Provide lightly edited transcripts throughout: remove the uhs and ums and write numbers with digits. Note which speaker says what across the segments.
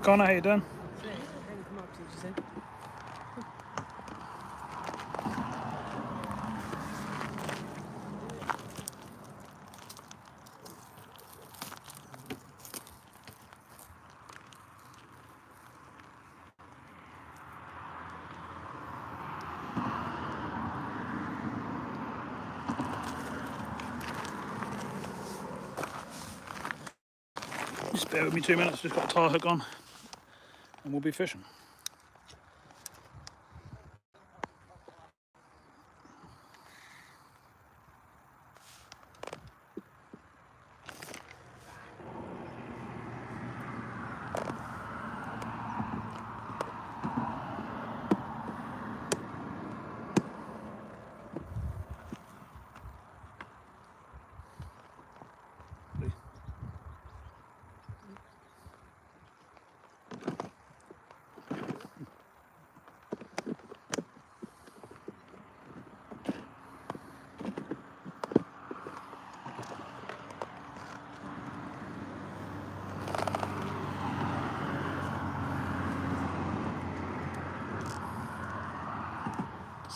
Speaker 1: Connor, how you doing? Just bear with me 2 minutes, just got a tire hook on and we'll be fishing.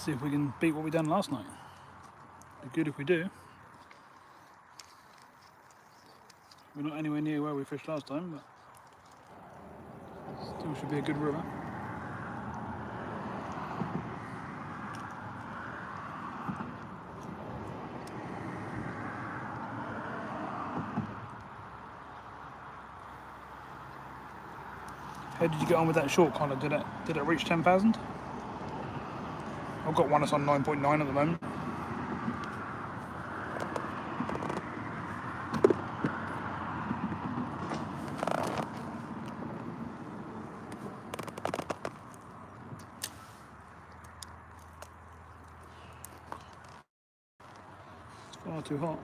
Speaker 1: See if we can beat what we done last night. Be good if we do. We're not anywhere near where we fished last time, but still should be a good river. How did you get on with that short, Connor? Did it reach 10,000? I've got one that's on 9.9 at the moment. It's far too hot.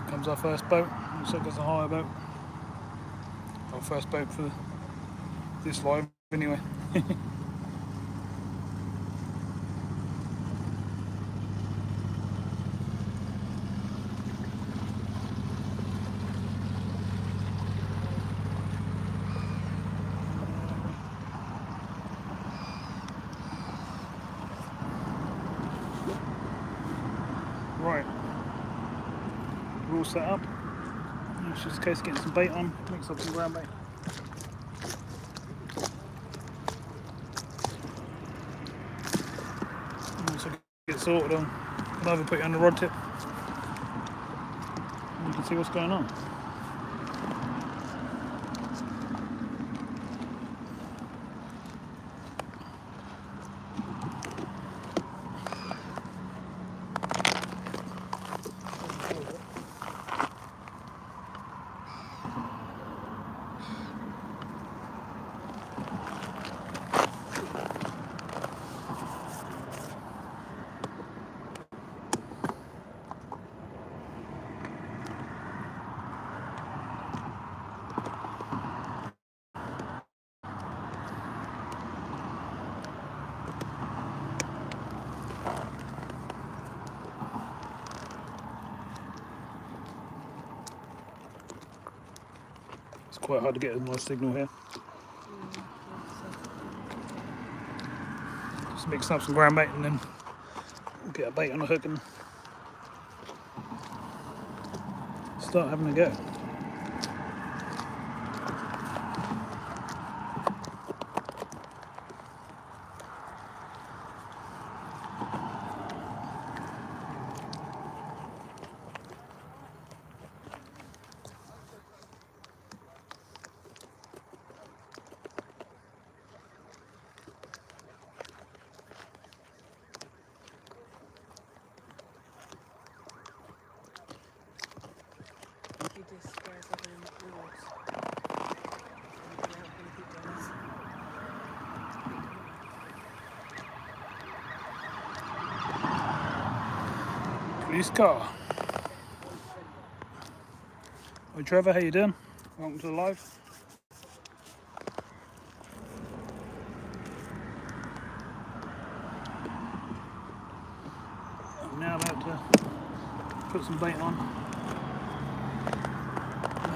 Speaker 1: Comes our first boat. Looks like it's a hire boat. Our first boat for this live, anyway. Right. We're all set up. It's just a case of getting some bait on, mix up some ground bait. And once I get sorted on, I'll either put it on the rod tip and you can see what's going on. It's quite hard to get a nice signal here. Just mix up some ground bait and then we'll get a bait on the hook and start having a go. Police car. Hi Trevor, how you doing? Welcome to the live. I'm now about to put some bait on.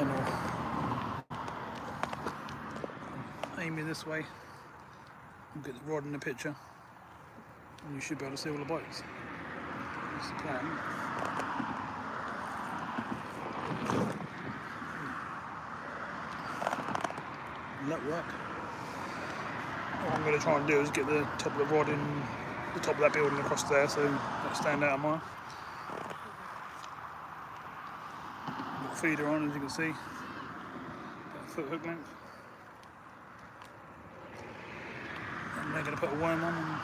Speaker 1: And I'll aim it this way and get the rod in the picture. And you should be able to see all the bites. That's the plan. Will that work? What I'm going to try and do is get the top of the rod in the top of that building across there, so that'll stand out a mile. Got a feeder on, as you can see, about a foot hook length. And they're going to put a worm on and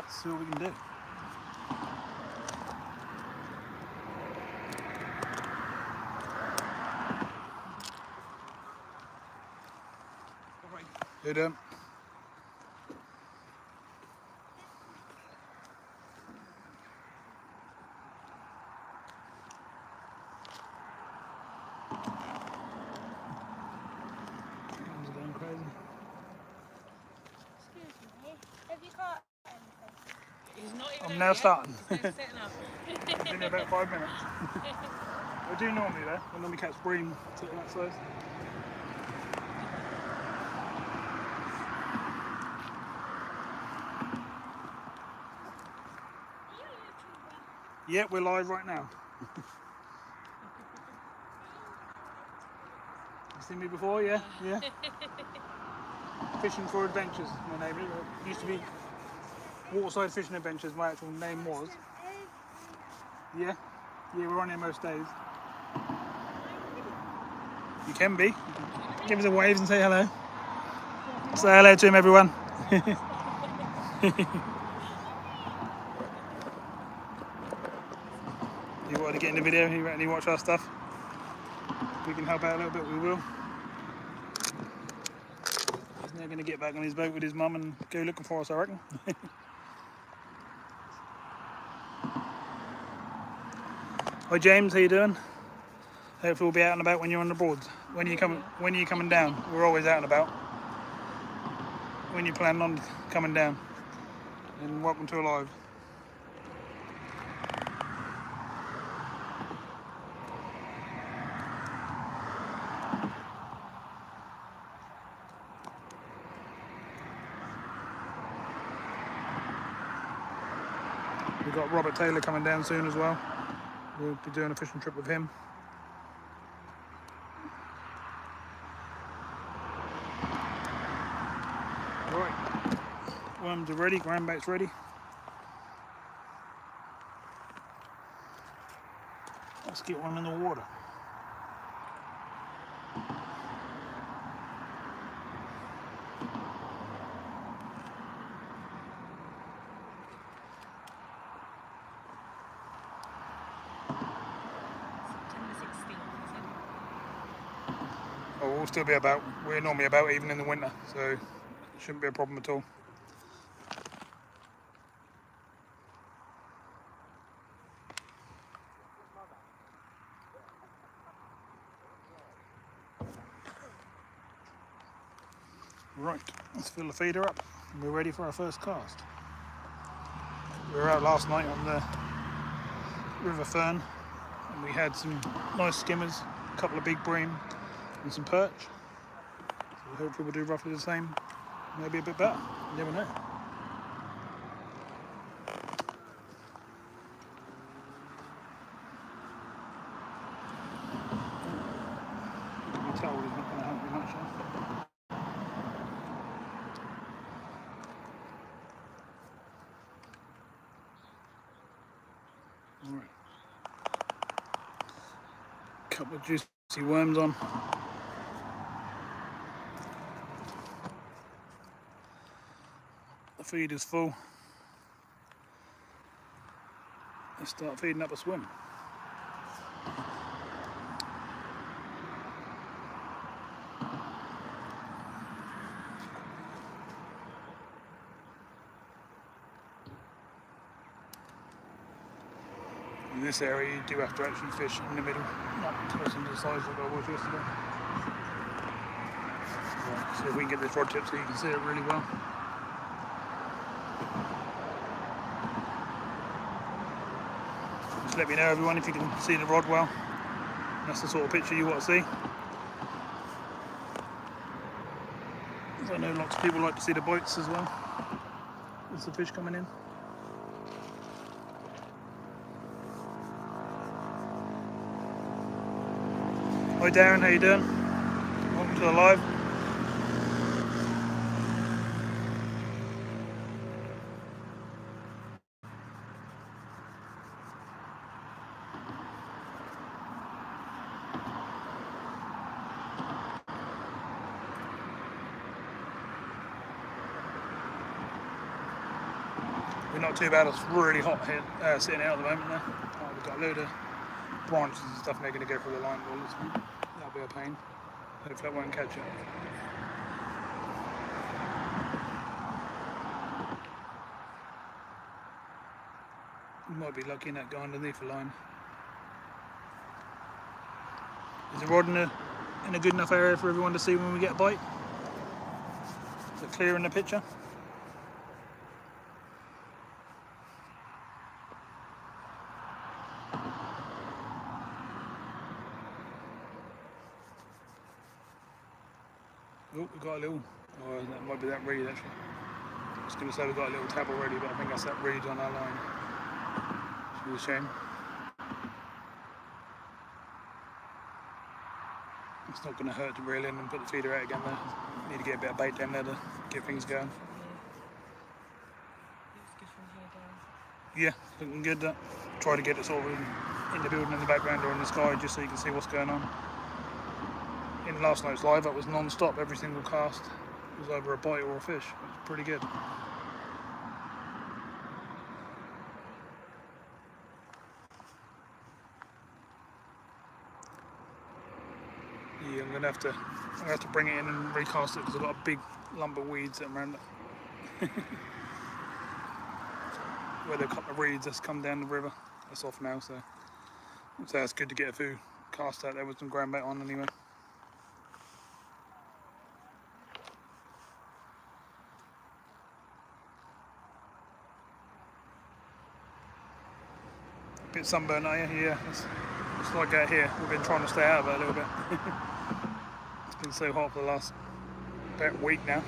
Speaker 1: see what we can do. How you doing? Going crazy.
Speaker 2: Excuse me, have you got anything?
Speaker 3: He's not even
Speaker 1: I'm now starting.
Speaker 3: He's setting up.
Speaker 1: I've been here about 5 minutes. I do normally though. I normally catch bream sitting that size. Yeah, we're live right now. You seen me before? Yeah, yeah. Fishing for Adventures, my name is. It used to be Waterside Fishing Adventures. My actual name was. Yeah, yeah. We're on here most days. You can be. Give us a wave and say hello. Say hello to him, everyone. You want to get in the video? You want to watch our stuff? We can help out a little bit. We will. He's now going to get back on his boat with his mum and go looking for us, I reckon. Hi James, how you doing? Hopefully we'll be out and about when you're on the Broads. When are you coming down? We're always out and about. When you plan on coming down. And welcome to Alive. We've got Robert Taylor coming down soon as well. We'll be doing a fishing trip with him. Right, worms are ready, ground bait's ready. Let's get one in the water. Oh, we'll still be about, we're normally about even in the winter, so it shouldn't be a problem at all. Right, let's fill the feeder up and we're ready for our first cast. We were out last night on the River Thurne and we had some nice skimmers, a couple of big bream and some perch. So hopefully we'll do roughly the same, maybe a bit better, you never know. The towel is not going to help me much now. Alright. Couple of juicy worms on. The feed is full. Let's start feeding up a swim. this area you do have to actually fish in the middle, not close into the sides like I was yesterday. Right, so if we can get this rod tip so you can see it really well. Just let me know everyone if you can see the rod well. That's the sort of picture you want to see. I know lots of people like to see the bites as well. There's the fish coming in. Hi Darren, how you doing? Welcome to the live. We're not too bad, it's really hot here, sitting out at the moment now. We've got a load of branches and stuff making to go through the line wall this week. That'll be a pain. Hopefully that won't catch it. You might be lucky in that guy underneath the line. Is the rod in a good enough area for everyone to see when we get a bite? Is it clear in the picture? Oh, we've got a little, oh, that might be that reed actually. I was going to say we've got a little tab already, but I think that's that reed on our line. Which is a shame. It's not going to hurt to reel in and put the feeder out again though. Need to get a bit of bait down there to get things going. Yeah, looking good. Try to get it sort of in the building in the background or in the sky just so you can see what's going on. In last night's live, it was non-stop. Every single cast was either a bite or a fish. It was pretty good. Yeah, I'm gonna have to bring it in and recast it because I've got a big lump of weeds that around it. Where they cut the reeds that's come down the river. That's off now, so it's good to get a few casts out there with some ground bait on anyway. Bit sunburned, are you? Yeah, it's like out here. We've been trying to stay out of it a little bit. It's been so hot for the last about week now.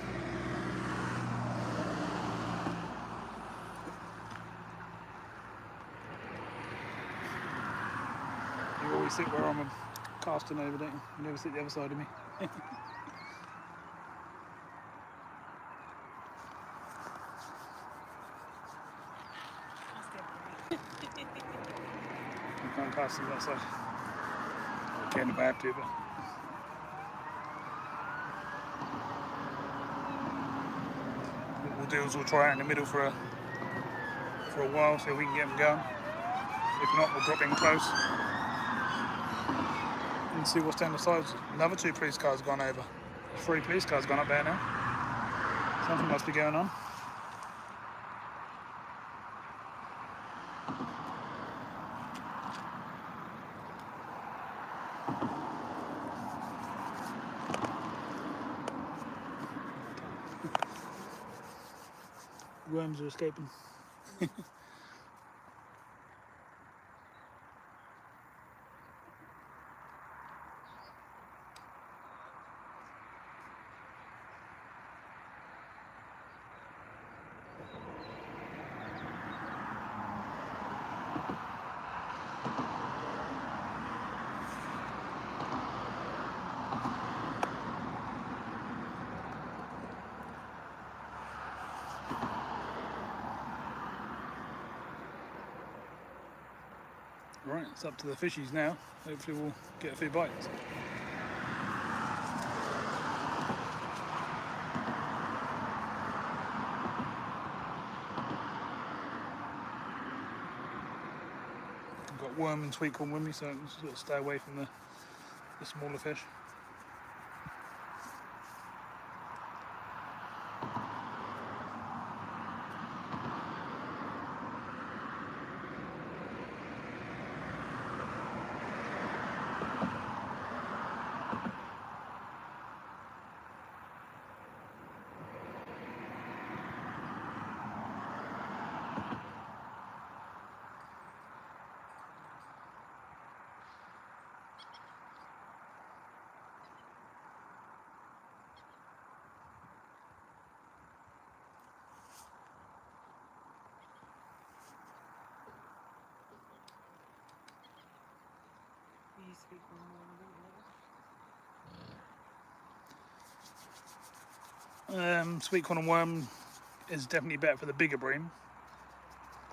Speaker 1: You always sit where I'm casting over, don't you? You never sit the other side of me. I can't cast them that side. I can if I have to, but what we'll do is we'll try out in the middle for a while, so we can get them going. If not, we'll drop in close and see what's down the sides. Another 2 police cars gone over. 3 police cars gone up there now. Something must be going on. Worms are escaping. Right, it's up to the fishies now. Hopefully we'll get a few bites. I've got worm and sweetcorn with me, so I can sort of stay away from the smaller fish.
Speaker 3: sweet one more than the
Speaker 1: Sweet corn and worm is definitely better for the bigger bream.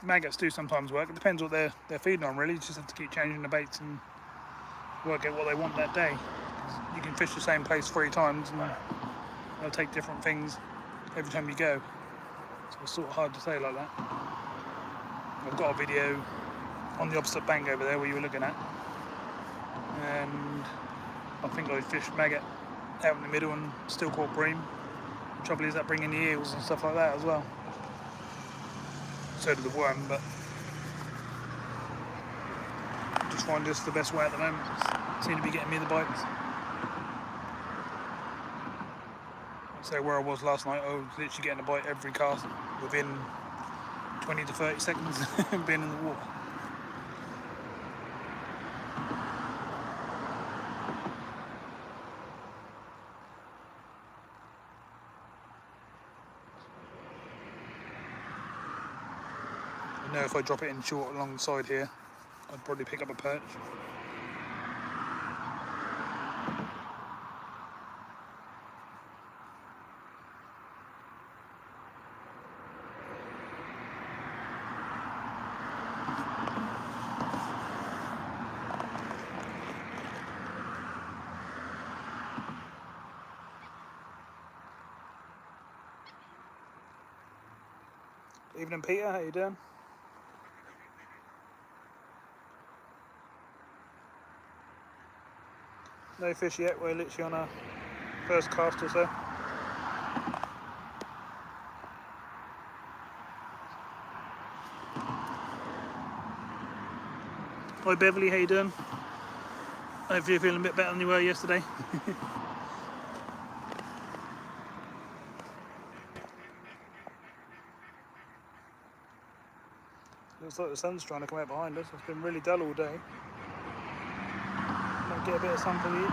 Speaker 1: Maggots do sometimes work. It depends what they're feeding on, really. You just have to keep changing the baits and work out what they want that day. You can fish the same place 3 times and they'll take different things every time you go. So it's sort of hard to say like that. I've got a video on the opposite bank over there where you were looking at, and I think I fished maggot out in the middle and still caught bream. The trouble is that bringing the eels and stuff like that as well. So did the worm, but I just find this the best way at the moment. Seem to be getting me the bites. So where I was last night, I was literally getting a bite every cast within 20 to 30 seconds of being in the water. I know if I drop it in short alongside here, I'd probably pick up a perch. Evening, Peter, how you doing? No fish yet, we're literally on our first cast or so. Hi Beverly, how you doing? Hopefully you're feeling a bit better than you were yesterday. Looks like the sun's trying to come out behind us. It's been really dull all day. Might get a bit of sun from you.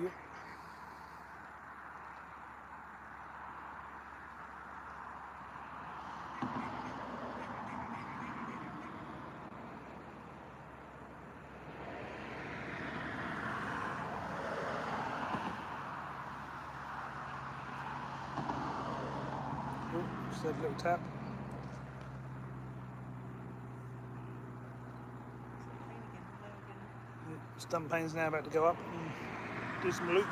Speaker 1: Yep. Just a little tap. Stump pane's now about to go up and do some loops.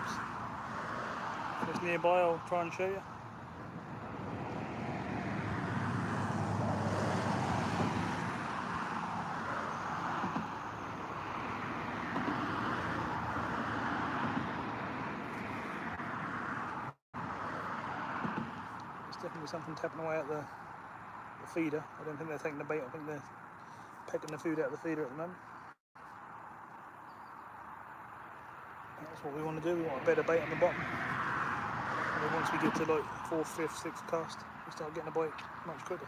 Speaker 1: If it's nearby, I'll try and show you. Definitely something tapping away at the feeder. I don't think they're taking the bait, I think they're pecking the food out of the feeder at the moment. That's what we want to do, we want a better bait on the bottom. And then once we get to like 4th, 5th, 6th cast, we start getting a bite much quicker.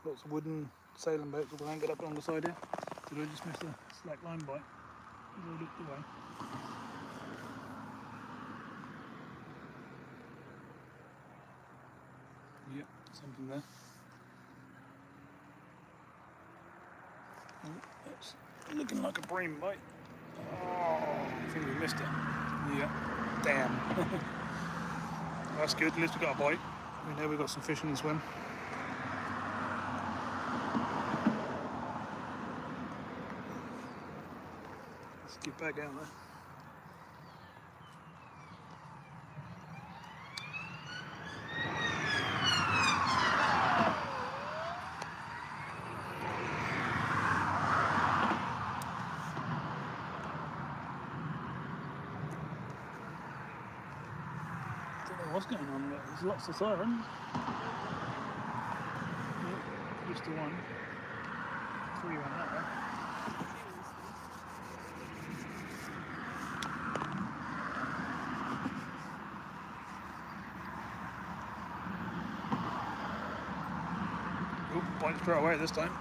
Speaker 1: Lots of wooden sailing boats all anchored up along the side here. Did I just miss a slack line bite? As I looked away. Yep, something there. Oh, that's looking like a bream bite. Oh, I think we missed it. Yeah, damn. That's good, at least we got a bite. We know we got some fish in the swim. Let's get back out there. lots of sirens. Nope, just the one. 3 went that way. Oh, bite straight away this time.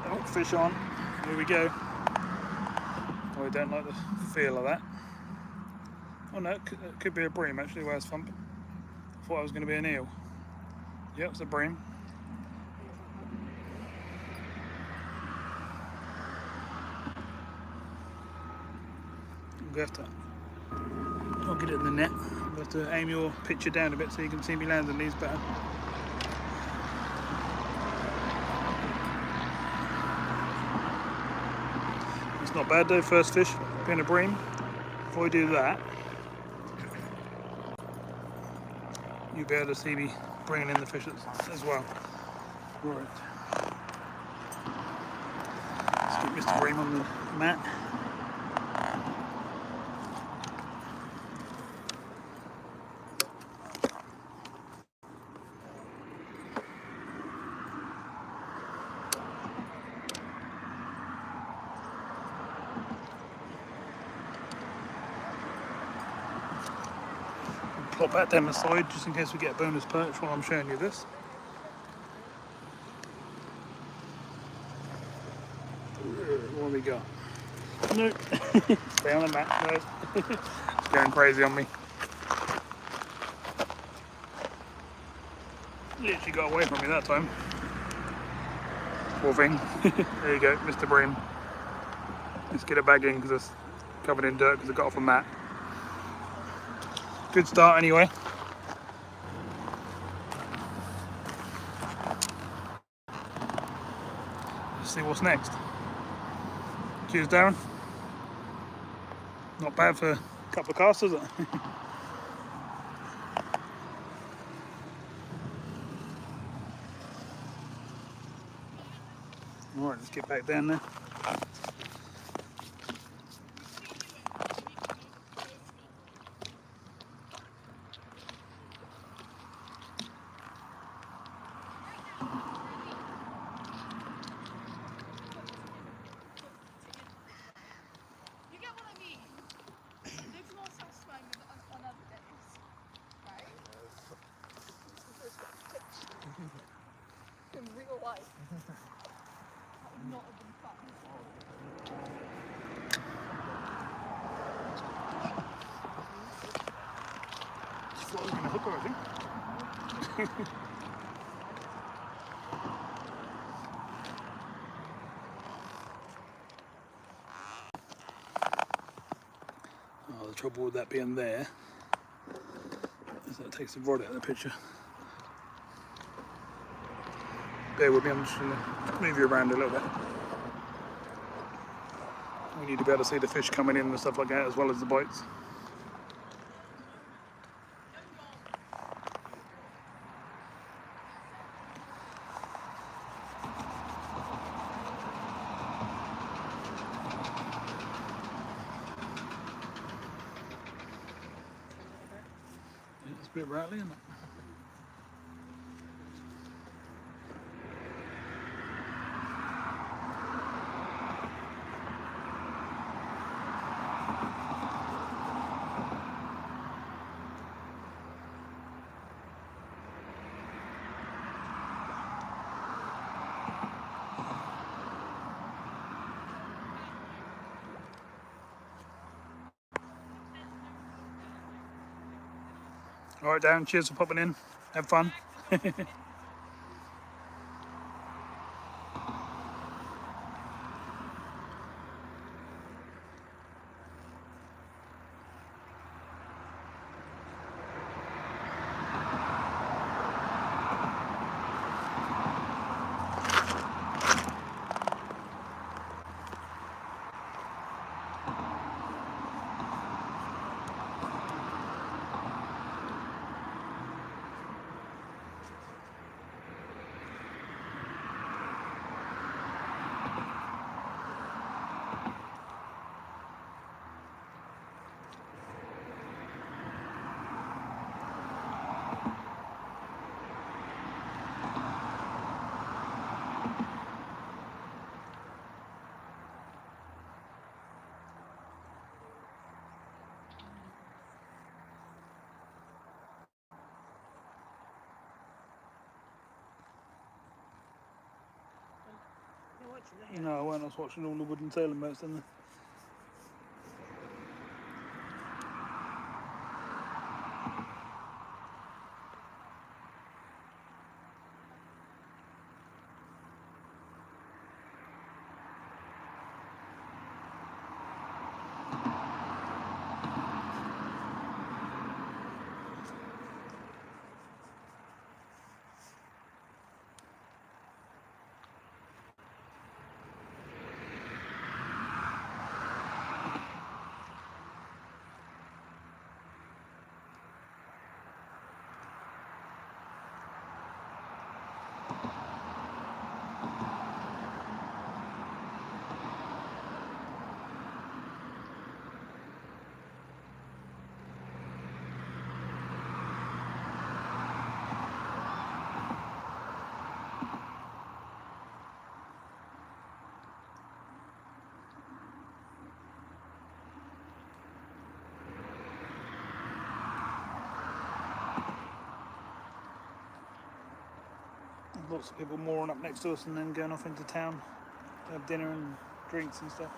Speaker 1: Oh, fish on. Here we go. Oh, I don't like the feel of that. Oh no, it could be a bream actually, where's Thump? Thought it was going to be an eel. Yep, it's a bream. I'll get it in the net. You'll have to aim your picture down a bit so you can see me landing these better. It's not bad though, first fish, being a bream. If I do that, you'll be able to see me bringing in the fish as well. Right. Let's get Mr. Bream on the mat. Plop that down the side just in case we get a bonus perch while I'm showing you this. What have we got? Nope. Stay on the mat. No. It's going crazy on me. Literally got away from me that time. Poor thing. There you go, Mr. Bream. Let's get it back in because it's covered in dirt because it got off a mat. Good start anyway. Let's see what's next. Cheers, Darren. Not bad for a couple of casts, is it? Alright, let's get back down there.
Speaker 2: In real life. That would not have been fun.
Speaker 1: Just thought I was going to hook her, I think. Oh, the trouble with that being there is that it takes the rod out of the picture. Bear with me, I'm just going to move you around a little bit. We need to be able to see the fish coming in and stuff like that as well as the bites. Yeah, it's a bit rattly, isn't it? Alright, Darren, cheers for popping in. Have fun.
Speaker 3: watching that?
Speaker 1: No, I won't. I was watching all the wooden sailing boats, didn't I? Lots of people mooring up next to us and then going off into town to have dinner and drinks and stuff.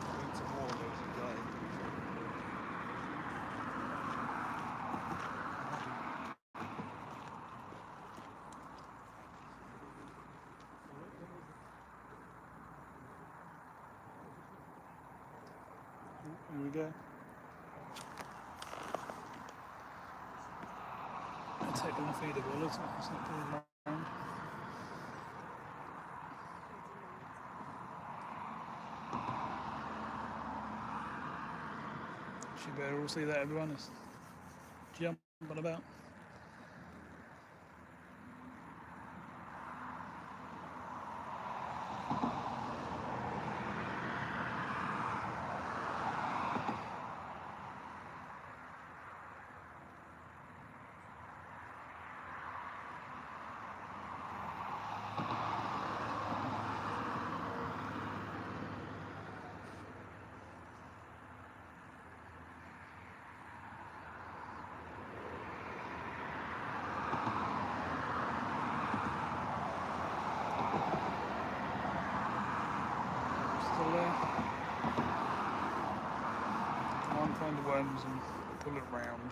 Speaker 3: Need some more of those guys.
Speaker 1: Here we go. It's taking the feeder ball, isn't it? It's not pulling around. Should be able to all see that, everyone is jumping about. Still there. Come on, find the worms and pull it round.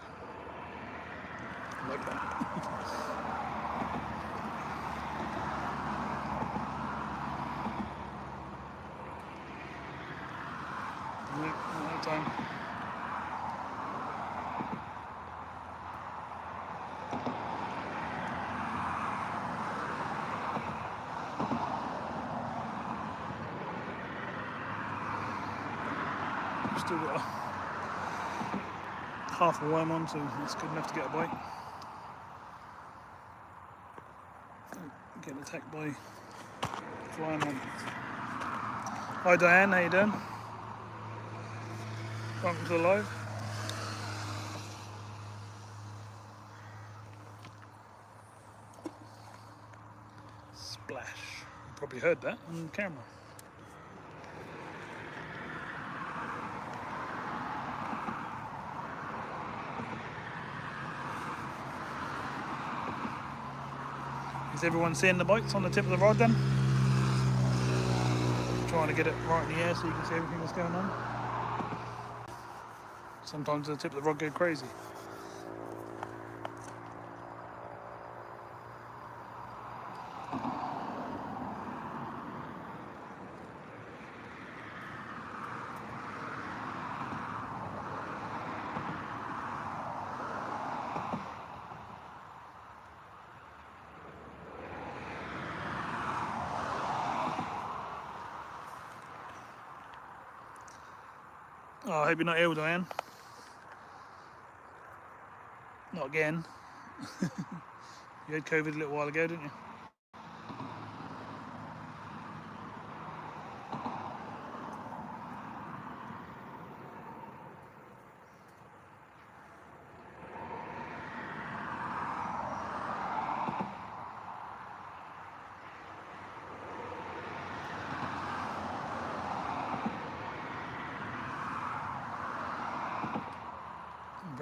Speaker 1: Like that. Nope, not that time. Still got half a worm on, so that's good enough to get a bite. Getting attacked by flying monkeys. Hi Diane, how you doing? Welcome to the live. Splash. You probably heard that on camera. Is everyone seeing the bites on the tip of the rod then? Trying to get it right in the air so you can see everything that's going on. Sometimes the tip of the rod go crazy. Oh, I hope you're not ill, Diane. Not again. You had COVID a little while ago, didn't you?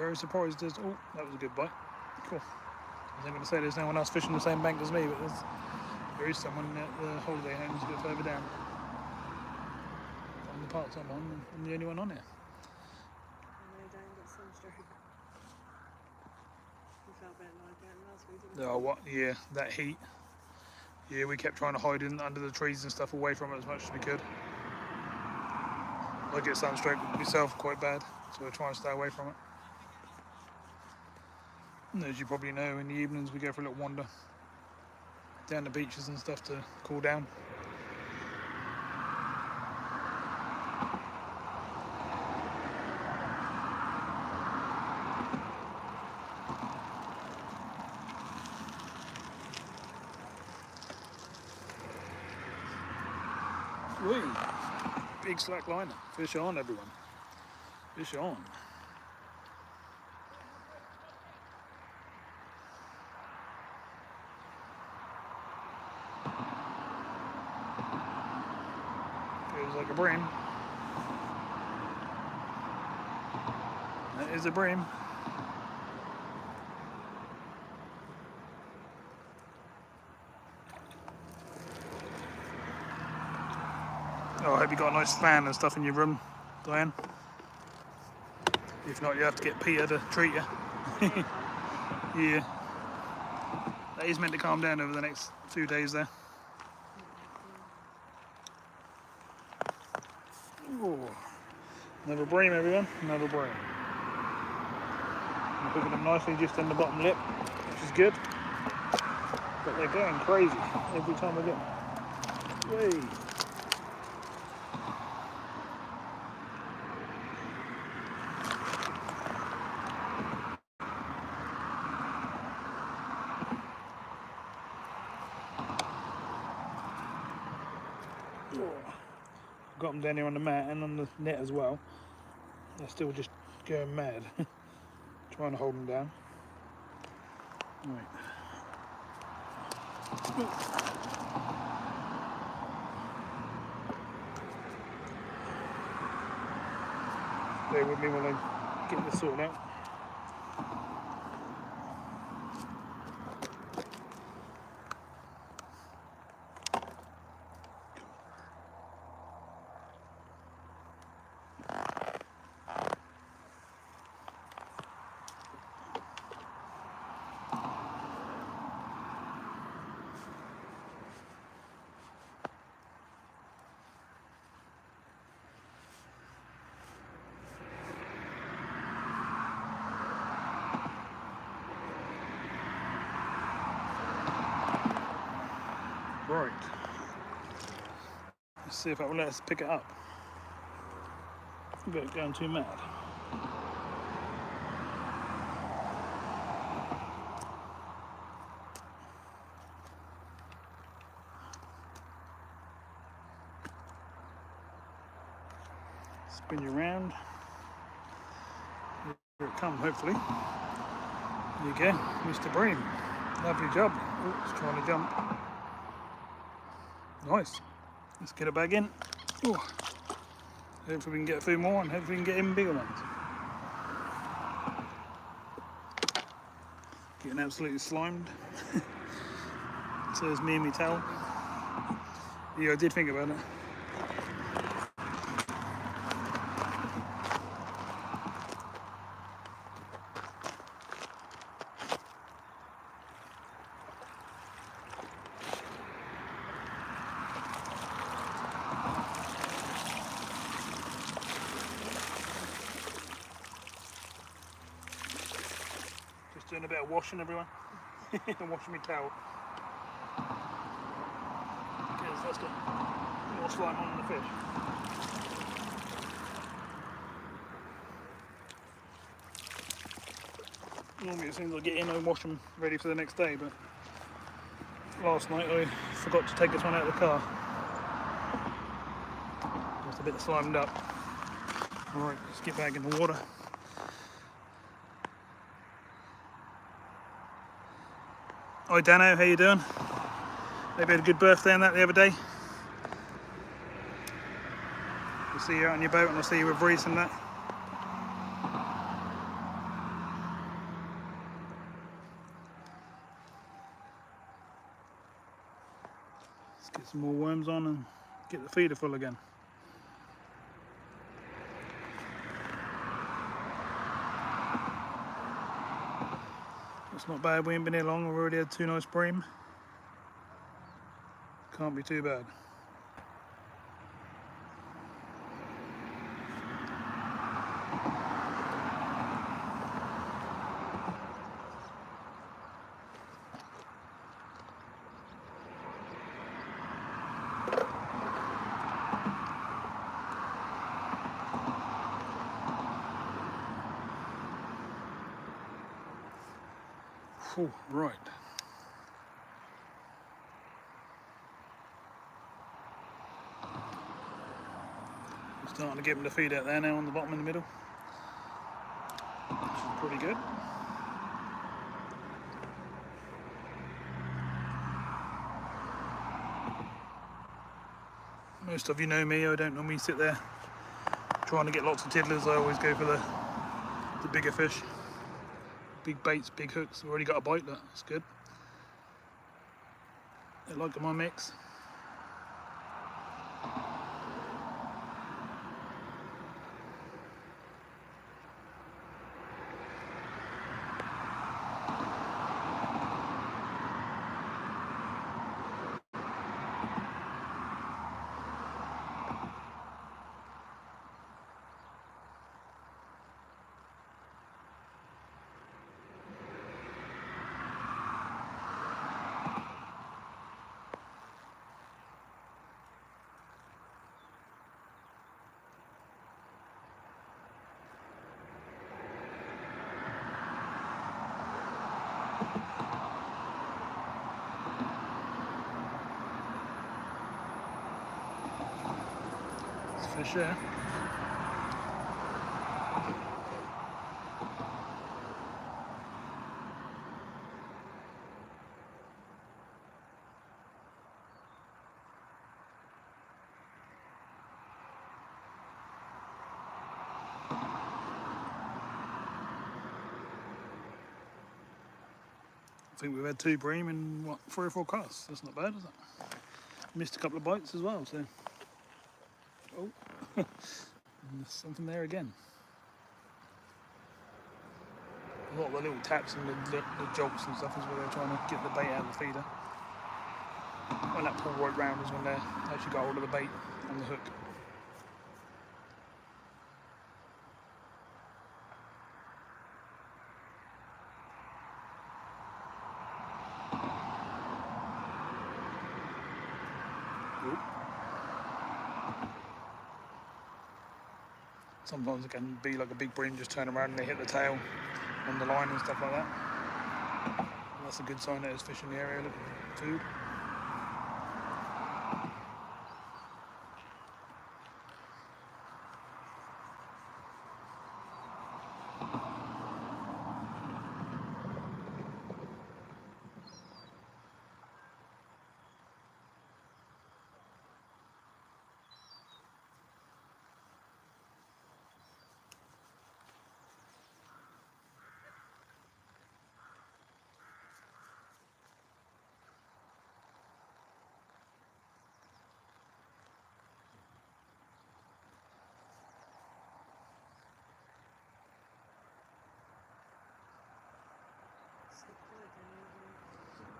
Speaker 1: very surprised as... Oh, that was a good bite. Cool. I was going to say there's no one else fishing the same bank as me, but there is someone at the holiday homes a bit further down. On the parts I'm on, I'm the only one on here.
Speaker 2: I know Dan got sunstroke. We felt a bit like that last week, didn't we?
Speaker 1: Oh, what? Yeah, that heat. Yeah, we kept trying to hide in under the trees and stuff away from it as much as we could. I get sunstroke myself quite bad, so I try and stay away from it. And as you probably know, in the evenings we go for a little wander down the beaches and stuff to cool down. Whee! Big slack liner. Fish on, everyone. Fish on. Feels like a bream. That is a bream. Oh, I hope you got a nice fan and stuff in your room, Diane. If not, you have to get Peter to treat you. Yeah. That is meant to calm down over the next few days there. Ooh. Another bream, everyone. Another bream. I'm hooking them nicely just in the bottom lip, which is good. But they're going crazy every time I get them. Whee! Got them down here on the mat and on the net as well. They're still just going mad. Trying to hold them down. Right. Stay with me while I get this sorted out. Right. Let's see if that will let us pick it up. Without going too mad. Spin you around. Here it comes, hopefully. There you go, Mr. Bream. Lovely job. Oh, it's trying to jump. Nice. Let's get it back in. Ooh. Hopefully we can get a few more and hopefully we can get even bigger ones. Getting absolutely slimed. So there's me and my towel. Yeah, I did think about it. Doing a bit of washing, everyone. I'm washing my towel. Because that's got more slime on the fish. Normally as soon as I get in I wash them ready for the next day, but last night I forgot to take this one out of the car. Just a bit slimed up. Alright, let's get back in the water. Hi Dano, how you doing? Maybe had a good birthday and that the other day. I'll see you out on your boat and I'll see you with Reese and that. Let's get some more worms on and get the feeder full again. That's not bad, we ain't been here long, we've already had 2 nice bream. Can't be too bad. Oh, right. I'm starting to get them to feed out there now on the bottom in the middle, which is pretty good. Most of you know me, I don't normally sit there trying to get lots of tiddlers. I always go for the bigger fish. Big baits, big hooks. We've already got a bite, that's good. They like my mix. Fish there. I think we've had 2 bream in what, 3 or 4 casts. That's not bad, is it? Missed a couple of bites as well, so. Oh, and there's something there again. A lot of the little taps and the jolts and stuff is where they're trying to get the bait out of the feeder. When that pull right round is when they actually got hold of the bait and the hook. Oop. Sometimes it can be like a big bream, just turn around and they hit the tail on the line and stuff like that. That's a good sign that there's fish in the area looking for food.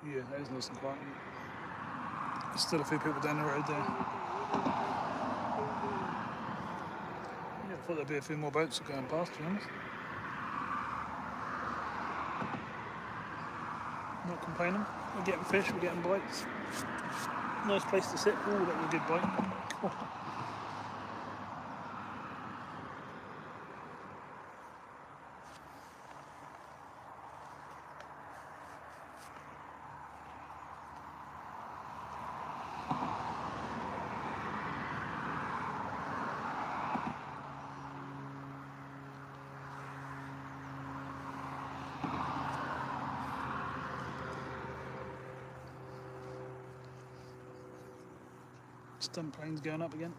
Speaker 1: Yeah, that is nice and quiet. There's still a few people down the road there. Yeah, I thought there'd be a few more boats going past, to be honest. Not complaining. We're getting fish, we're getting bites. Nice place to sit. Oh, that was a good bite. Stunt plane's going up again.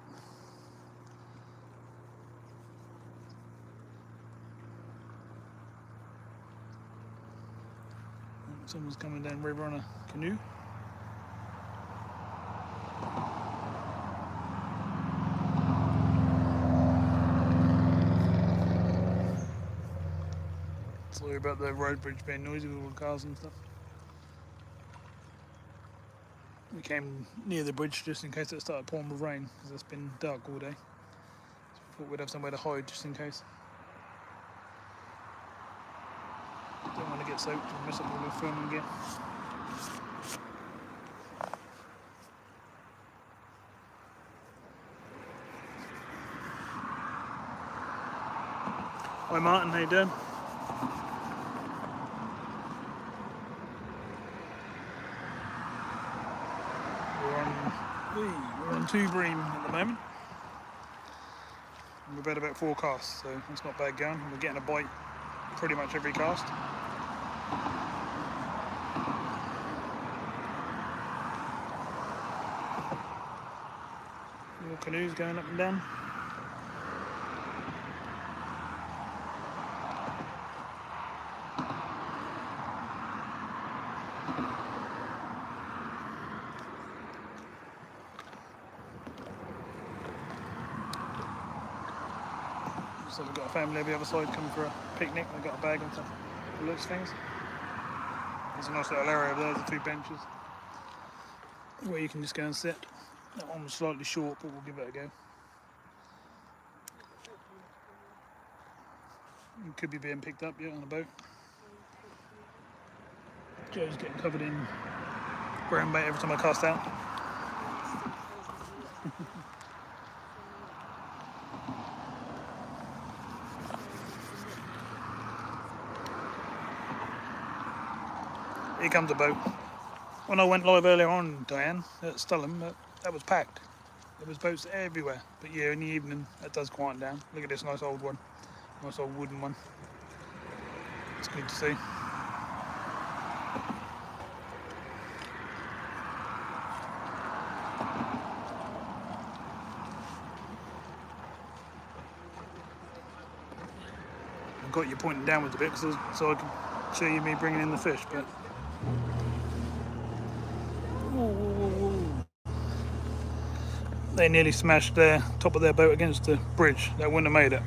Speaker 1: Someone's coming down river on a canoe. Sorry about the road bridge being noisy with all the cars and stuff. We came near the bridge just in case it started pouring with rain, because it's been dark all day. So we thought we'd have somewhere to hide just in case. Don't want to get soaked and mess up all the filming again. Hi Martin, how you doing? We're on 2 Bream at the moment. And we've had about 4 casts, so it's not bad going. We're getting a bite pretty much every cast. More canoes going up and down. So we've got a family over the other side coming for a picnic. They've got a bag and some looks things. There's a nice little area over there, there's 2 benches where you can just go and sit. That one was slightly short, but we'll give it a go. It could be being picked up yet on a boat. Joe's getting covered in ground bait every time I cast out. Here comes a boat. When I went live earlier on, Diane, at Sturlam, that was packed. There was boats everywhere. But yeah, in the evening, that does quieten down. Look at this nice old one. Nice old wooden one. It's good to see. I've got you pointing downwards a bit so I can show you me bringing in the fish, but they nearly smashed their top of their boat against the bridge. That wouldn't have made it.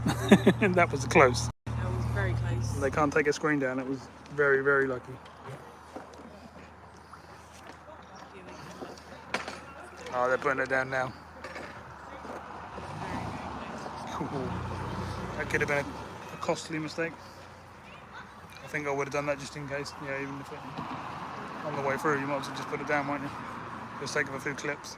Speaker 1: And that was close.
Speaker 2: That was very close.
Speaker 1: They can't take a screen down. It was very, very lucky. Oh, they're putting it down now. That could have been a costly mistake. I think I would have done that just in case. Yeah, even if it, on the way through, you might as well just put it down, won't you? For the sake of a few clips.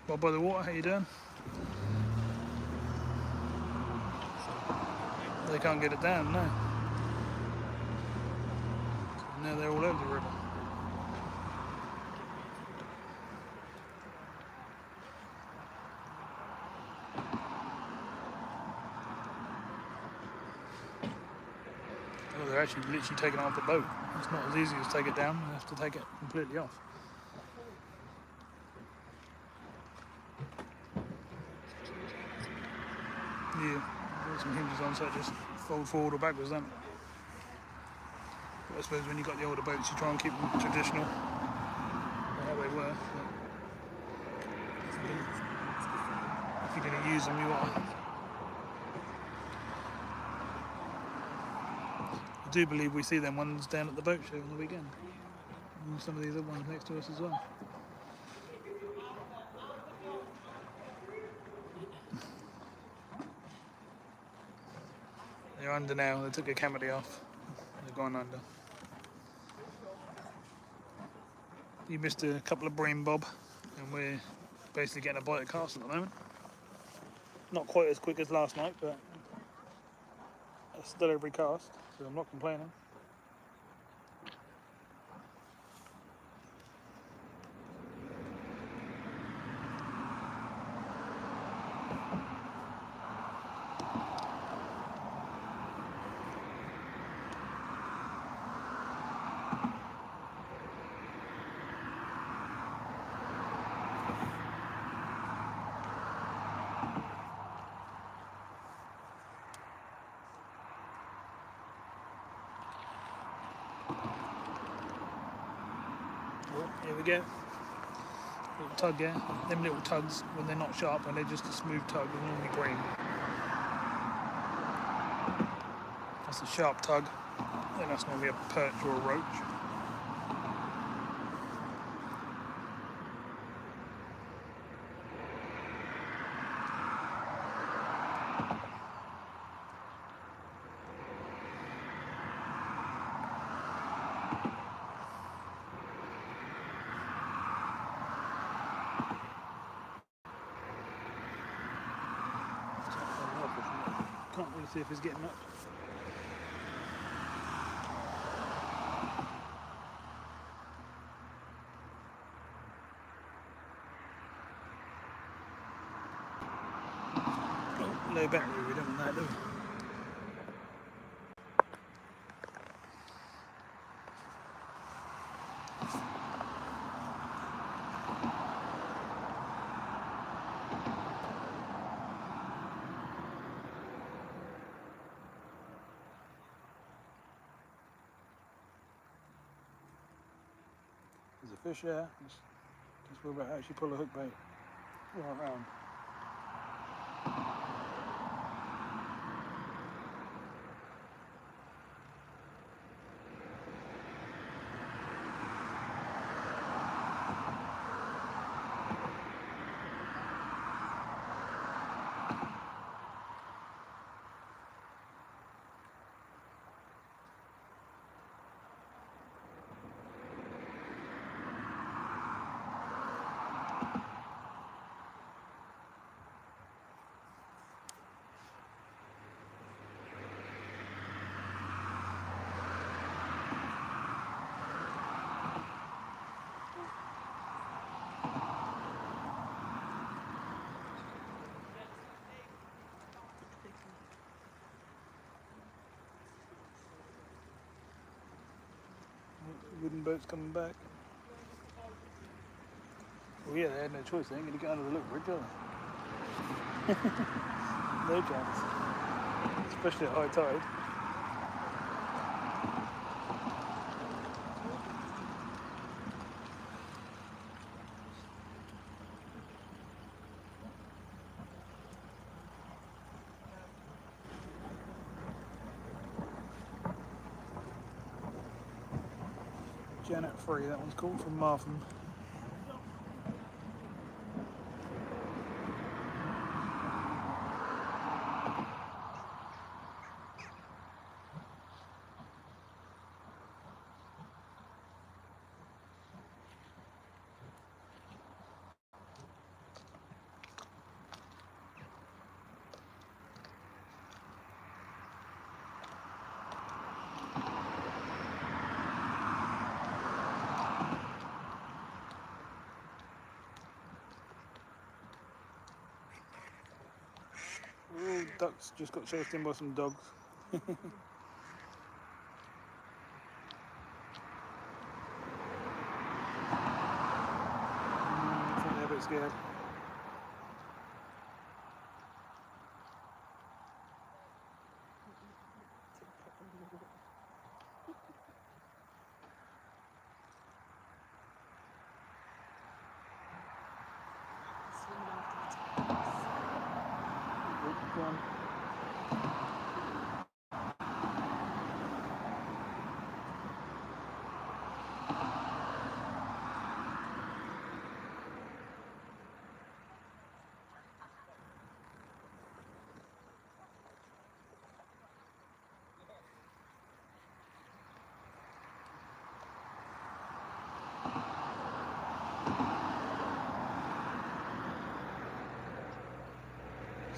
Speaker 1: Well, by the water, how you doing? They can't get it down, no. Now they're all over the river. Oh, they're actually literally taking it off the boat. It's not as easy as take it down. You have to take it completely off. Yeah, there's some hinges on, so it just fold forward or backwards, don't it? But I suppose when you've got the older boats, you try and keep them traditional, how they were. If you're going to use them, you are. I do believe we see them ones down at the boat show on the weekend. And some of these other ones next to us as well. They're under now. They took a camera off. They're going under. You missed a couple of Bream bob, and we're basically getting a bite of cast at the moment. Not quite as quick as last night, but it's still every cast, so I'm not complaining. Here we go. Little tug, yeah. Them little tugs, when they're not sharp, when they're just a smooth tug, they're normally Bream. That's a sharp tug, then that's normally a perch or a roach. Can't really see if it's getting up. Oh, low battery, we don't want that, do we? There's a fish there. Just worry about how she pull a hook bait right around. Wooden boat's coming back. Well, yeah, they had no choice. They ain't going to get under the little bridge, are they? No chance. Especially at high tide. Janet Free, that one's called, from Martham. Oh, ducks just got chased in by some dogs. I think they're a bit scared. Go on.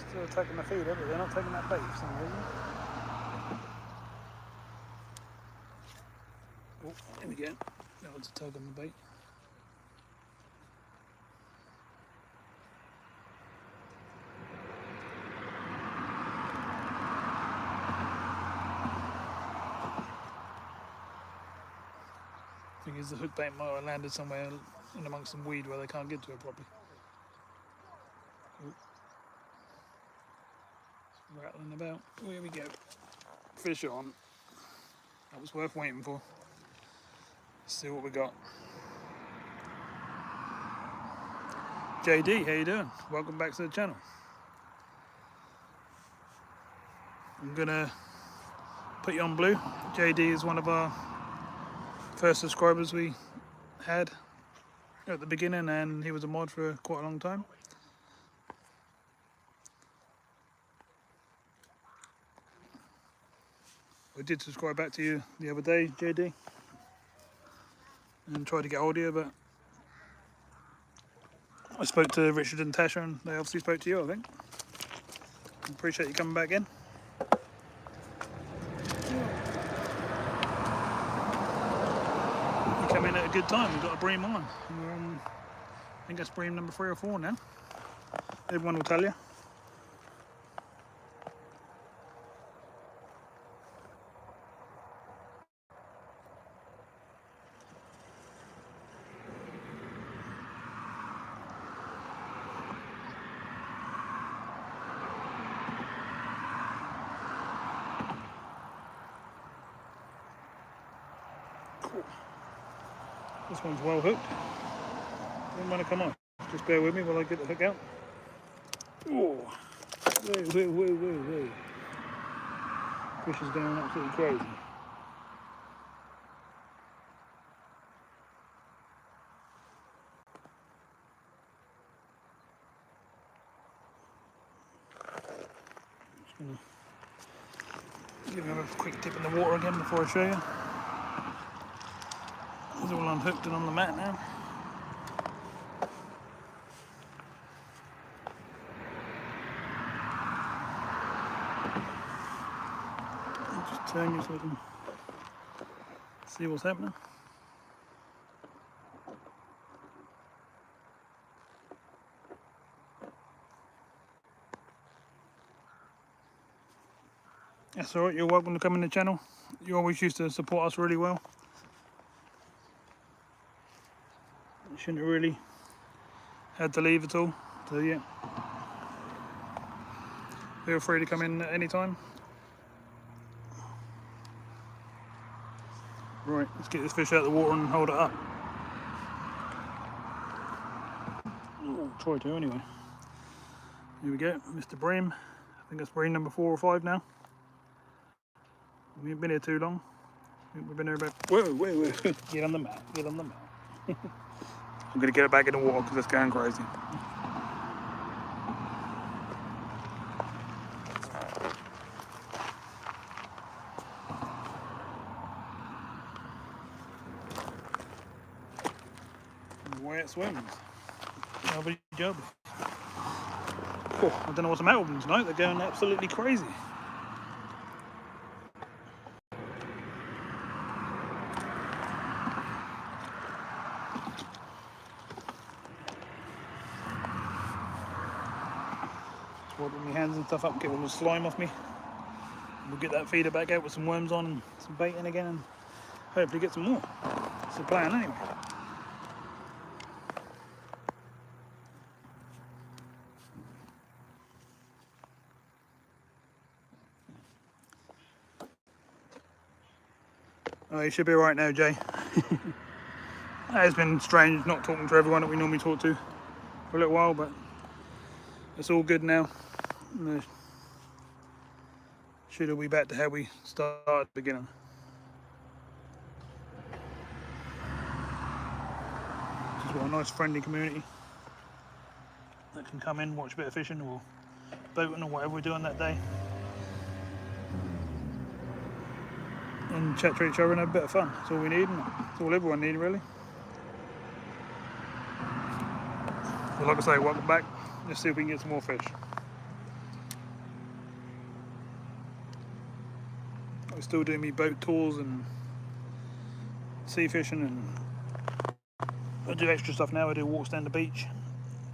Speaker 1: Still taking the feeder, but they're not taking that bait for some reason. Oh, there we go. That was a tug on the bait. Thing is, the hook bait might have landed somewhere in amongst some weed where they can't get to it properly. Oh. Rattling about. Oh, here we go. Fish on. That was worth waiting for. Let's see what we got. JD, how you doing? Welcome back to the channel. I'm gonna put you on blue. JD is one of our first subscribers we had at the beginning, and he was a mod for quite a long time. I did subscribe back to you the other day, JD, and tried to get hold of you, but I spoke to Richard and Tasha, and they obviously spoke to you, I think. Appreciate you coming back in. You come in at a good time. We've got a Bream on. We're on, I think that's Bream number 3 or 4 now. Everyone will tell you. Cool. This one's well hooked. Doesn't want to come on. Just bear with me while I get the hook out. Oh, whoa. Fish is going absolutely crazy. Just gonna give him a quick dip in the water again before I show you. He's all unhooked and on the mat now. I'll just turn you so I can see what's happening. That's alright, you're welcome to come in the channel. You always used to support us really well. You shouldn't have really had to leave at all. So yeah, feel free to come in at any time. Right, let's get this fish out of the water and hold it up. Oh, try to anyway. Here we go, Mr. Bream. I think that's Bream number 4 or 5 now. We haven't been here too long. We've been here about... Whoa. Get on the mat, I'm gonna get it back in the water because it's going crazy. The way it swims. Lovely job. Oh, I don't know what's the matter with them tonight. They're going absolutely crazy. Wiping my hands and stuff up, get all the slime off me. We'll get that feeder back out with some worms on and some bait in again, and hopefully get some more. It's the plan anyway. Oh, you should be right now, Jay. It's been strange not talking to everyone that we normally talk to for a little while, but it's all good now. Should all be back to how we started at the beginning. Just got a nice friendly community that can come in, watch a bit of fishing or boating or whatever we're doing that day, and chat to each other and have a bit of fun. That's all we need, and that's all everyone needs really. So like I say, welcome back. Let's see if we can get some more fish. I still do me boat tours and sea fishing, and I do extra stuff now. I do walks down the beach,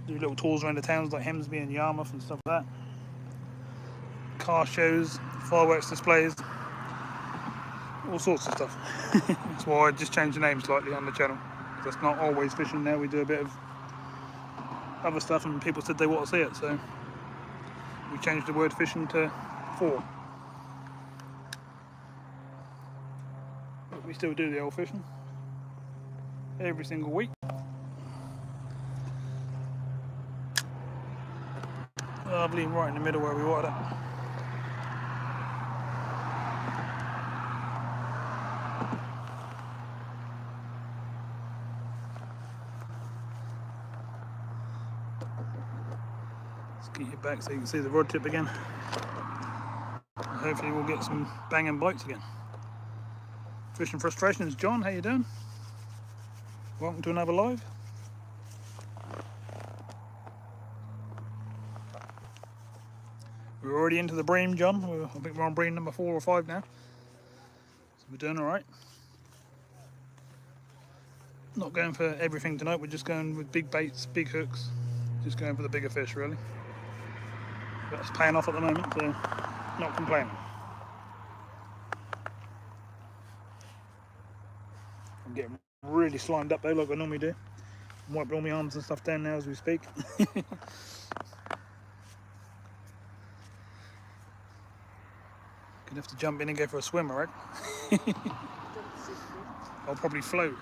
Speaker 1: do little tours around the towns like Hemsby and Yarmouth and stuff like that. Car shows, fireworks displays, all sorts of stuff. That's why I just changed the name slightly on the channel. That's not always fishing now. We do a bit of other stuff, and people said they want to see it, so we changed the word fishing to 4. But we still do the old fishing every single week. Lovely, right in the middle where we wanted it. Let's get you back so you can see the rod tip again. Hopefully we'll get some banging bites again. Fishing Frustrations, John, how you doing? Welcome to another live. We're already into the Bream, John. I think we're on Bream number 4 or 5 now. So we're doing all right. Not going for everything tonight. We're just going with big baits, big hooks. Just going for the bigger fish, really. But it's paying off at the moment, so not complaining. I'm getting really slimed up though, like I normally do. I'm wiping all my arms and stuff down now as we speak. Gonna have to jump in and go for a swim, I reckon. I'll probably float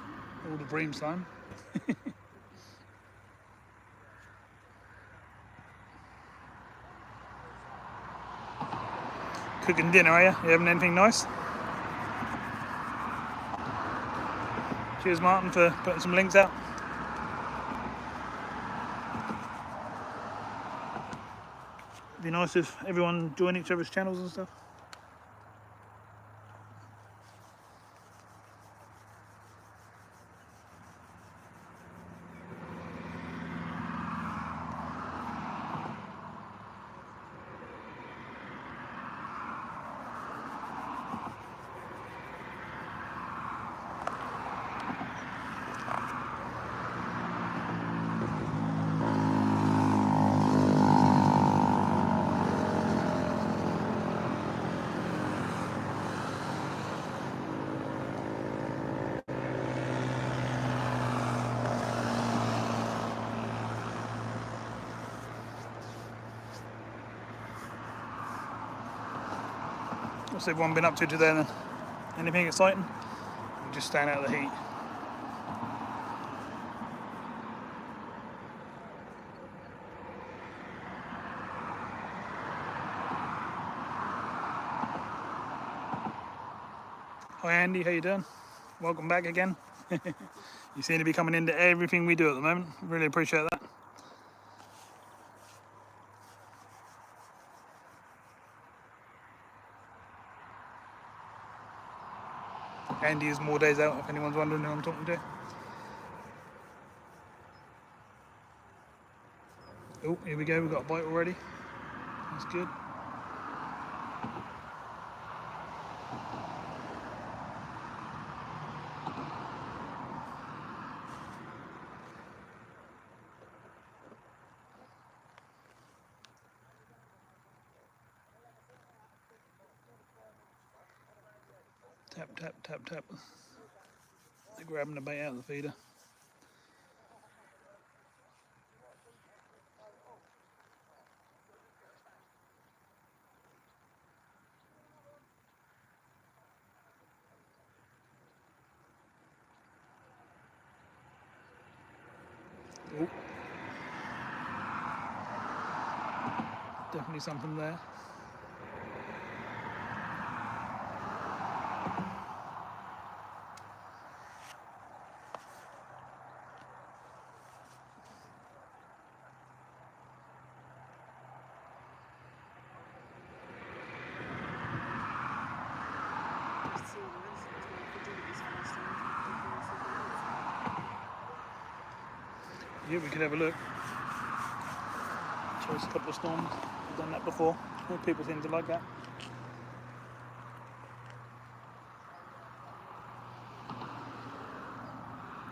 Speaker 1: all the Bream slime. Cooking dinner, are you? You having anything nice? Cheers, Martin, for putting some links out. It'd be nice if everyone joined each other's channels and stuff. What's everyone been up to today then? Anything exciting? We're just staying out of the heat. Hi Andy, how you doing? Welcome back again. You seem to be coming into everything we do at the moment. Really appreciate that. Andy is more days out, if anyone's wondering who I'm talking to. Oh, here we go, we've got a bite already. That's good. Tap, tap, tap, tap. They're grabbing the bait out of the feeder. Oh. Definitely something there. Yeah, we could have a look. Chase a couple of storms. We've done that before. People seem to like that.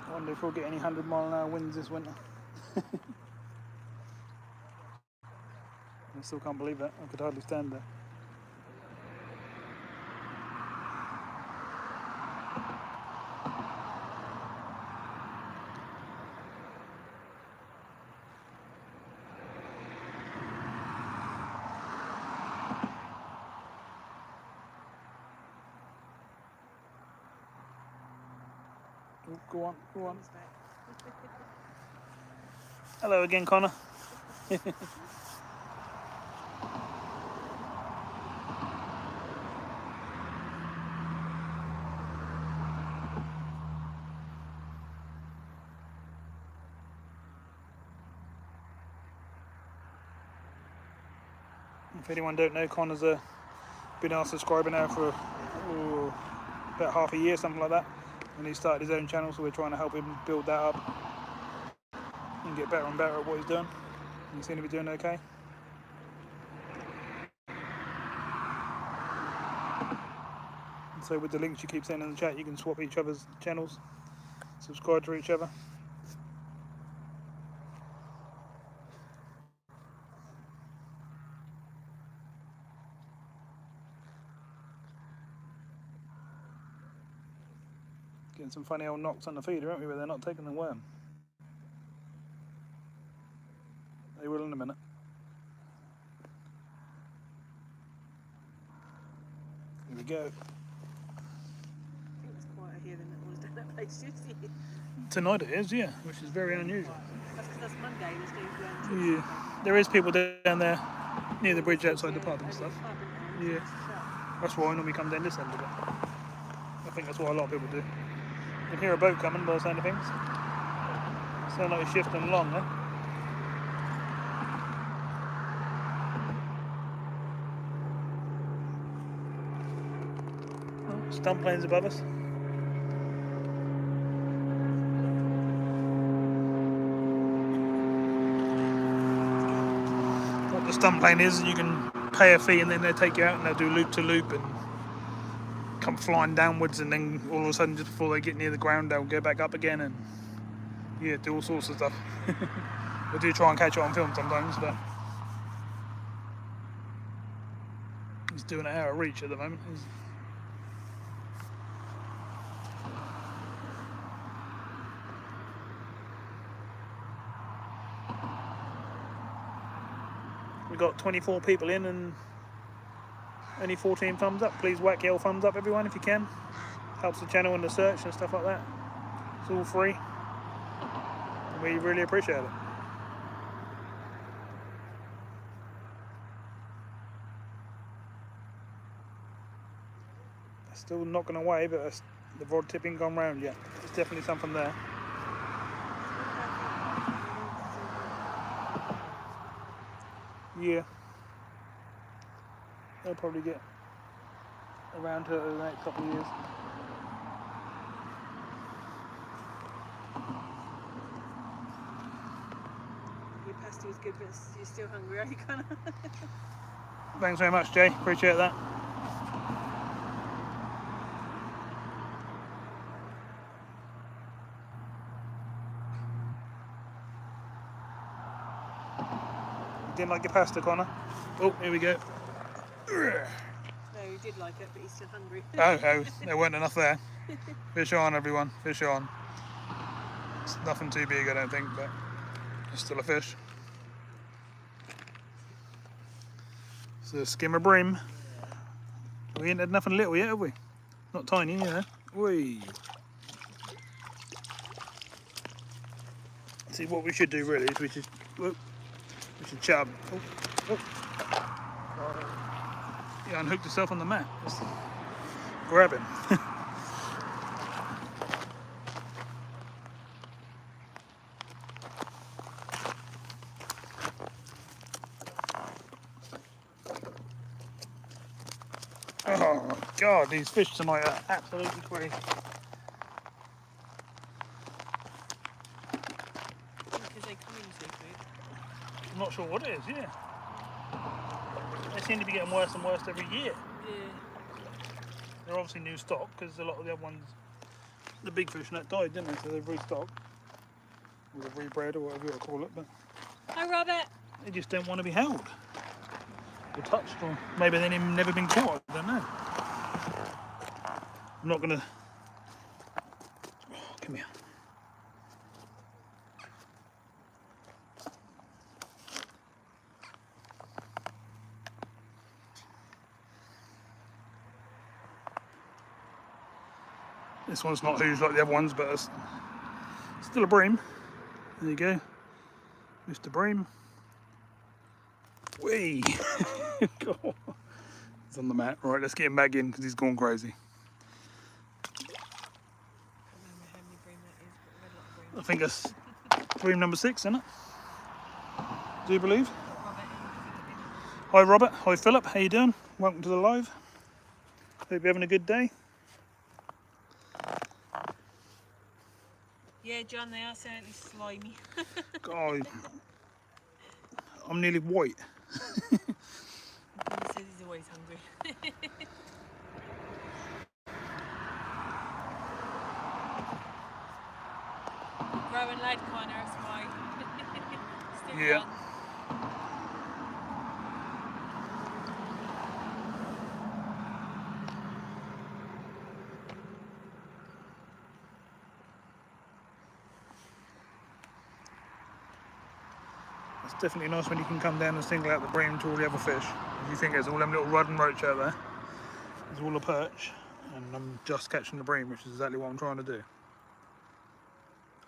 Speaker 1: I wonder if we'll get any 100-mile-an-hour winds this winter. I still can't believe that. I could hardly stand there. Go on, go on. Hello again, Connor. If anyone don't know, Connor's been our subscriber now for about half a year, something like that. And he started his own channel, so we're trying to help him build that up and get better and better at what he's doing. He seems to be doing okay. And so with the links you keep sending in the chat, you can swap each other's channels, subscribe to each other. Getting some funny old knocks on the feeder, aren't we, where they're not taking the worm. They will in a minute. Here we go.
Speaker 2: I think it's quieter here than it was down that place yesterday.
Speaker 1: Tonight it is, yeah, which is very unusual.
Speaker 2: That's because that's Monday, there's no ground.
Speaker 1: Yeah, there is people down there near the bridge outside the pub and stuff. Yeah, that's why I normally come down this end of it. I think that's what a lot of people do. You can hear a boat coming by the sound of things. Sound like it's shifting along there. Oh, stunt planes above us. What the stunt plane is, you can pay a fee and then they take you out and they'll do loop to loop and come flying downwards, and then all of a sudden just before they get near the ground they'll go back up again and yeah, do all sorts of stuff. I do try and catch it on film sometimes, but he's doing it out of reach at the moment. We've got 24 people in and only 14 thumbs up. Please whack your thumbs up, everyone, if you can. Helps the channel in the search and stuff like that. It's all free. And we really appreciate it. Still knocking away, but the rod tip ain't gone round yet. There's definitely something there. Yeah. They'll probably get around to it in the next couple of years.
Speaker 2: Your pasty was good, but you're still hungry, are you, Connor?
Speaker 1: Thanks very much, Jay. Appreciate that. You didn't like your pasta, Connor? Oh, here we go.
Speaker 2: No, he did like it, but he's still hungry.
Speaker 1: Oh, there weren't enough there. Fish on, everyone. Fish on. It's nothing too big, I don't think, but it's still a fish. It's a skimmer bream. We ain't had nothing little yet, have we? Not tiny, you know. Whee. See, what we should do really is we should chub. Oh. He unhooked himself on the mat. Let's grab him. Oh my God, these fish tonight are absolutely crazy.
Speaker 2: Because they come in seafood.
Speaker 1: I'm not sure what it is, yeah. They seem to be getting worse and worse every year.
Speaker 2: Yeah.
Speaker 1: They're obviously new stock because a lot of the other ones, the big fish, that died, didn't they? So they've restocked, or they've rebred, or whatever you want to call it. But
Speaker 2: Hi, Robert.
Speaker 1: they just don't want to be held or touched, or maybe they've never been caught. I don't know. I'm not gonna. Oh, come here. This one's not huge like the other ones, but it's still a bream. There you go, Mr. Bream. Whee! He's on the mat. Right, let's get him back in because he's gone crazy. I think that's bream number 6, isn't it? Do you believe? Hi Robert, hi Philip, how you doing? Welcome to the live. Hope you're having a good day.
Speaker 2: Yeah, John, they are certainly slimy.
Speaker 1: God, I'm nearly white.
Speaker 2: He says he's always hungry. Growing lad, Connor, that's why. Still
Speaker 1: Yeah.
Speaker 2: young.
Speaker 1: It's definitely nice when you can come down and single out the bream to all the other fish. You think there's all them little rudd and roach out there. There's all the perch, and I'm just catching the bream, which is exactly what I'm trying to do.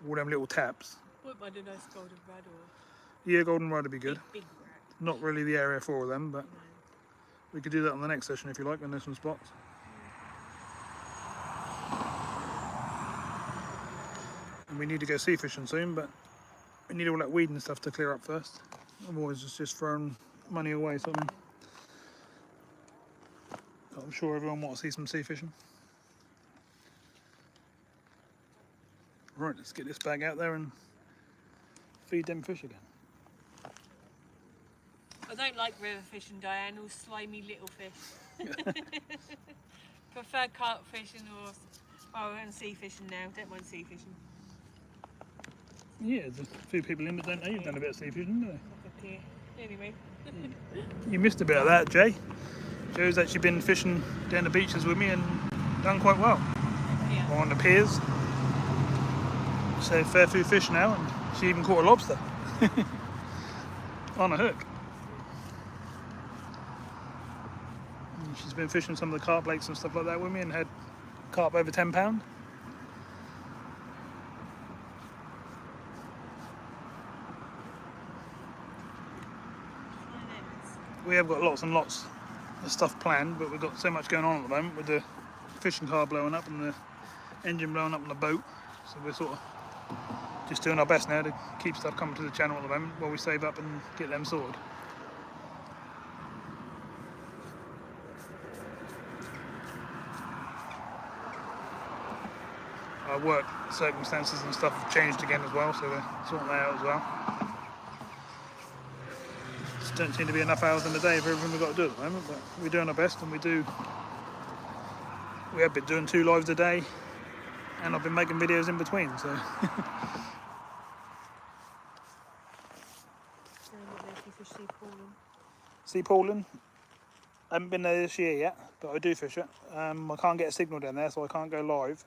Speaker 1: All them little taps.
Speaker 2: Wouldn't mind a nice golden rod or
Speaker 1: Yeah, golden rod would be good.
Speaker 2: big rat.
Speaker 1: Not really the area for them, but
Speaker 2: No.
Speaker 1: we could do that on the next session if you like, when there's some spots. And we need to go sea fishing soon, but we need all that weed and stuff to clear up first. Otherwise it's just throwing money away, so I'm sure everyone wants to see some sea fishing. Right, let's get this bag out there and feed them fish again.
Speaker 2: I don't like river fishing, Diane, all slimy little fish. Prefer carp fishing and sea fishing now. Don't mind sea fishing.
Speaker 1: Yeah, there's a few people in that don't know you've done a bit of sea fishing, don't
Speaker 2: Look up here. Anyway.
Speaker 1: they? You missed a bit of that, Jay. Joe's actually been fishing down the beaches with me and done quite well.
Speaker 2: Yeah.
Speaker 1: On the piers. So fair few fish now, and she even caught a lobster on a hook. And she's been fishing some of the carp lakes and stuff like that with me and had carp over £10. We have got lots and lots of stuff planned, but we've got so much going on at the moment with the fishing car blowing up and the engine blowing up on the boat. So we're sort of just doing our best now to keep stuff coming to the channel at the moment while we save up and get them sorted. Our work circumstances and stuff have changed again as well, so we're sorting that out as well. Just don't seem to be enough hours in the day for everything we've got to do at the moment, but we're doing our best, and we have been doing 2 lives a day, and I've been making videos in between, so. Sea Pauling. I haven't been there this year yet, but I do fish it. I can't get a signal down there, so I can't go live.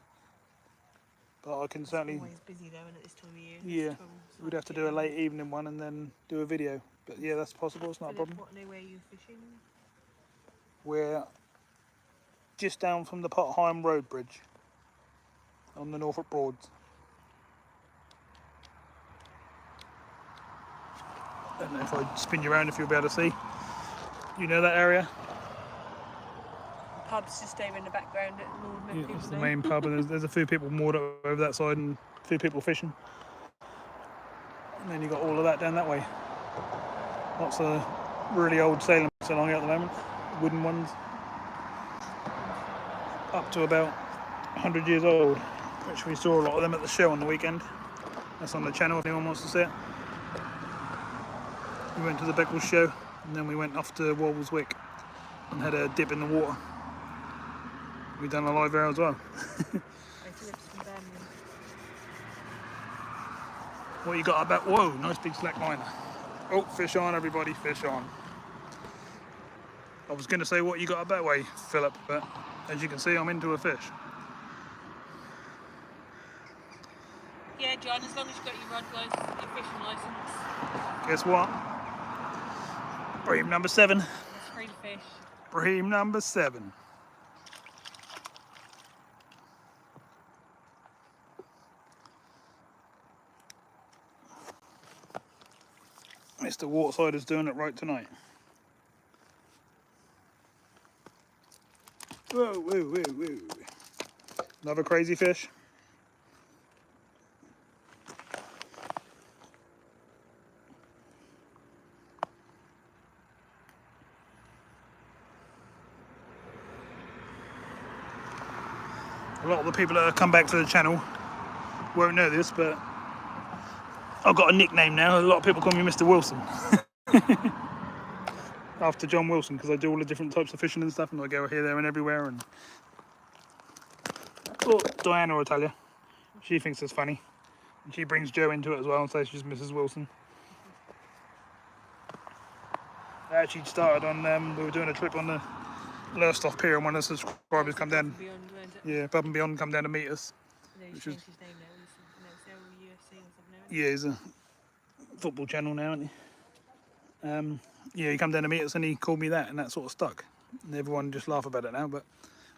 Speaker 1: But I can certainly.
Speaker 2: It's always busy though, and at this time of year.
Speaker 1: Yeah, we'd have to do a late evening one and then do a video. But yeah, that's possible. It's not a problem.
Speaker 2: What know where you're fishing?
Speaker 1: We're just down from the Potter Heigham road bridge on the Norfolk Broads. I don't know if I spin you around if you'll be able to see. You know that area?
Speaker 2: The pub's just over in the background at the
Speaker 1: Yeah, it's the main pub, and there's a few people moored up over that side and a few people fishing. And then you got all of that down that way. Lots of really old sailing boats along here at the moment, wooden ones. Up to about 100 years old, which we saw a lot of them at the show on the weekend. That's on the channel if anyone wants to see it. We went to the Beccles show, and then we went off to Walswick and had a dip in the water. We've done a live there as well. What you got about? Whoa, nice big slack liner. Oh, fish on, everybody, fish on. I was going to say what you got about way, Philip, but as you can see, I'm into a fish.
Speaker 2: Yeah, John, as long as you've got your rod license, your fishing license.
Speaker 1: Guess what? Bream number 7.
Speaker 2: It's free to fish.
Speaker 1: Bream number 7. Mr. Waterside is doing it right tonight. Whoa, whoa, whoa, whoa. Another crazy fish. A lot of the people that have come back to the channel won't know this, but I've got a nickname now. A lot of people call me Mr. Wilson. After John Wilson, because I do all the different types of fishing and stuff, and I go here, there and everywhere. And oh, Diana will tell you. She thinks it's funny. And she brings Joe into it as well and says she's Mrs. Wilson. I actually started on, we were doing a trip on the Lowestoft Pier, and one of the subscribers come down.
Speaker 2: Beyond, weren't it?
Speaker 1: Yeah, Above and Beyond come down to meet us.
Speaker 2: No, he's
Speaker 1: Which
Speaker 2: changed
Speaker 1: is-
Speaker 2: his name now. He's now UFC or something. Now,
Speaker 1: Yeah, he's a football channel now, isn't he? Yeah, he come down to meet us and he called me that, and that sort of stuck. And everyone just laugh about it now, but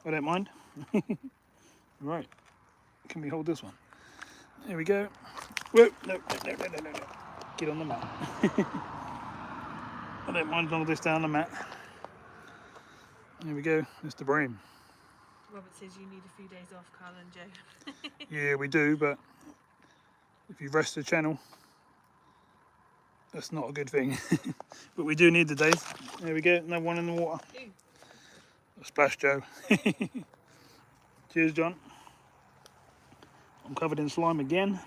Speaker 1: I don't mind. Right, can we hold this one? There we go. Whoa, no. Get on the mat. I don't mind as long as they stay on the mat. There we go, Mr. Bream.
Speaker 2: Robert says you need a few days off, Carl and Joe.
Speaker 1: Yeah, we do, but if you rest the channel, that's not a good thing. But we do need the days. There we go, another one in the water.
Speaker 2: Ooh.
Speaker 1: Splash Joe. Cheers, John. I'm covered in slime again.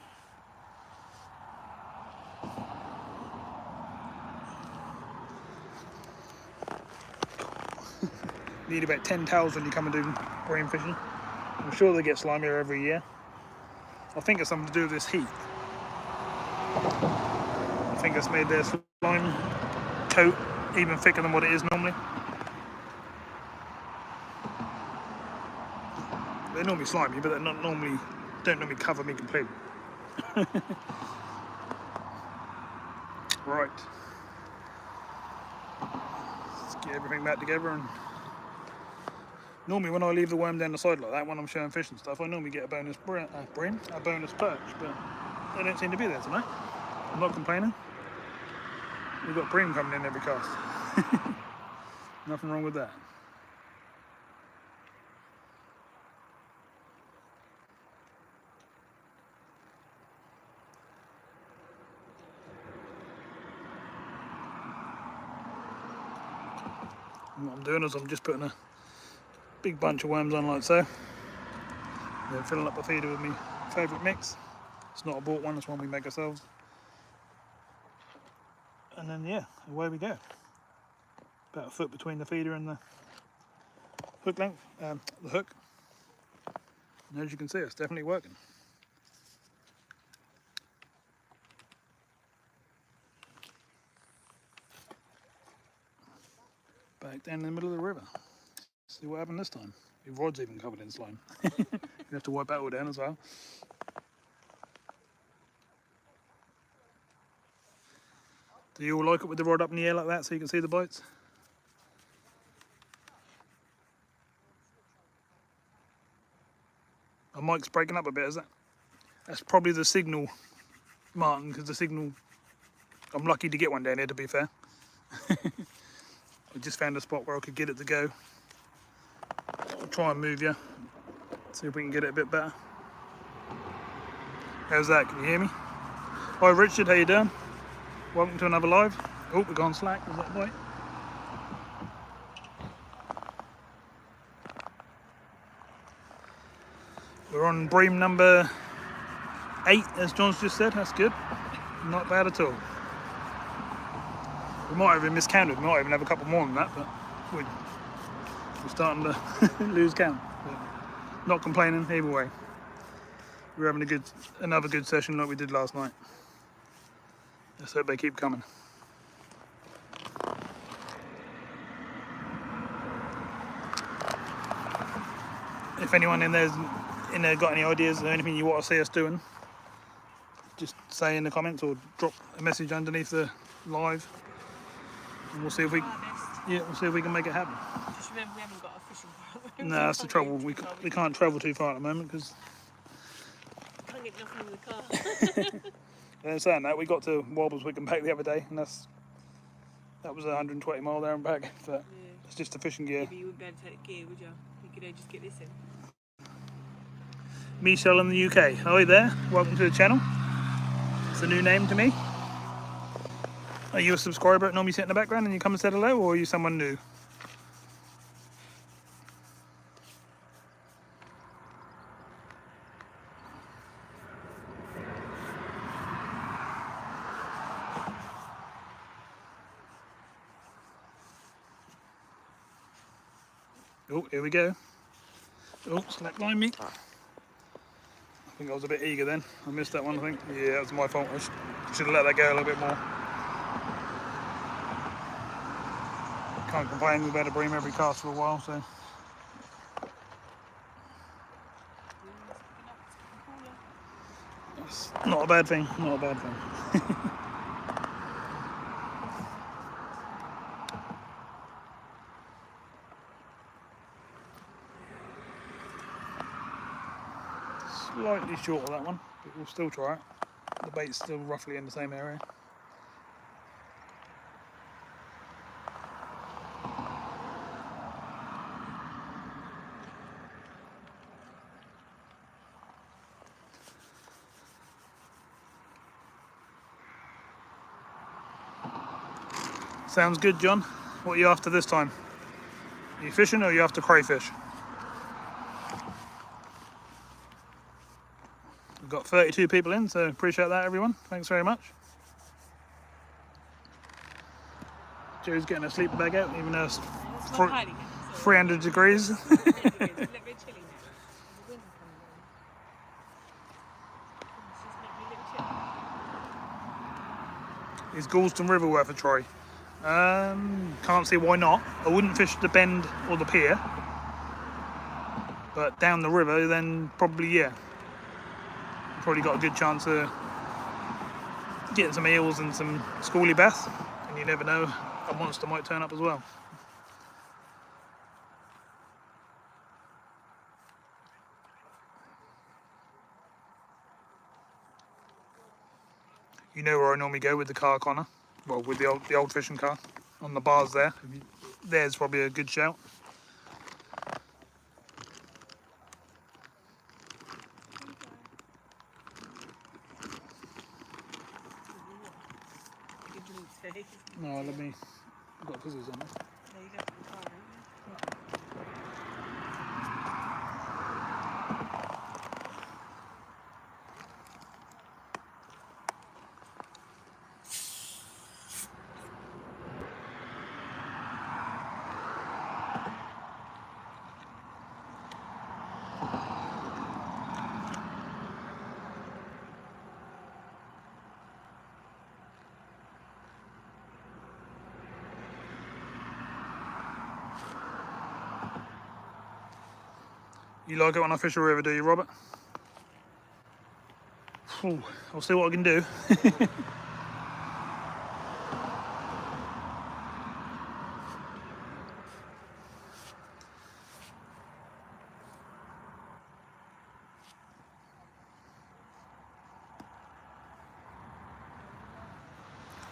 Speaker 1: Need about 10 towels when you come and do bream fishing. I'm sure they get slimier every year. I think it's something to do with this heat. I think it's made their slime coat even thicker than what it is normally. They're normally slimy, but they're not normally, don't normally cover me completely. Right. Let's get everything back together. And normally when I leave the worm down the side like that, when I'm showing fish and stuff, I normally get a bonus bream, a bonus perch, but they don't seem to be there tonight. I'm not complaining. We've got bream coming in every cast. Nothing wrong with that. And what I'm doing is I'm just putting a big bunch of worms on like so. Then filling up the feeder with my favourite mix. It's not a bought one, it's one we make ourselves. And then yeah, away we go. About a foot between the feeder and the hook length, the hook. And as you can see, it's definitely working. Back down in the middle of the river. See what happened this time. Your rod's even covered in slime. You have to wipe that all down as well. Do you all like it with the rod up in the air like that so you can see the bites? My mic's breaking up a bit, is that? That's probably the signal, Martin, because the signal, I'm lucky to get one down here, to be fair. I just found a spot where I could get it to go. I'll try and move you, see if we can get it a bit better. How's that? Can you hear me? Hi Richard, how you doing? Welcome to another live. Oh, we've gone slack. Was that a bite? We're on bream number 8, as John's just said. That's good. Not bad at all. We might have even miscounted. We might even have a couple more than that, but we're starting to lose count. But not complaining either way. We're having another good session like we did last night. Let's hope they keep coming. If anyone in there got any ideas or anything you want to see us doing, just say in the comments or drop a message underneath the live, and we'll see if we can make it happen.
Speaker 2: Just remember we haven't got a fishing pole.
Speaker 1: No, that's the trouble. We can't travel too far at the moment because.
Speaker 2: Can't get nothing in the car.
Speaker 1: Saying that, we got to Wobbleswick and back the other day, and that was 120 mile there and back. But
Speaker 2: Yeah.
Speaker 1: it's just the fishing gear.
Speaker 2: Maybe you wouldn't be able to take gear, would you? You could just get this in.
Speaker 1: Michelle in the UK. Hi there, welcome to the channel. It's a new name to me. Are you a subscriber that normally sit in the background and you come and say hello, or are you someone new? Oh, here we go. Oh, slack line me. I think I was a bit eager then. I missed that one, I think. Yeah, that was my fault. I should have let that go a little bit more. Can't complain, we've had a bream every cast for a while, so. It's not a bad thing, not a bad thing. Slightly short of that one, but we'll still try it. The bait's still roughly in the same area. Sounds good, John. What are you after this time? Are you fishing or are you after crayfish? We've got 32 people in, so appreciate that, everyone. Thanks very much. Joe's getting a sleeping bag out, even though it's 300 degrees. Is Galston River worth a try? Can't see why not. I wouldn't fish the bend or the pier, but down the river, then probably yeah. Probably got a good chance of getting some eels and some schoolie bass, and you never know, a monster might turn up as well. You know where I normally go with the car, Connor? Well, with the old fishing car on the bars there. There's probably a good shout. No, let me. I've got scissors on it.
Speaker 2: There you go.
Speaker 1: You like it when I fish a river, do you, Robert? Ooh, I'll see what I can do.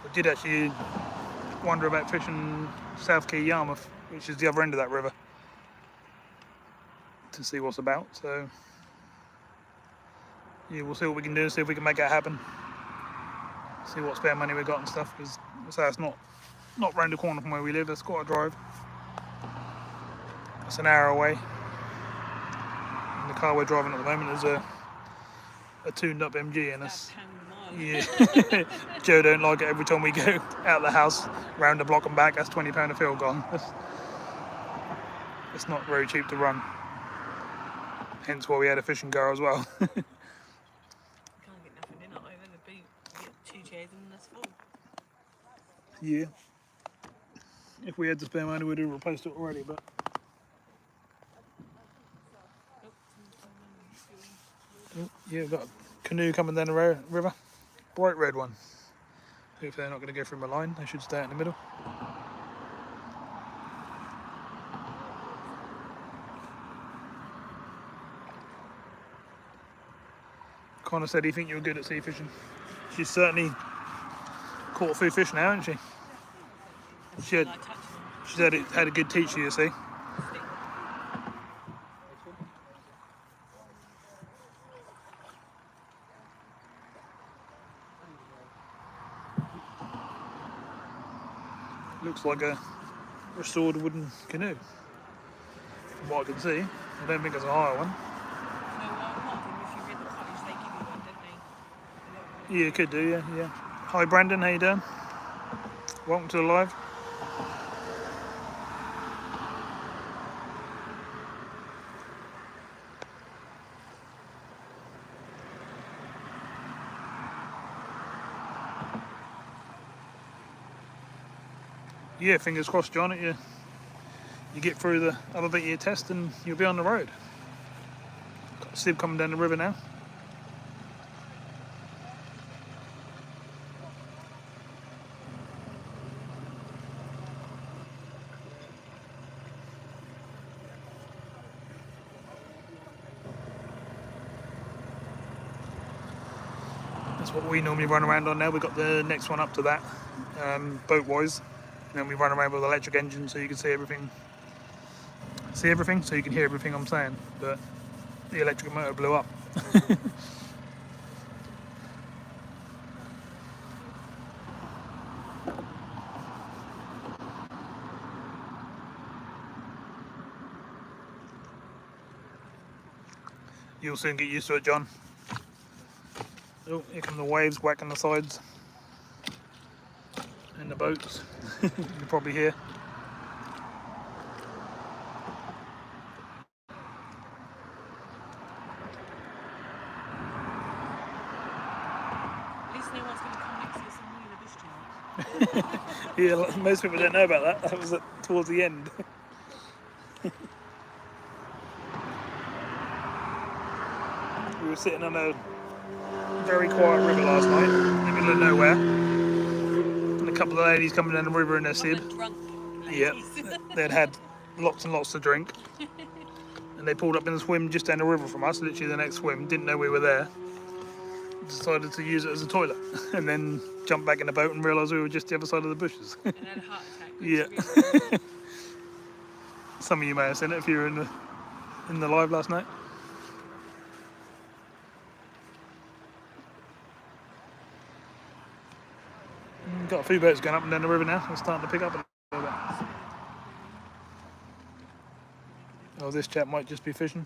Speaker 1: I did actually wonder about fishing South Key Yarmouth, which is the other end of that river, to see what's about. So yeah, we'll see what we can do, see if we can make that happen, see what spare money we got and stuff, because it's not round the corner from where we live. It's quite a drive. It's an hour away, and the car we're driving at the moment is a tuned up MG, and it's yeah. Joe don't like it. Every time we go out the house, round the block and back, that's £20 a fill gone. It's not very cheap to run. Hence why we had a fishing car as well.
Speaker 2: Can't get nothing in it over the boot. You get 2 chairs and that's full.
Speaker 1: Yeah. If we had the spare money, we'd have replaced it already, but. Oh, yeah, we've got a canoe coming down the river. Bright red one. Hopefully they're not going to go through my line. They should stay out in the middle. Connor said he think you're good at sea fishing. She's certainly caught a few fish now, hasn't she? She's had a good teacher, you see. Looks like a restored wooden canoe. From what I can see, I don't think it's a higher one. Yeah, it could do, yeah. Hi Brandon, how you doing? Welcome to the live. Yeah, fingers crossed, John. You get through the other bit of your test and you'll be on the road. Got a sieve coming down the river now. That's what we normally run around on now. We've got the next one up to that, boat-wise. And then we run around with electric engine so you can see everything. So you can hear everything I'm saying. But the electric motor blew up. You'll soon get used to it, John. Oh, here come the waves whacking the sides and the boats. You can probably hear.
Speaker 2: At least no one's going to come next to us and wheel a bush tonight.
Speaker 1: Yeah, most people don't know about that. That was towards the end. We were sitting on a very quiet river last night, in the middle of nowhere. And a couple of ladies coming down the river in their
Speaker 2: One of
Speaker 1: sieve.
Speaker 2: the drunk
Speaker 1: Yeah,
Speaker 2: ladies.
Speaker 1: they'd had lots and lots to drink. And they pulled up in a swim just down the river from us, literally the next swim, didn't know we were there. Decided to use it as a toilet. And then jumped back in the boat and realised we were just the other side of the bushes.
Speaker 2: And had a heart attack.
Speaker 1: Yeah.
Speaker 2: Really.
Speaker 1: Some of you may have seen it if you were in the live last night. Got a few boats going up and down the river now. It's starting to pick up a little bit. Oh, this chap might just be fishing.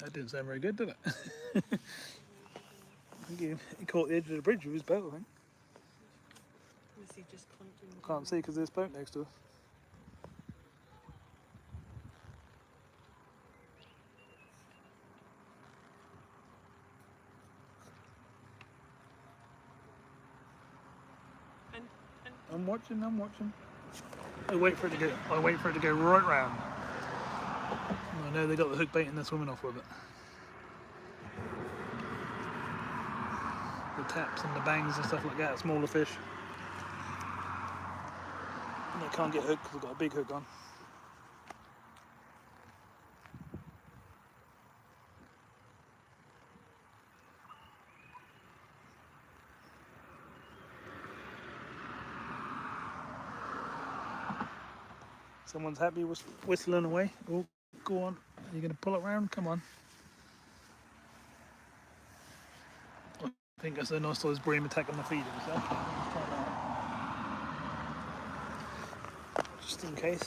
Speaker 1: That didn't sound very good, did it? I think he caught the edge of the bridge with his boat, I think.
Speaker 2: Was he just conjuring?
Speaker 1: Can't see because there's a boat next to us. I'm watching. I wait for it to go right round. I know they got the hook bait and they're swimming off with it. The taps and the bangs and stuff like that, smaller fish. And they can't get hooked because they've got a big hook on. Someone's happy whistling away. Oh, go on. Are you going to pull it round? Come on. I think that's a nice sized bream attacking the feeder. So let's try that. Just in case.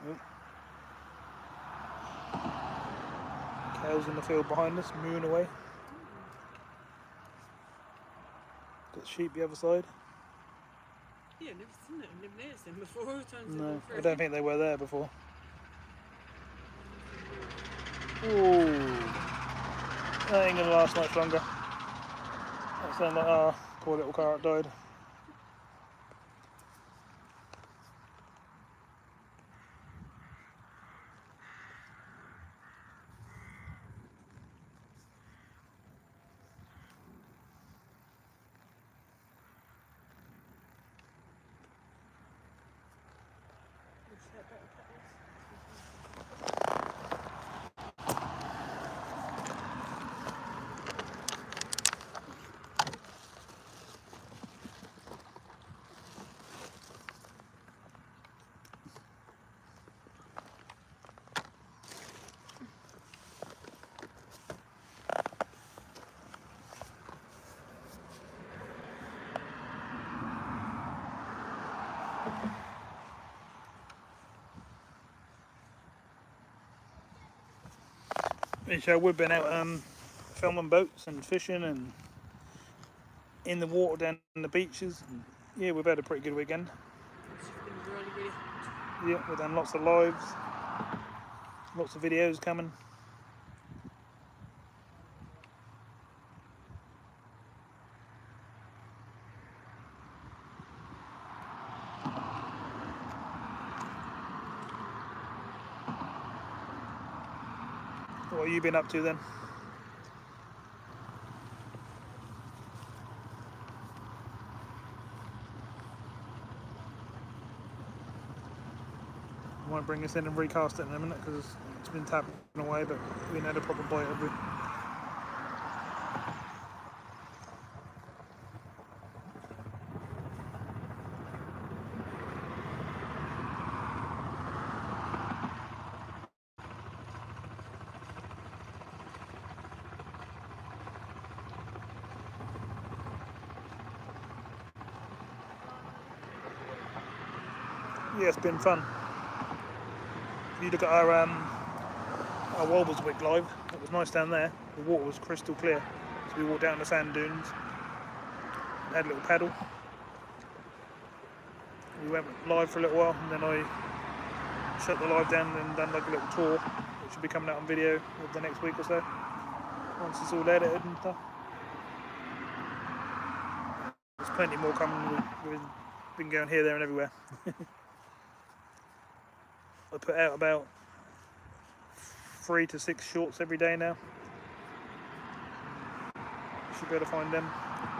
Speaker 1: Oh. Cows in the field behind us, mooing away. Got sheep the other side.
Speaker 2: Yeah, never seen it. I've never noticed them before.
Speaker 1: No, I don't think they were there before. Ooh, that ain't gonna last much longer. That sounded like our poor little carrot died. We've been out filming boats and fishing and in the water down the beaches. And Yeah, we've had a pretty good weekend.
Speaker 2: It's been really, really hot.
Speaker 1: Yeah, we've done lots of lives, lots of videos coming. What have you been up to then? I might bring this in and recast it in a minute because it's been tapping away, but we haven't had a proper bite, have we? Yeah, it's been fun. If you look at our Walberswick live, it was nice down there. The water was crystal clear. So we walked down the sand dunes, had a little paddle. We went live for a little while and then I shut the live down and done like a little tour, which will be coming out on video over the next week or so, once it's all edited and stuff. There's plenty more coming. We've been going here, there and everywhere. I put out about 3 to 6 shorts every day now. You should be able to find them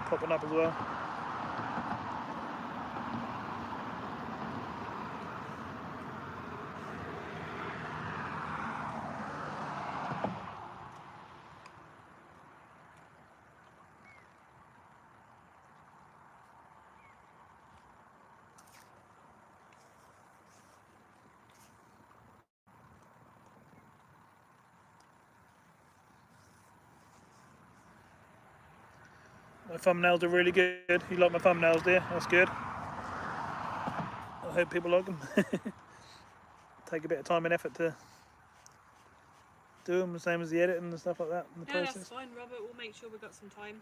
Speaker 1: popping up as well. My thumbnails are really good. You like my thumbnails, dear? That's good. I hope people like them. Take a bit of time and effort to do them, the same as the editing and stuff like that in the
Speaker 2: No,
Speaker 1: process.
Speaker 2: that's fine, Robert. We'll make sure we've got some time.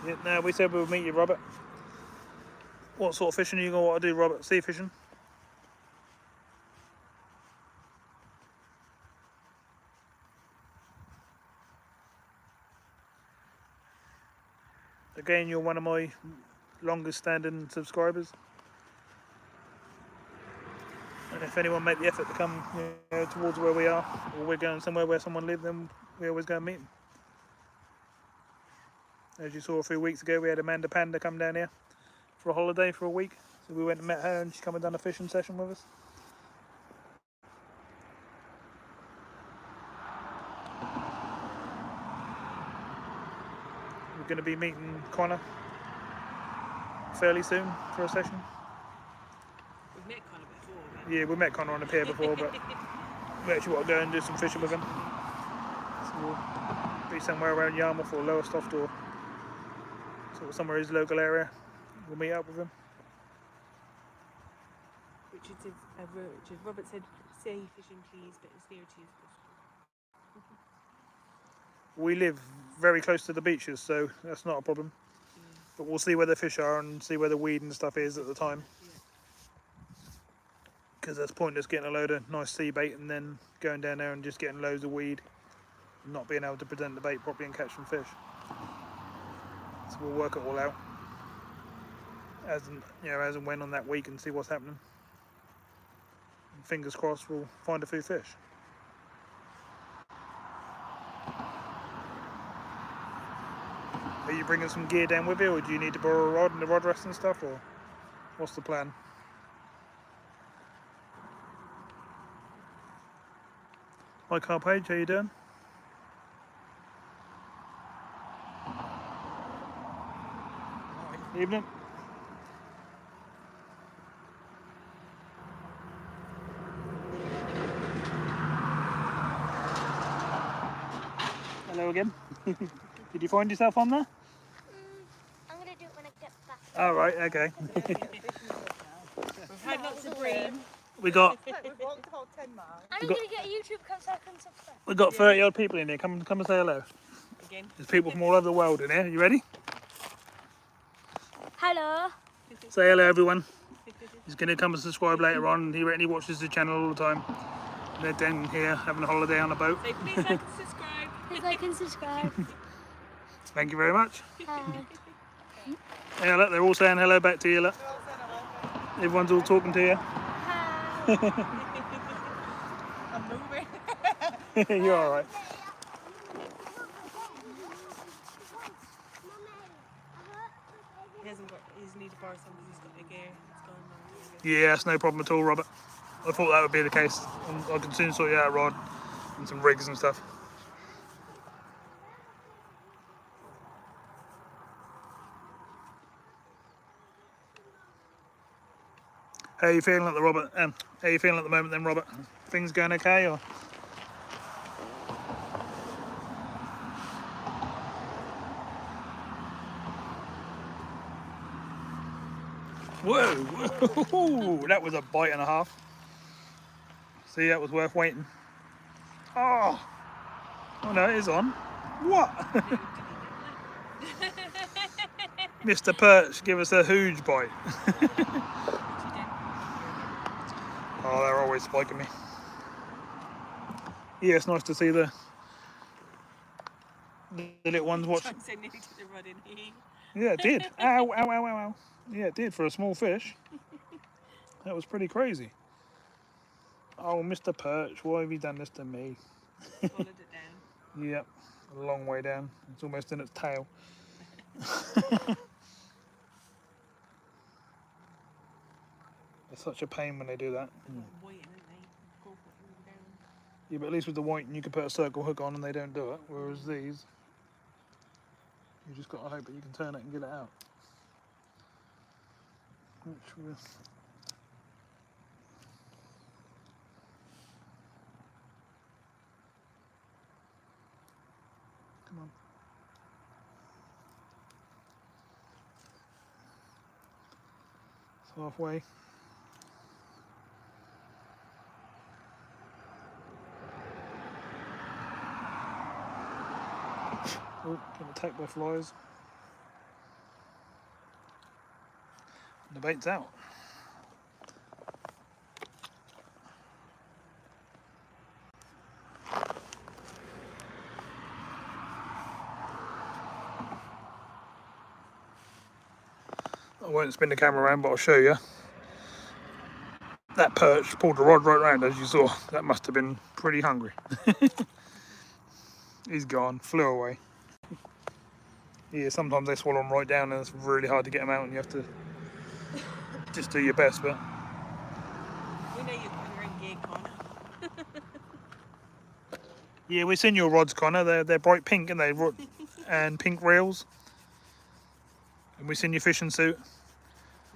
Speaker 1: Yeah, no, we said we would meet you, Robert. What sort of fishing are you going to want to do, Robert? Sea fishing? Again, you're one of my longest standing subscribers. And if anyone make the effort to come towards where we are, or we're going somewhere where someone lives, then we always go and meet them. As you saw a few weeks ago, we had Amanda Panda come down here for a holiday for a week. So we went and met her and she come and done a fishing session with us. We're going to be meeting Connor fairly soon for a session.
Speaker 2: We've met Connor before. But...
Speaker 1: Yeah, we met Connor on the pier before, but we actually want to go and do some fishing with him. So we'll be somewhere around Yarmouth or Lowestoft or sort of somewhere in his local area. We'll meet up with him.
Speaker 2: Richard said, Robert said, say fishing please, but it's near to you as possible.
Speaker 1: We live very close to the beaches, so that's not a problem. But we'll see where the fish are and see where the weed and stuff is at the time. Because that's pointless getting a load of nice sea bait and then going down there and just getting loads of weed and not being able to present the bait properly and catch some fish. So we'll work it all out as and when on that week and see what's happening. And fingers crossed we'll find a few fish. Are you bringing some gear down with you, or do you need to borrow a rod and the rod rest and stuff, or what's the plan? Hi Carl Page, how you doing?
Speaker 3: Hi.
Speaker 1: Evening. Hello again. Did you find yourself on there?
Speaker 4: I'm going to do it when I get back.
Speaker 1: Oh, right, okay.
Speaker 2: We've had lots of bream.
Speaker 1: We got
Speaker 4: We've walked about
Speaker 2: 10 miles.
Speaker 4: I'm going to get a YouTube account so I can subscribe.
Speaker 1: We've got 30 odd people in here. Come and say hello.
Speaker 2: Again.
Speaker 1: There's people from all over the world in here. You ready?
Speaker 4: Hello.
Speaker 1: Say hello, everyone. He's going to come and subscribe later on. He watches the channel all the time. They're down here having a holiday on a boat.
Speaker 2: So please like and subscribe.
Speaker 4: Please like and subscribe.
Speaker 1: Thank you very much.
Speaker 4: Hi.
Speaker 1: Yeah, look, they're all saying hello back to you. Look. Everyone's all talking to you.
Speaker 4: Hi.
Speaker 2: I'm moving.
Speaker 1: You're all right.
Speaker 2: He hasn't got, he's need to borrow something because he's got the gear. It's going on.
Speaker 1: Yeah, that's no problem at all, Robert. I thought that would be the case. I can soon sort you out a rod and some rigs and stuff. How are you feeling at the Robert? How are you feeling at the moment then, Robert? Things going okay or? Whoa, whoa, that was a bite and a half. See, that was worth waiting. Oh no, it is on. What? Mr. Perch, give us a huge bite. Oh, they're always spiking me. Yeah, it's nice to see the little ones watch.
Speaker 2: So nearly took the rod in here.
Speaker 1: Yeah, it did. Ow, ow, ow, ow, ow. Yeah, it did for a small fish. That was pretty crazy. Oh, Mr. Perch, why have you done this to me?
Speaker 2: Swallowed it down.
Speaker 1: Yep, a long way down. It's almost in its tail. It's such a pain when they do that.
Speaker 2: White, isn't they? Go for it down.
Speaker 1: Yeah, but at least with the white, you can put a circle hook on and they don't do it. Whereas these, you just got to hope that you can turn it and get it out. Which was... Come on. It's halfway. Oh, getting attacked by flies. The bait's out. I won't spin the camera around, but I'll show you. That perch pulled the rod right round, as you saw. That must have been pretty hungry. He's gone, flew away. Yeah, sometimes they swallow them right down and it's really hard to get them out and you have to just do your best, but...
Speaker 2: We know you're in gear, Connor.
Speaker 1: Yeah, we've seen your rods, Connor. They're bright pink, aren't they? And pink reels. And we've seen your fishing suit.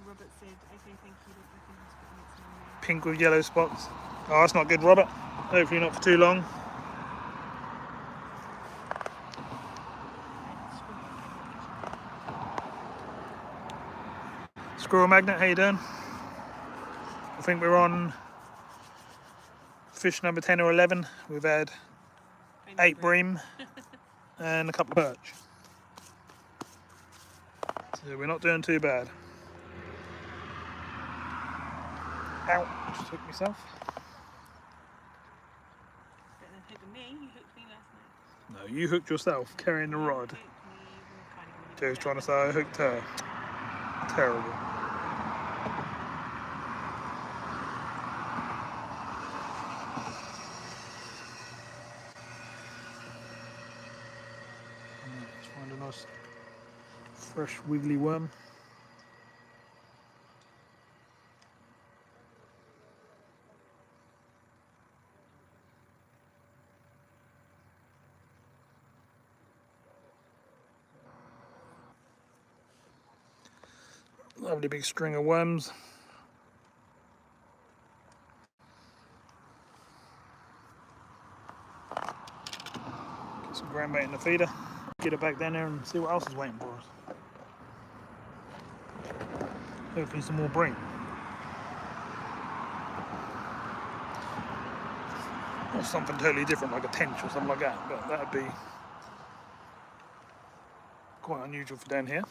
Speaker 2: Robert said, okay, thank you. I think he's putting it to me.
Speaker 1: Pink with yellow spots. Oh, that's not good, Robert. Hopefully not for too long. Squirrel Magnet, how you doing? I think we're on fish number 10 or 11. We've had 8 bream and a couple of perch. So we're not doing too bad. Ow, just hooked myself.
Speaker 2: Better than hooking me. You hooked me last night.
Speaker 1: No, you hooked yourself carrying the rod.
Speaker 2: You hooked me. We're kind of going
Speaker 1: Joe's trying to say I hooked her. Terrible. Let's find a nice fresh wiggly worm. Lovely big string of worms. Get some ground bait in the feeder. Get it back down there and see what else is waiting for us. Hopefully some more bream. or something totally different like a tench or something like that, but that would be quite unusual for down here.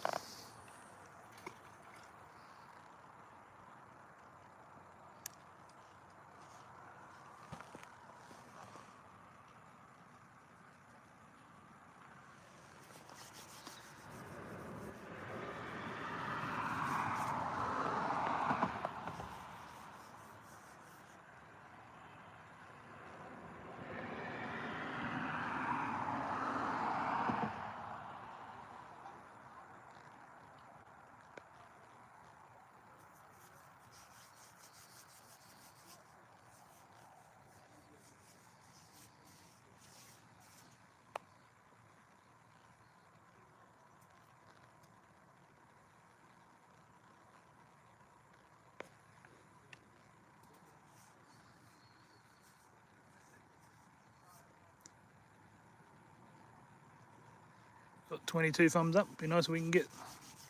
Speaker 1: Got 22 thumbs up. Be nice if we can get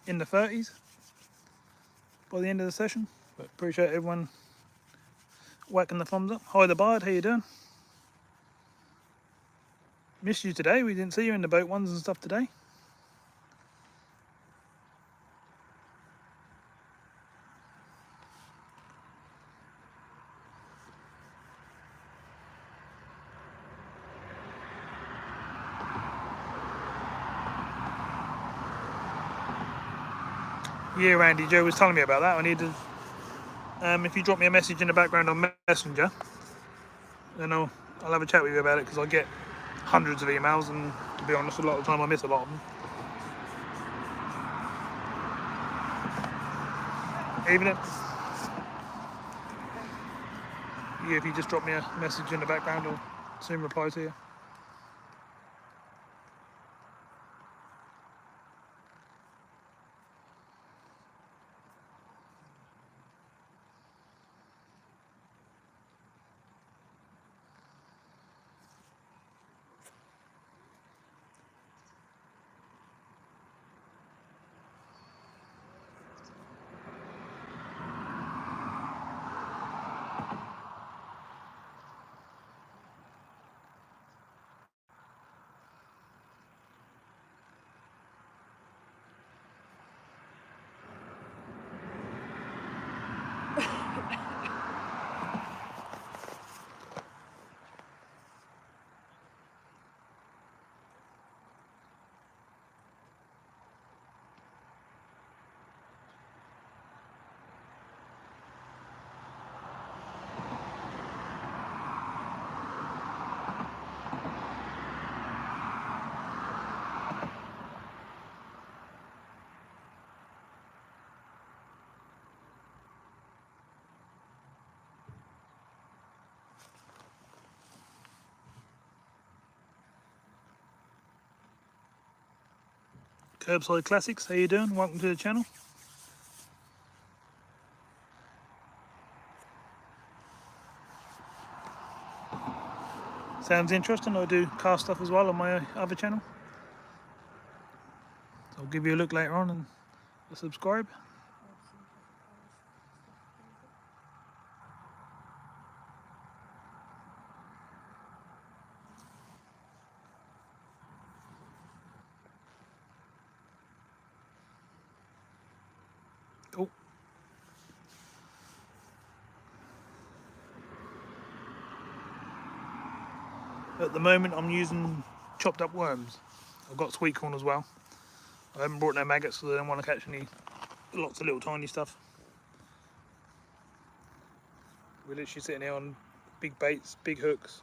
Speaker 1: in the 30s by the end of the session. But appreciate everyone whacking the thumbs up. Hi the Bard, how you doing? Missed you today. We didn't see you in the boat ones and stuff today. Yeah, Randy, Joe was telling me about that. I need to, if you drop me a message in the background on Messenger, then I'll have a chat with you about it, because I get hundreds of emails, and to be honest, a lot of the time I miss a lot of them. Evening. Yeah, if you just drop me a message in the background, I'll soon reply to you. Curbside Classics, how you doing? Welcome to the channel. Sounds interesting. I do cast stuff as well on my other channel. So I'll give you a look later on and subscribe. Cool. At the moment I'm using chopped up worms. I've got sweet corn as well. I haven't brought no maggots because I don't want to catch any lots of little tiny stuff. We're literally sitting here on big baits, big hooks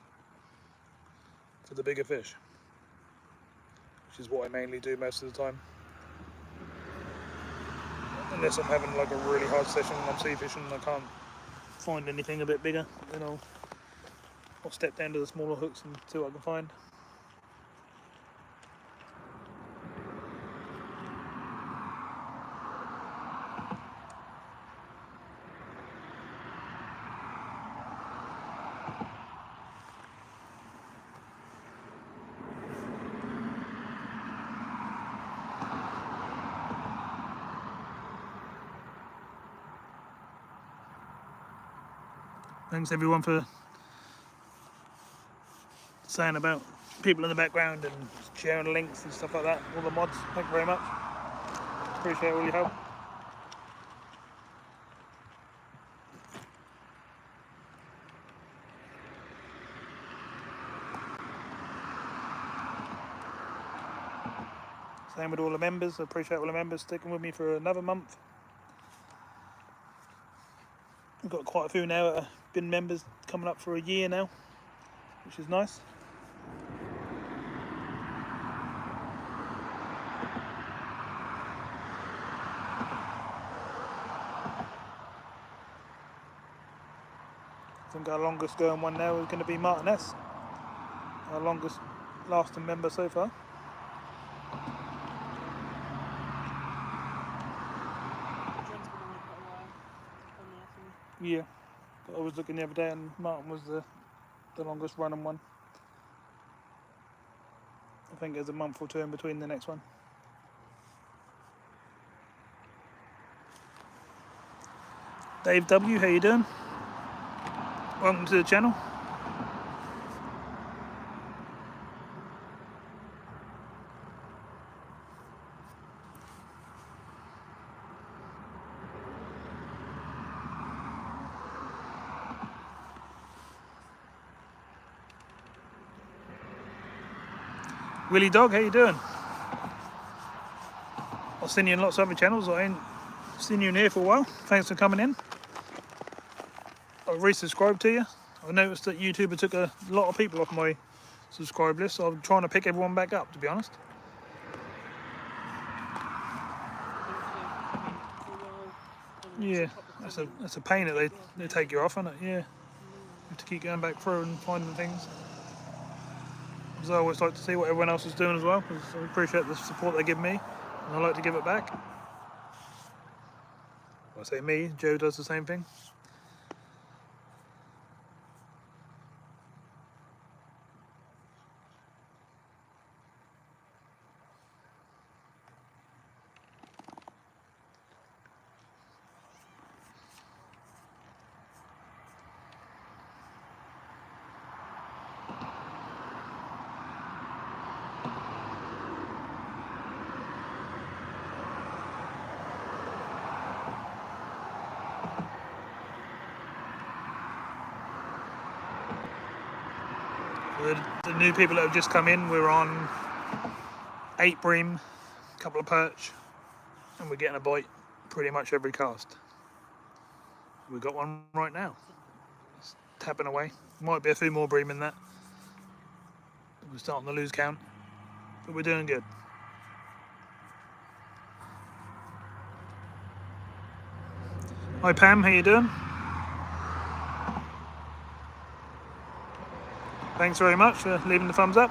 Speaker 1: for the bigger fish, which is what I mainly do most of the time. Unless I'm having like a really hard session and I'm sea fishing and I can't find anything a bit bigger, then I'll step down to the smaller hooks and see what I can find. Thanks everyone for saying about people in the background and sharing links and stuff like that. All the mods, thank you very much. Appreciate all your help. Same with all the members. I appreciate all the members sticking with me for another month. We've got quite a few now that have been members coming up for a year now, which is nice. I think our longest going one now is going to be Martin S, our longest lasting member so far.
Speaker 2: John's been on there quite a while. On there, I think.
Speaker 1: Yeah, I was looking the other day and Martin was the longest running one. I think there's a month or two in between the next one. Dave W, how you doing? Welcome to the channel. Willie Dog, how you doing? I've seen you in lots of other channels. I ain't seen you in here for a while. Thanks for coming in. I've resubscribed to you. I noticed that YouTube took a lot of people off my subscribe list, so I'm trying to pick everyone back up, to be honest. Yeah, that's a pain that they take you off, isn't it? Yeah. You have to keep going back through and finding things. Because I always like to see what everyone else is doing as well, because I appreciate the support they give me, and I like to give it back. When I say me, Joe does the same thing. The new people that have just come in, we're on 8 bream, a couple of perch, and we're getting a bite pretty much every cast. We've got one right now. It's tapping away. Might be a few more bream in that. We're starting to lose count, but we're doing good. Hi Pam, how you doing? Thanks very much for leaving the thumbs up.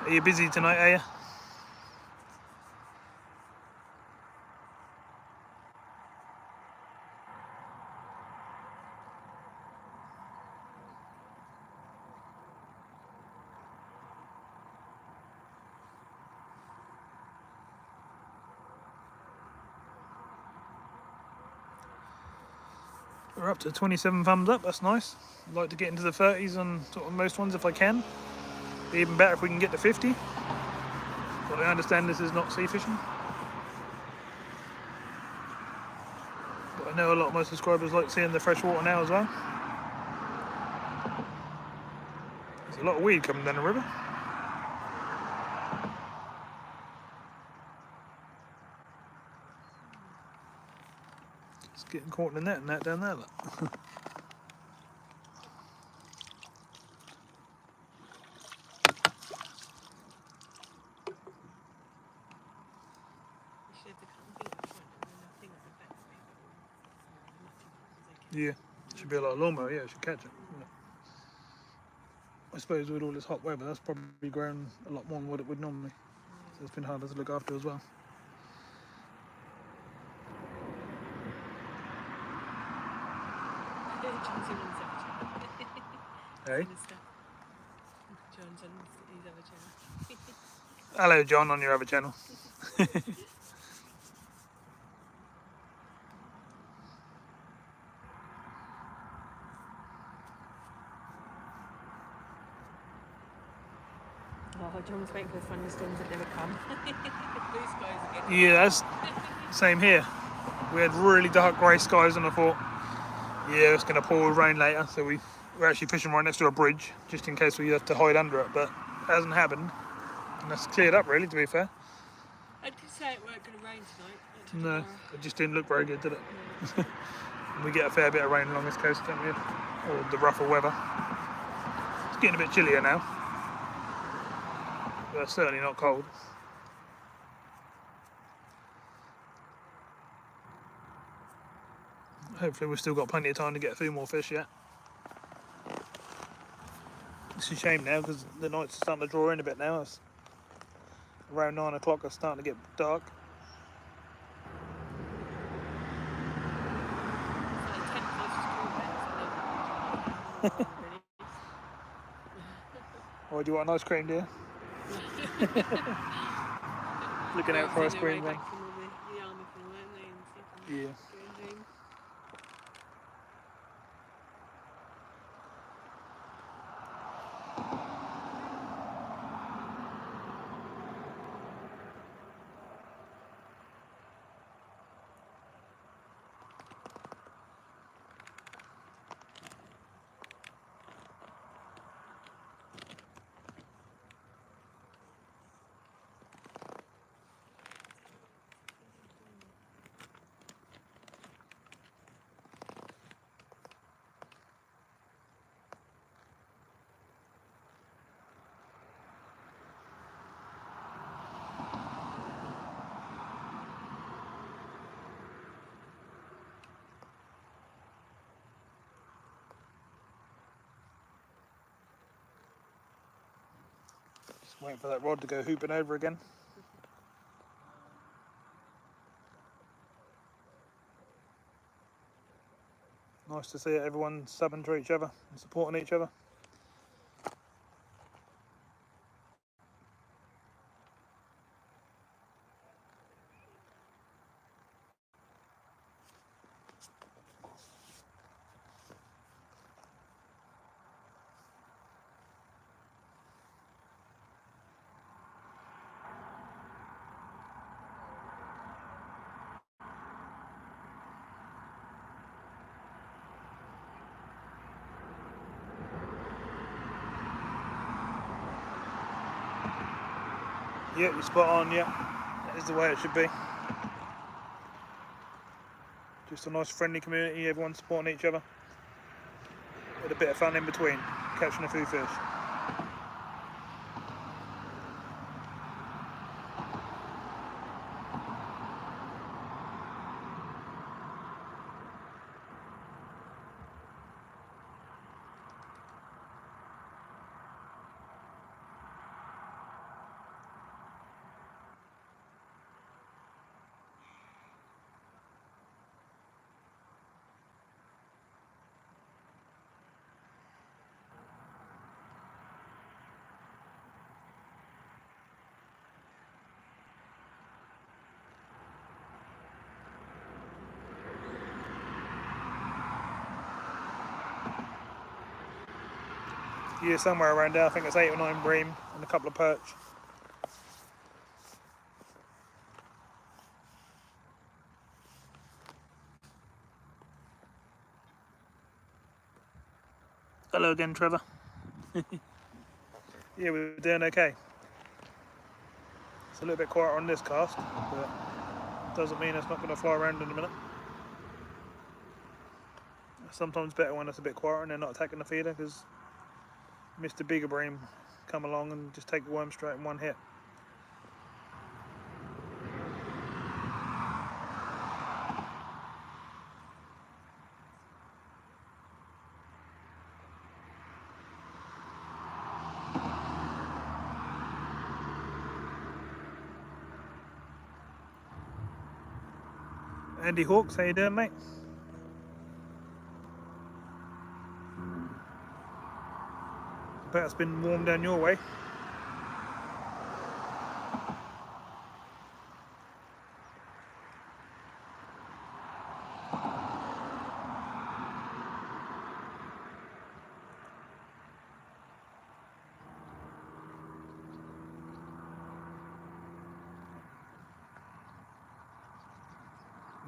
Speaker 1: Are you busy tonight, are you? We're up to 27 thumbs up, that's nice. I'd like to get into the 30s on sort of most ones if I can. Be even better if we can get to 50. But I understand this is not sea fishing. But I know a lot of my subscribers like seeing the fresh water now as well. There's a lot of weed coming down the river. It's getting caught in the net and that down there, look. Yeah, should be a lot of lawnmower, yeah, should catch it. Yeah. I suppose with all this hot weather, that's probably grown a lot more than what it would normally. So it's been harder to look after as well. Hey?
Speaker 2: John's on his other channel.
Speaker 1: Hello John on your other channel.
Speaker 2: Oh, John's waiting for the thunderstorms that never come. Blue skies again.
Speaker 1: Yeah, that's same here. We had really dark grey skies and I thought, yeah, it's going to pour with rain later. So we're actually fishing right next to a bridge just in case we have to hide under it. But it hasn't happened. And that's cleared up really, to be fair.
Speaker 2: I did say it weren't going to rain tonight. Not till
Speaker 1: No,
Speaker 2: tomorrow.
Speaker 1: it just didn't look very good, did it?
Speaker 2: No.
Speaker 1: We get a fair bit of rain along this coast, don't we? Or the rougher weather. It's getting a bit chillier now. But it's certainly not cold. Hopefully we've still got plenty of time to get a few more fish yet. It's a shame now because the nights are starting to draw in a bit now. It's around 9 o'clock, it's starting to get dark. Oh, do you want an ice cream, dear? Looking out for ice cream then. Yeah. Just waiting for that rod to go hooping over again. Nice to see everyone subbing to each other and supporting each other. Yeah, you're spot on, yeah. That is the way it should be. Just a nice friendly community, everyone supporting each other. With a bit of fun in between, catching a few fish. Yeah, somewhere around there. I think it's 8 or 9 bream and a couple of perch. Hello again, Trevor. Yeah, we're doing okay. It's a little bit quieter on this cast, but doesn't mean it's not going to fly around in a minute. Sometimes better when it's a bit quieter and they're not attacking the feeder, because Mr. Bigger Bream come along and just take the worm straight in one hit. Andy Hawks, how you doing, mate? Bet it's been warm down your way.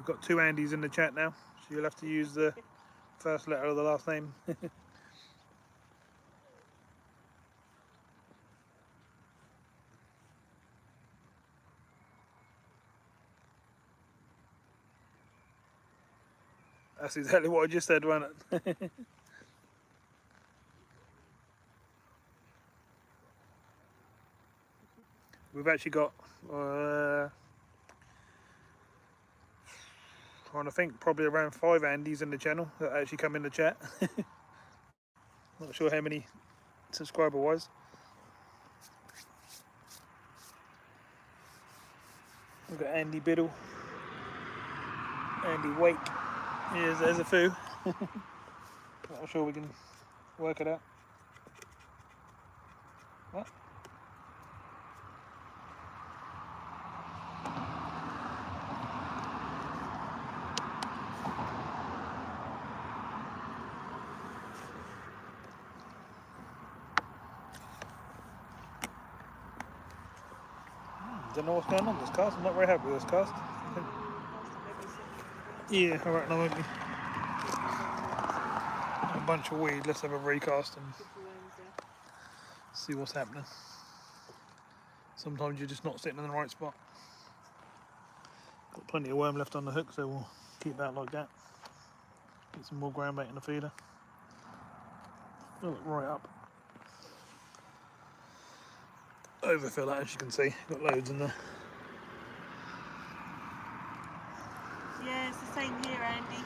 Speaker 1: We've got 2 Andys in the chat now, so you'll have to use the first letter of the last name. That's exactly what I just said, wasn't it? We've actually got, trying to think, probably around 5 Andys in the channel that actually come in the chat. Not sure how many subscriber wise. We've got Andy Biddle, Andy Wake. There's a few. I'm sure we can work it out. What? Don't know what's going on with this cast. I'm not very happy with this cast. Yeah, I reckon I won't be. A bunch of weed. Let's have a recast and see what's happening. Sometimes you're just not sitting in the right spot. Got plenty of worm left on the hook, so we'll keep that like that. Get some more ground bait in the feeder. Fill it right up. Overfill that, as you can see. Got loads in there.
Speaker 2: Yeah, it's the same here, Andy.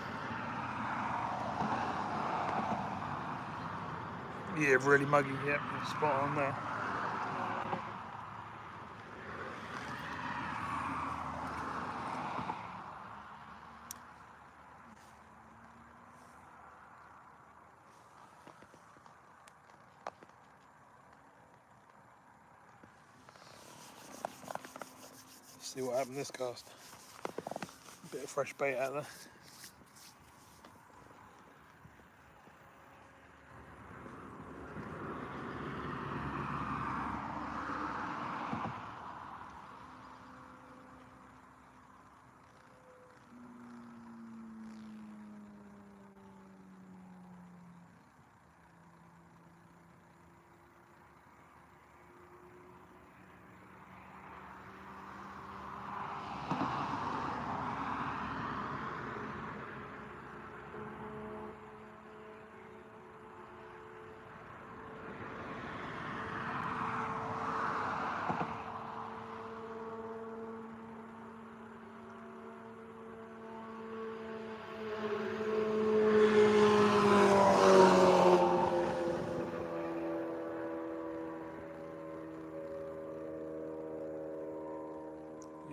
Speaker 1: Yeah, really muggy. Yep, spot on there. See what happened this cast. A bit of fresh bait out there.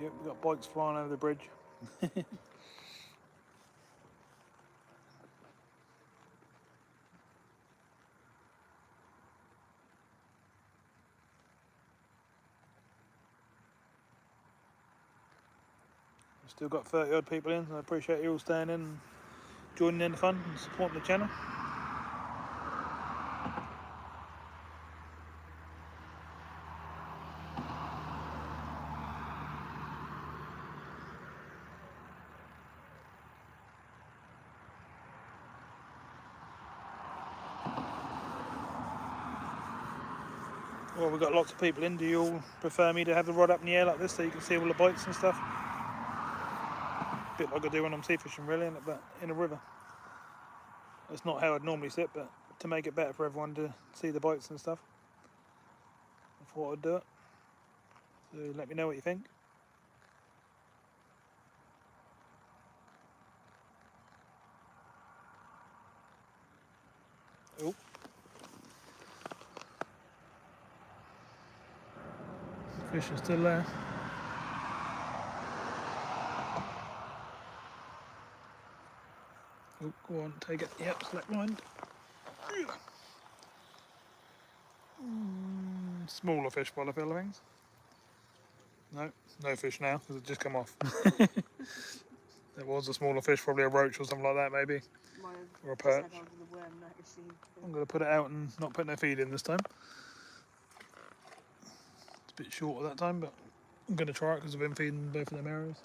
Speaker 1: Yep, we've got bikes flying over the bridge. We've still got 30 odd people in, so I appreciate you all staying in and joining in the fun and supporting the channel. Well, we've got lots of people in. Do you all prefer me to have the rod up in the air like this so you can see all the bites and stuff? A bit like I do when I'm sea fishing, really, but in a river. It's not how I'd normally sit, but to make it better for everyone to see the bites and stuff, I thought I'd do it. So let me know what you think. Oh. Fish are still there. Oh, go on, take it. Yep, slack line. Smaller fish by the feel of things. No, no fish now because it's just come off. There was a smaller fish, probably a roach or something like that, maybe, or a perch. I'm going to put it out and not put no feed in this time. It's a bit short at that time, but I'm going to try it because I've been feeding both of them arrows.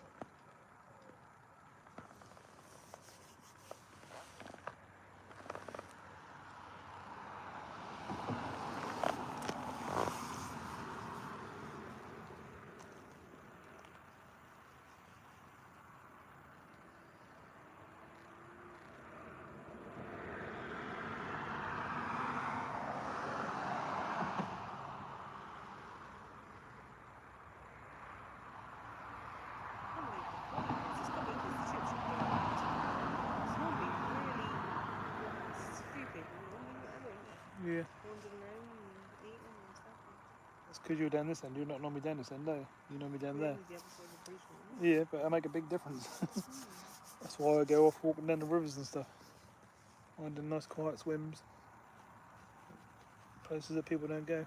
Speaker 1: Yeah.
Speaker 2: wandering around and eating and stuff.
Speaker 1: That's because you're down this end. You're not normally down this end, are you? You're normally down there.
Speaker 2: The other side of the bridge, really.
Speaker 1: Yeah, but I make a big difference. That's why I go off walking down the rivers and stuff. Finding nice quiet swims. Places that people don't go.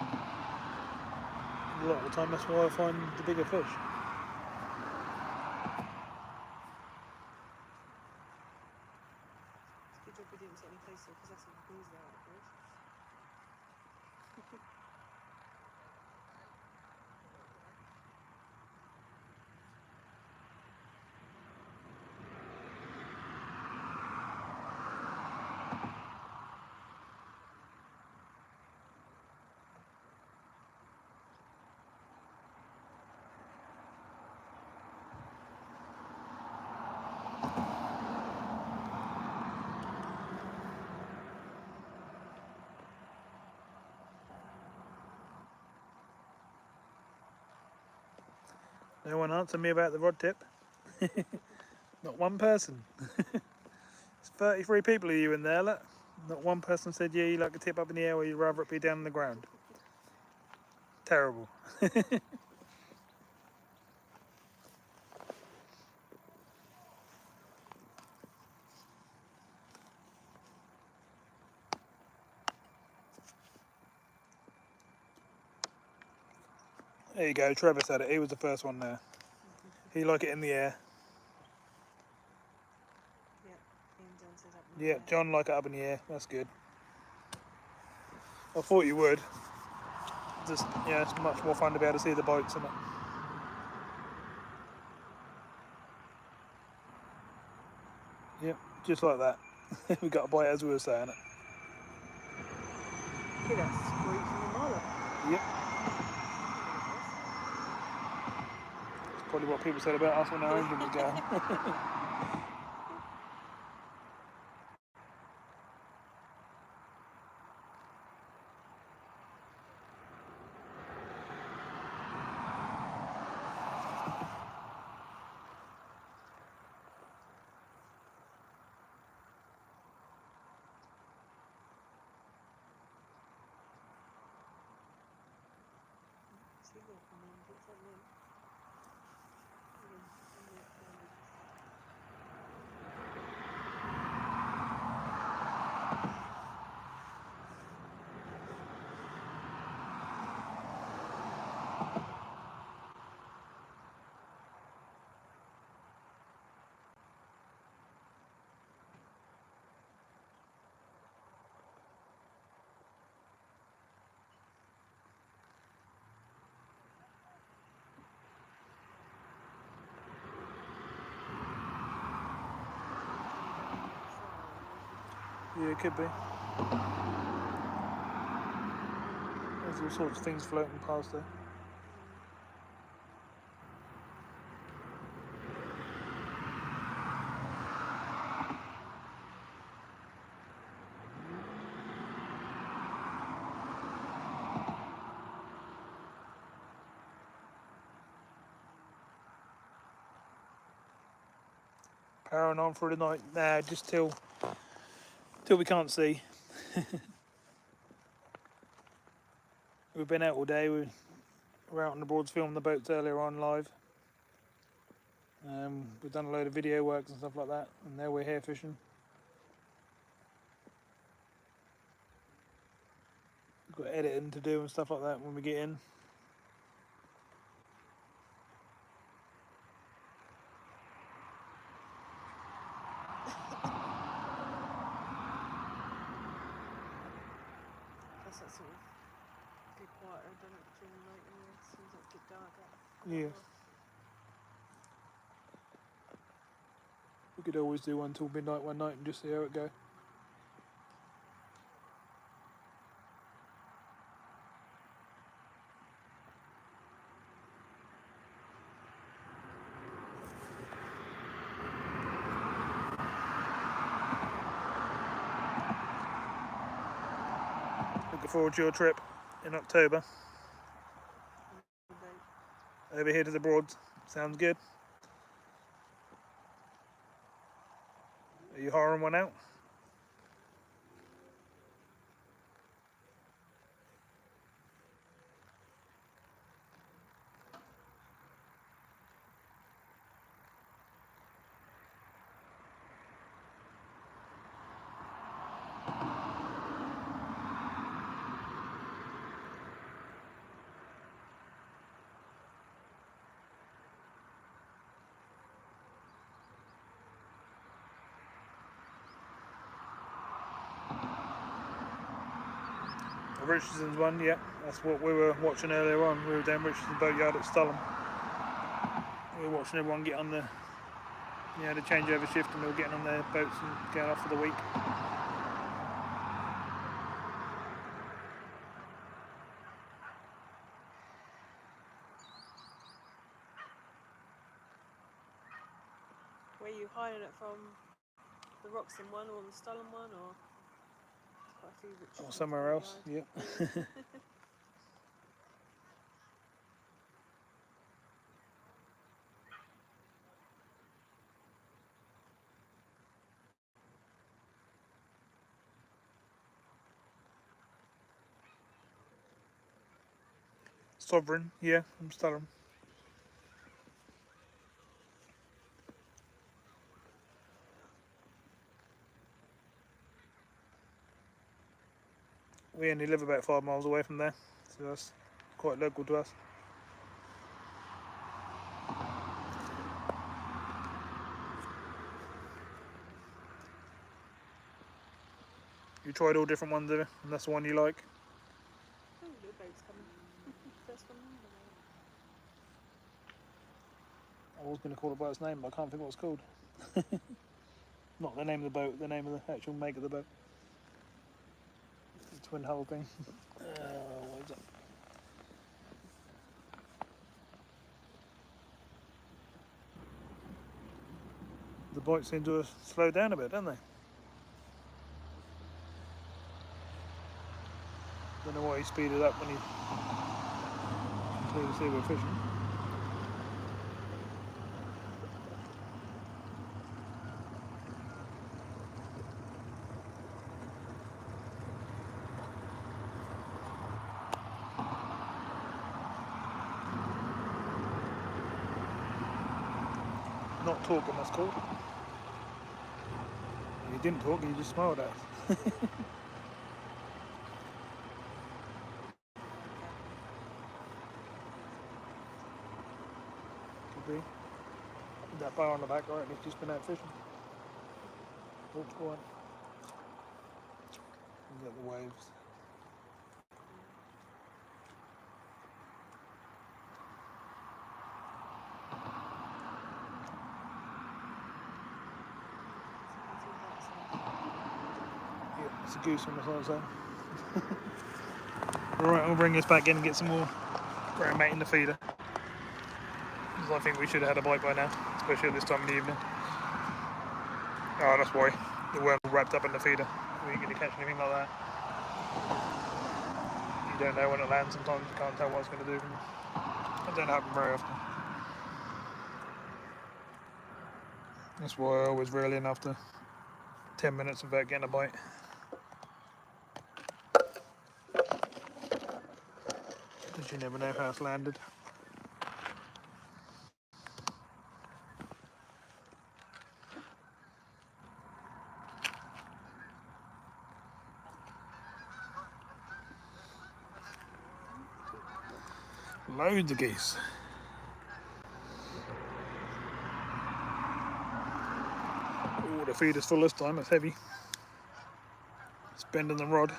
Speaker 1: A lot of the time that's why I find the bigger fish.
Speaker 2: It's a good job we didn't sit any closer because that's what brings it out of the bridge.
Speaker 1: No one answered me about the rod tip. Not one person. There's 33 people of you in there, look. Not one person said, yeah, you like a tip up in the air or you'd rather it be down on the ground. Terrible. There you go, Trevor said it. He was the first one there. He liked it in the air.
Speaker 2: Yeah, Ian John said up in the
Speaker 1: Yeah,
Speaker 2: air.
Speaker 1: John liked it up in the air. That's good. I thought you would. Just, yeah, it's much more fun to be able to see the boats, isn't it? Yep, just like that. We got a bite as we were saying it.
Speaker 2: Look at that squeak from the mullet.
Speaker 1: Yep. That's probably what people said about us when our engine was going.
Speaker 2: Seagull come in, looks like them.
Speaker 1: Yeah, it could be. There's all sorts of things floating past there. Powering on through the night. Nah, just till we can't see. We've been out all day. We're out on the Broads filming the boats earlier on live. We've done a load of video works and stuff like that, and now we're here fishing. We've got editing to do and stuff like that when we get in.
Speaker 2: That's that sort of get quieter, doesn't it, during the night anyway? As soon as it gets darker.
Speaker 1: Yeah. We could always do one till midnight one night and just see how it goes. Looking forward to your trip in October over here to the Broads. Sounds good. Are you hiring one out? Richardson's one, yeah, that's what we were watching earlier on. We were down Richardson's boatyard at Stalham. We were watching everyone get on the, the changeover shift, and they were getting on their boats and going off for the week.
Speaker 2: Where are you hiring it from? The Roxton one or the Stalham one, or quite a few Richardson's
Speaker 1: Or somewhere else,
Speaker 2: boatyards.
Speaker 1: yeah. Sovereign, yeah, from Stalham. We only live about 5 miles away from there, so that's quite local to us. You tried all different ones, and that's the one you like?
Speaker 2: Oh, little boat's coming. First one.
Speaker 1: I was going to call it by its name, but I can't think what it's called. Not the name of the boat, the name of the actual make of the boat. The twin hull thing. What is it? The boats seem to have slowed down a bit, don't they? Don't know why he speeded up when he clearly see we're fishing. Not talking, that's called. He didn't talk, he just smiled at us. Could be. That bar on the back, right? He's just been out fishing. Oops, go on. You got the waves. Yeah, it's a goose on the side, so. Alright, I'll bring this back in and get some more ground bait in the feeder. Because I think we should have had a bite by now, especially at this time of the evening. Oh, that's why. They weren't wrapped up in the feeder. We ain't going to catch anything like that. You don't know when it lands sometimes, you can't tell what it's going to do. That don't happen very often. That's why I always reel in after 10 minutes without getting a bite. Because you never know how it's landed. Loads of geese. Oh, the feeder's full this time, it's heavy. It's bending the rod.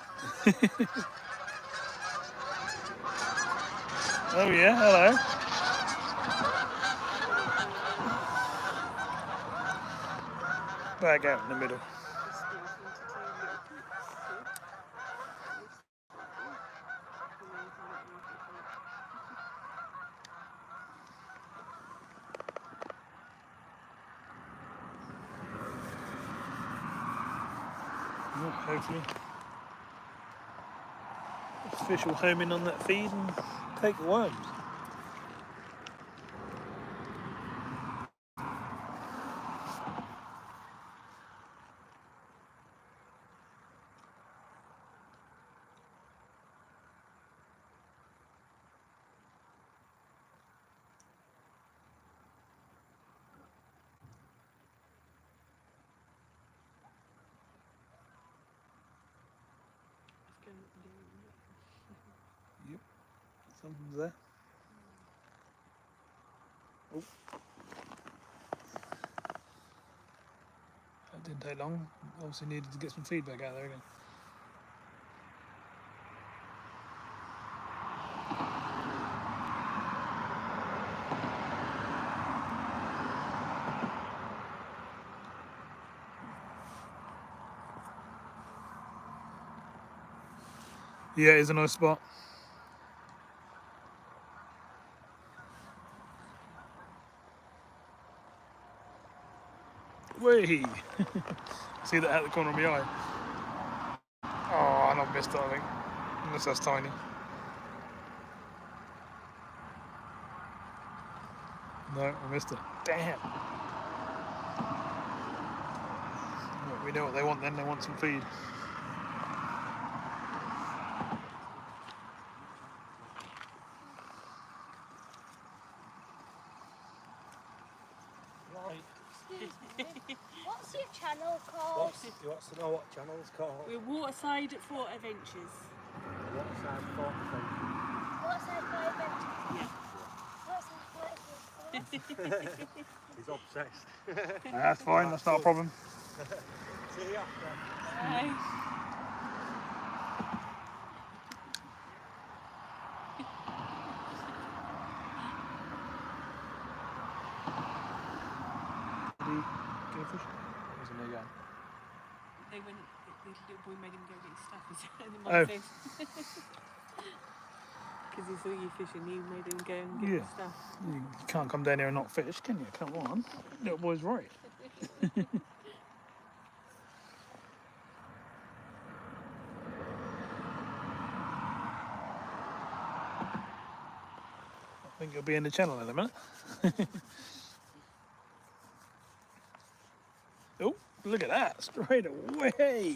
Speaker 1: Oh yeah, hello. Bag out in the middle. Hopefully the fish will home in on that feed and take the worms. Yep, something's there. Oh. That didn't take long. Obviously needed to get some feedback out there again. Yeah, it's a nice spot. Whee! See that at the corner of my eye? Oh, and I've missed it, I think. Unless that's tiny. No, I missed it. Damn! Well, we know what they want then, they want some feed.
Speaker 3: Right.
Speaker 4: What's your channel called?
Speaker 3: He wants to know what channel's called.
Speaker 2: We're Waterside Fort Adventures.
Speaker 3: WATERSIDE WORKSHOP.
Speaker 4: What's that for adventure?
Speaker 2: Yeah.
Speaker 4: What's that for adventure?
Speaker 3: He's obsessed.
Speaker 1: That's fine, that's not a problem.
Speaker 3: See you after.
Speaker 2: Bye.
Speaker 1: Did he get a fish? Wasn't there again?
Speaker 2: They went, the little boy made him go get his stuff. And the
Speaker 1: Oh.
Speaker 2: mum said, because he saw you fishing, you made him go and get
Speaker 1: Yeah.
Speaker 2: his stuff.
Speaker 1: You can't come down here and not fish, can you? Come on. Little boy's right. I think you'll be in the channel in a minute. Oh, look at that, straight away.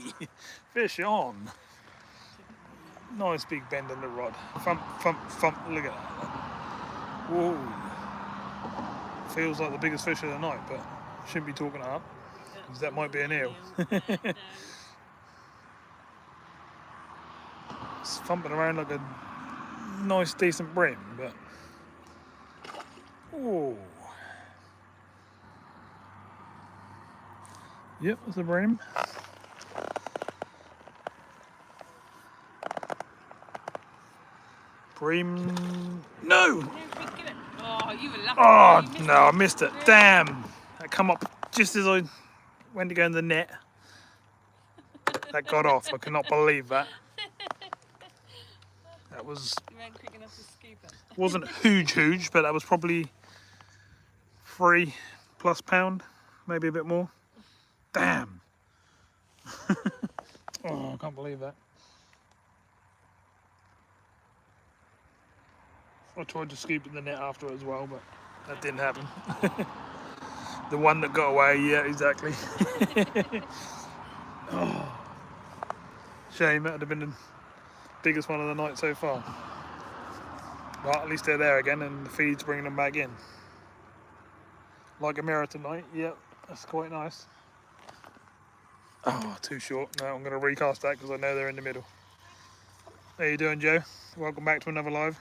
Speaker 1: Fish on. Nice big bend in the rod. Thump, thump, thump, look at that. Whoa. Feels like the biggest fish of the night, but shouldn't be talking it up, because that might be an eel. It's thumping around like a nice, decent bream, but... Oh. Yep, that's a bream. Bream... No!
Speaker 2: Oh, you were lucky.
Speaker 1: Oh,
Speaker 2: You missed
Speaker 1: no, I missed it. Damn! That come up just as I went to go in the net. That got off. I cannot believe that. That was...
Speaker 2: You weren't quick enough to scoop it.
Speaker 1: wasn't huge, but that was probably 3+ pound, maybe a bit more. Damn! Oh, I can't believe that. I tried to scoop in the net after as well, but that didn't happen. The one that got away, yeah, exactly. Oh, shame, that would have been the biggest one of the night so far. But at least they're there again and the feed's bringing them back in. Like a mirror tonight, yep, that's quite nice. Oh, too short. No, I'm going to recast that because I know they're in the middle. How you doing, Joe? Welcome back to another live.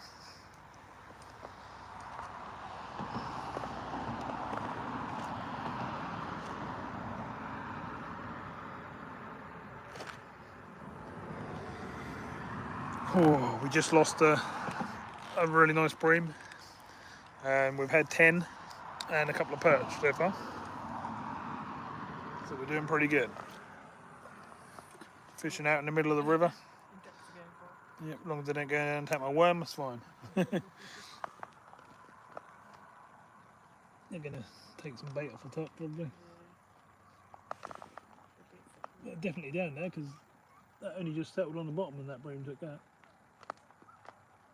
Speaker 1: Oh, we just lost a really nice bream, and we've had 10 and a couple of perch so far, so we're doing pretty good. Fishing out in the middle of the river. Yep, as long as they don't go down and take my worm, that's fine. They're gonna take some bait off the top probably. They're definitely down there because that only just settled on the bottom when that bream took that.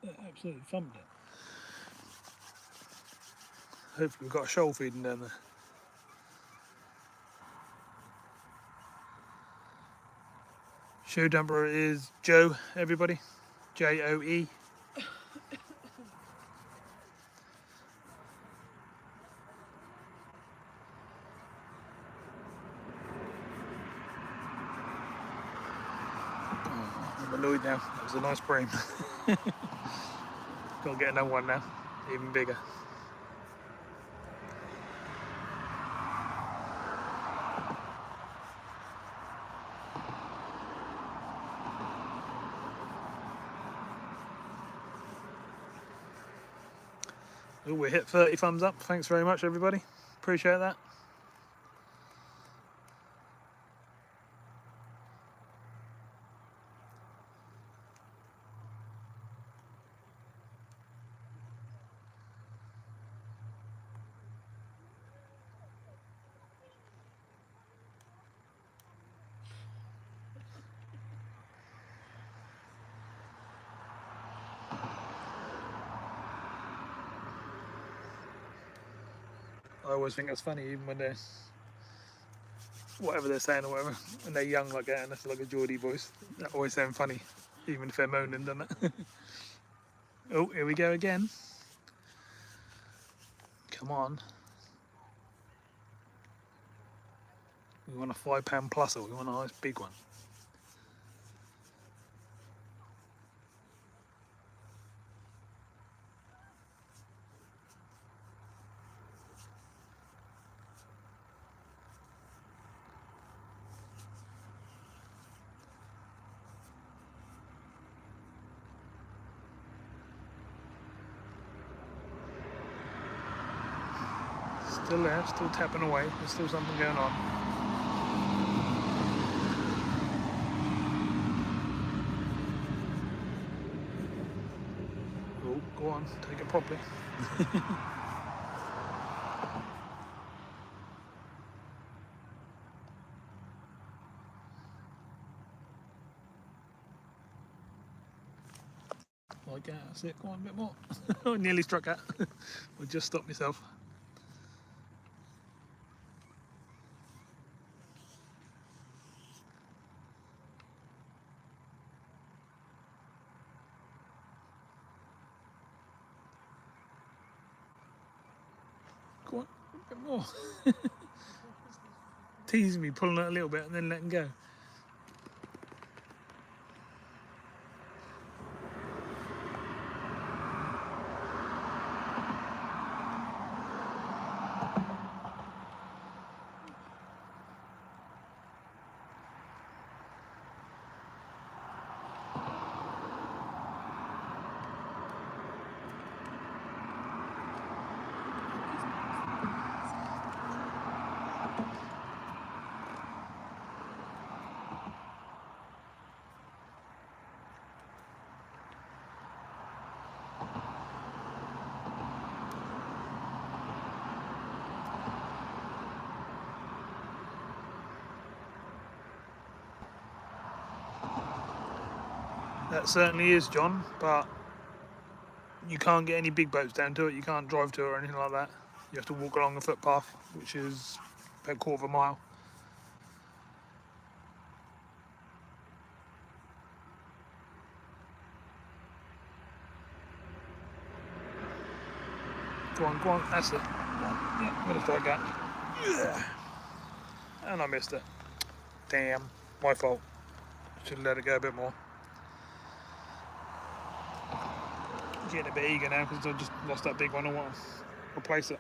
Speaker 1: It absolutely thumped it. Hopefully we've got a shoal feeding down there. Show dumper is Joe, everybody. Joe. I'm annoyed now. That was a nice bream. Gotta get another one now, even bigger. Oh, we hit 30 thumbs up. Thanks very much, everybody. Appreciate that. I always think that's funny, even when they're whatever they're saying or whatever, when they're young like that and that's like a Geordie voice. That always sounds funny, even if they're moaning, doesn't it? Oh, here we go again. Come on. We want a £5 plus, or we want a nice big one. Still there, still tapping away. There's still something going on. Oh, go on, take it properly. Like that, that's it. Go on a bit more. I nearly struck that. I just stopped myself. Go on, a bit more. Teasing me, pulling it a little bit and then letting go. That certainly is, John, but you can't get any big boats down to it. You can't drive to it or anything like that. You have to walk along a footpath, which is about a quarter of a mile. Go on, that's it. Yeah, I'm gonna strike that. Yeah. And I missed it. Damn, my fault. Should have let it go a bit more. Getting a bit eager now because I just lost that big one. I want to replace it.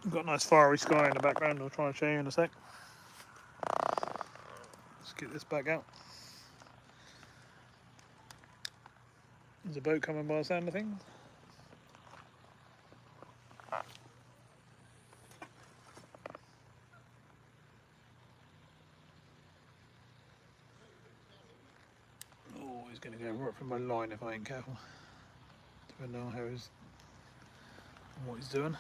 Speaker 1: We've got a nice fiery sky in the background. I'll try and show you in a sec. Let's get this back out. There's a boat coming by the sound of things. Oh, he's going to go right from my line if I ain't careful. Depending on how he's and what he's doing.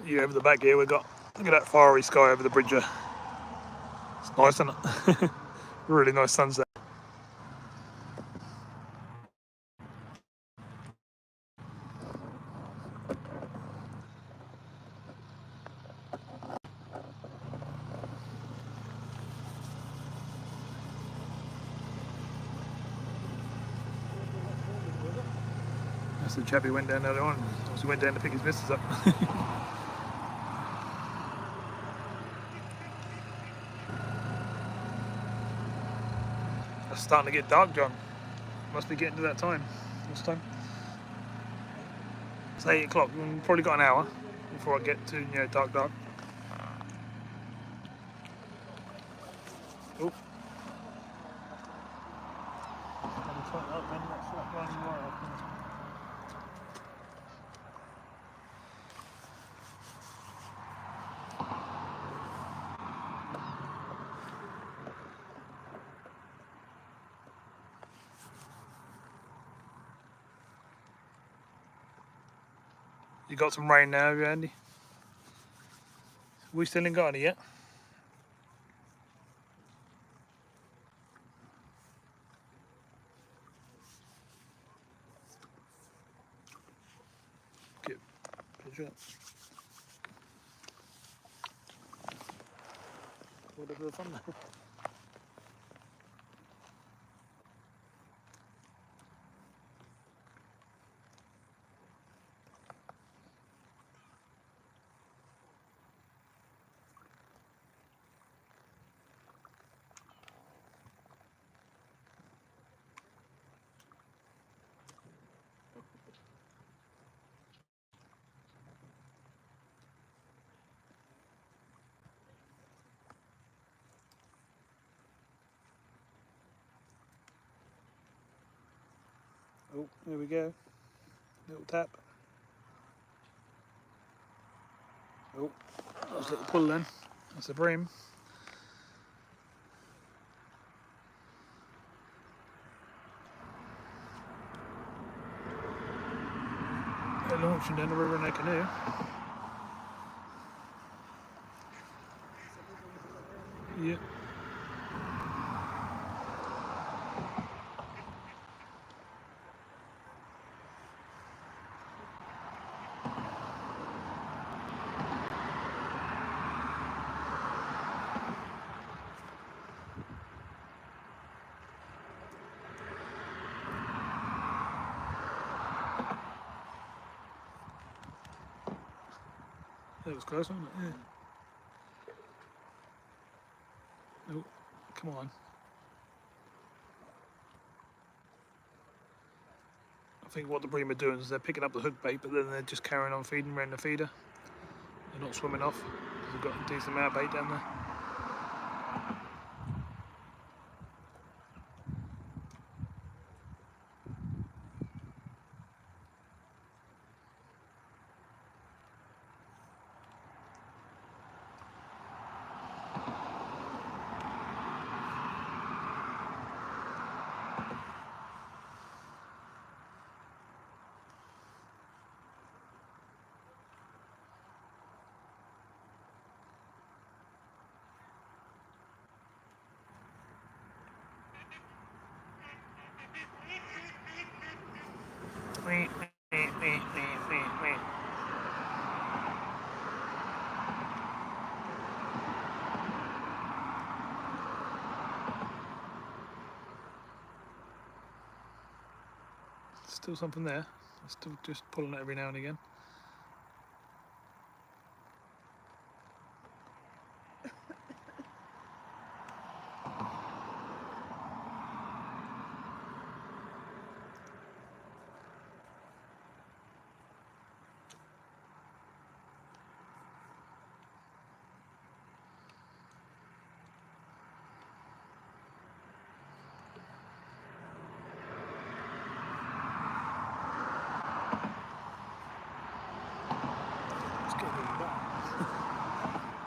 Speaker 1: Yeah, over the back here we've got, look at that fiery sky over the bridge there. It's nice, isn't it? Really nice sunset. That's the chap who went down earlier on. Obviously went down to pick his missus up. It's starting to get dark, John. Must be getting to that time. What's the time? It's 8 o'clock. We've probably got an hour before I get to, dark. Oh. You got some rain now, have you, Andy? We still ain't got any yet. Get picture up. Whatever the fun. Oh, there we go. Little tap. Oh, that was a little pull then. That's a bream. They're launching down the river in their canoe. Yeah. That was close, wasn't it? Yeah. Oh, come on. I think what the bream are doing is they're picking up the hook bait, but then they're just carrying on feeding around the feeder. They're not swimming off because they've got a decent amount of bait down there. Still something there. Still just pulling it every now and again.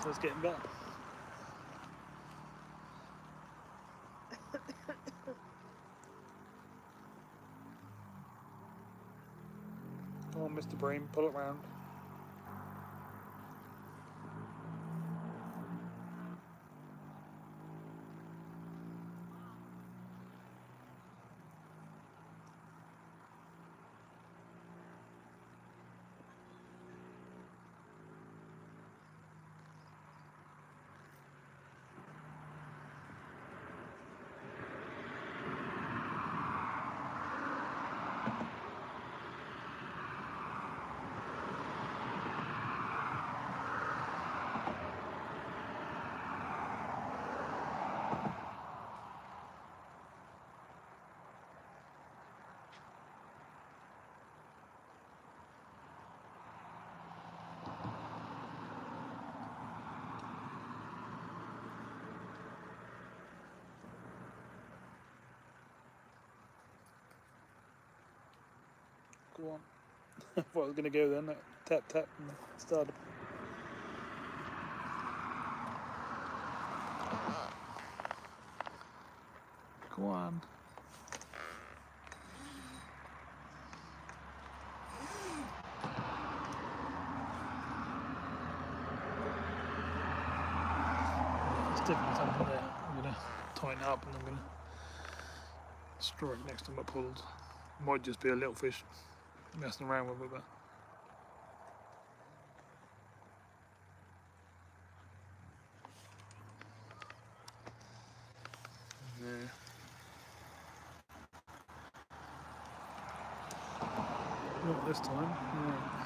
Speaker 1: So it's getting better. Come on, Mr. Bream, pull it round. Go on. I thought I was going to go then. Tap, tap, and started. Go on. There's definitely something there. I'm going to tighten up and I'm going to strike next to my pulls. Might just be a little fish messing around with it, but yeah. Not this time. Right.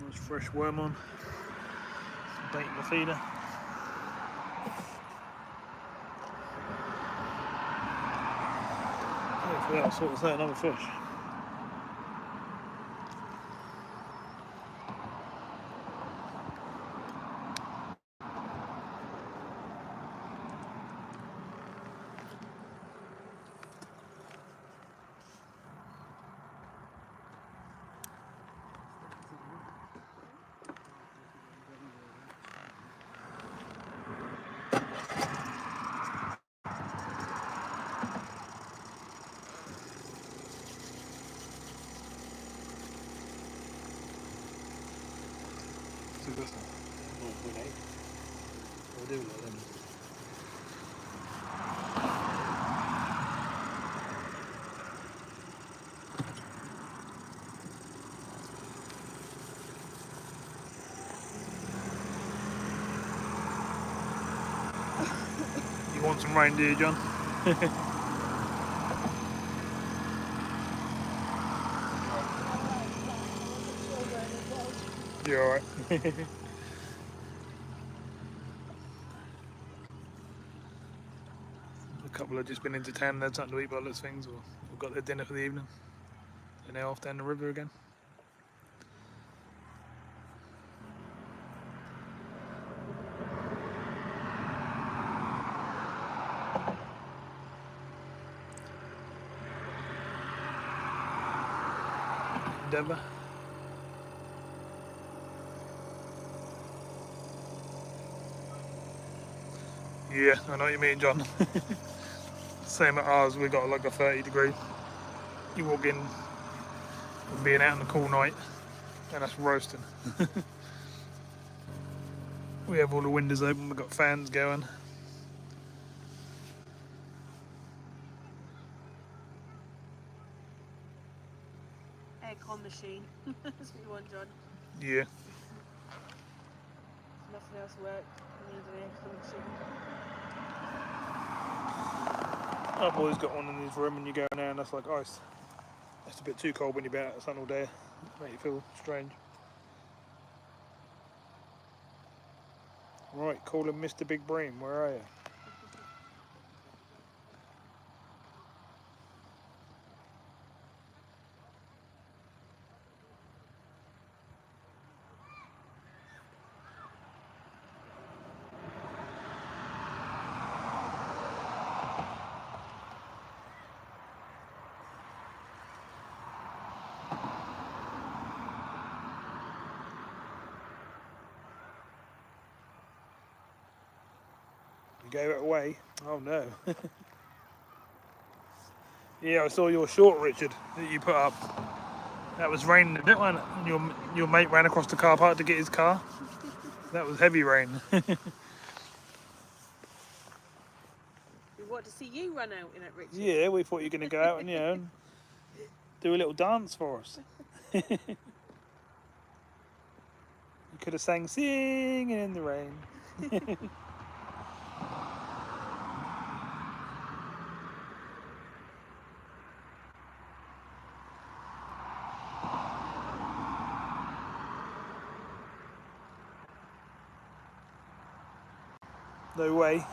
Speaker 1: Nice fresh worm on. Bait in the feeder. Hopefully that'll sort us out another fish. So this one. We'll do that then. You want some rain, do you, John? You're alright. A couple have just been into town and had something to eat by those things, or got their dinner for the evening. And they're off down the river again. Endeavour. Yeah, I know what you mean, John. Same at ours, we got like a 30-degree. You walk in from being out in the cool night and that's roasting. We have all the windows open, we've got fans going.
Speaker 2: Aircon machine. That's what you want, John.
Speaker 1: Yeah.
Speaker 2: Nothing else works. You need an aircon machine.
Speaker 1: Our boy's got one in his room and you go in there and that's like ice. It's a bit too cold when you've been out in the sun all day. Make you feel strange. Right, call him Mr. Big Bream, where are you? You gave it away? Oh no. Yeah, I saw your short, Richard, that you put up. That was raining a bit, wasn't it? And your mate ran across the car park to get his car. That was heavy rain.
Speaker 2: What, to see you run out in it, Richard?
Speaker 1: Yeah, we thought you were going to go out and, you know, and do a little dance for us. You could have sang Singing in the Rain. No way.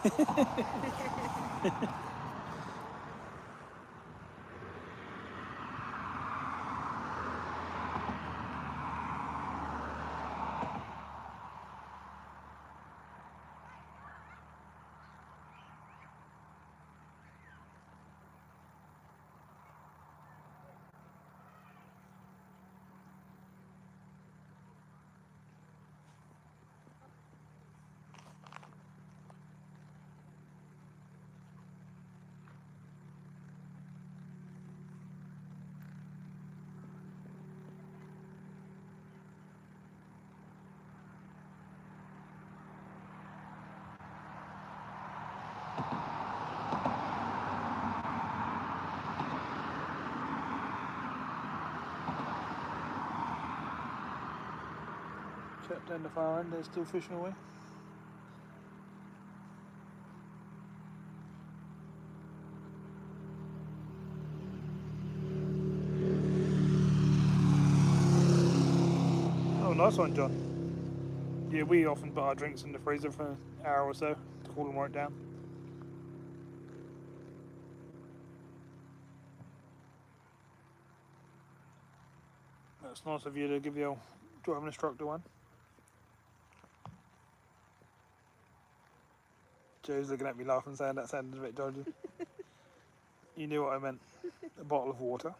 Speaker 1: Check down the far end, they're still fishing away. Oh, nice one, John. Yeah, we often put our drinks in the freezer for an hour or so to cool them right down. That's nice of you to give your driving instructor one. Joe's looking at me laughing, saying that sounded a bit dodgy. You knew what I meant. A bottle of water.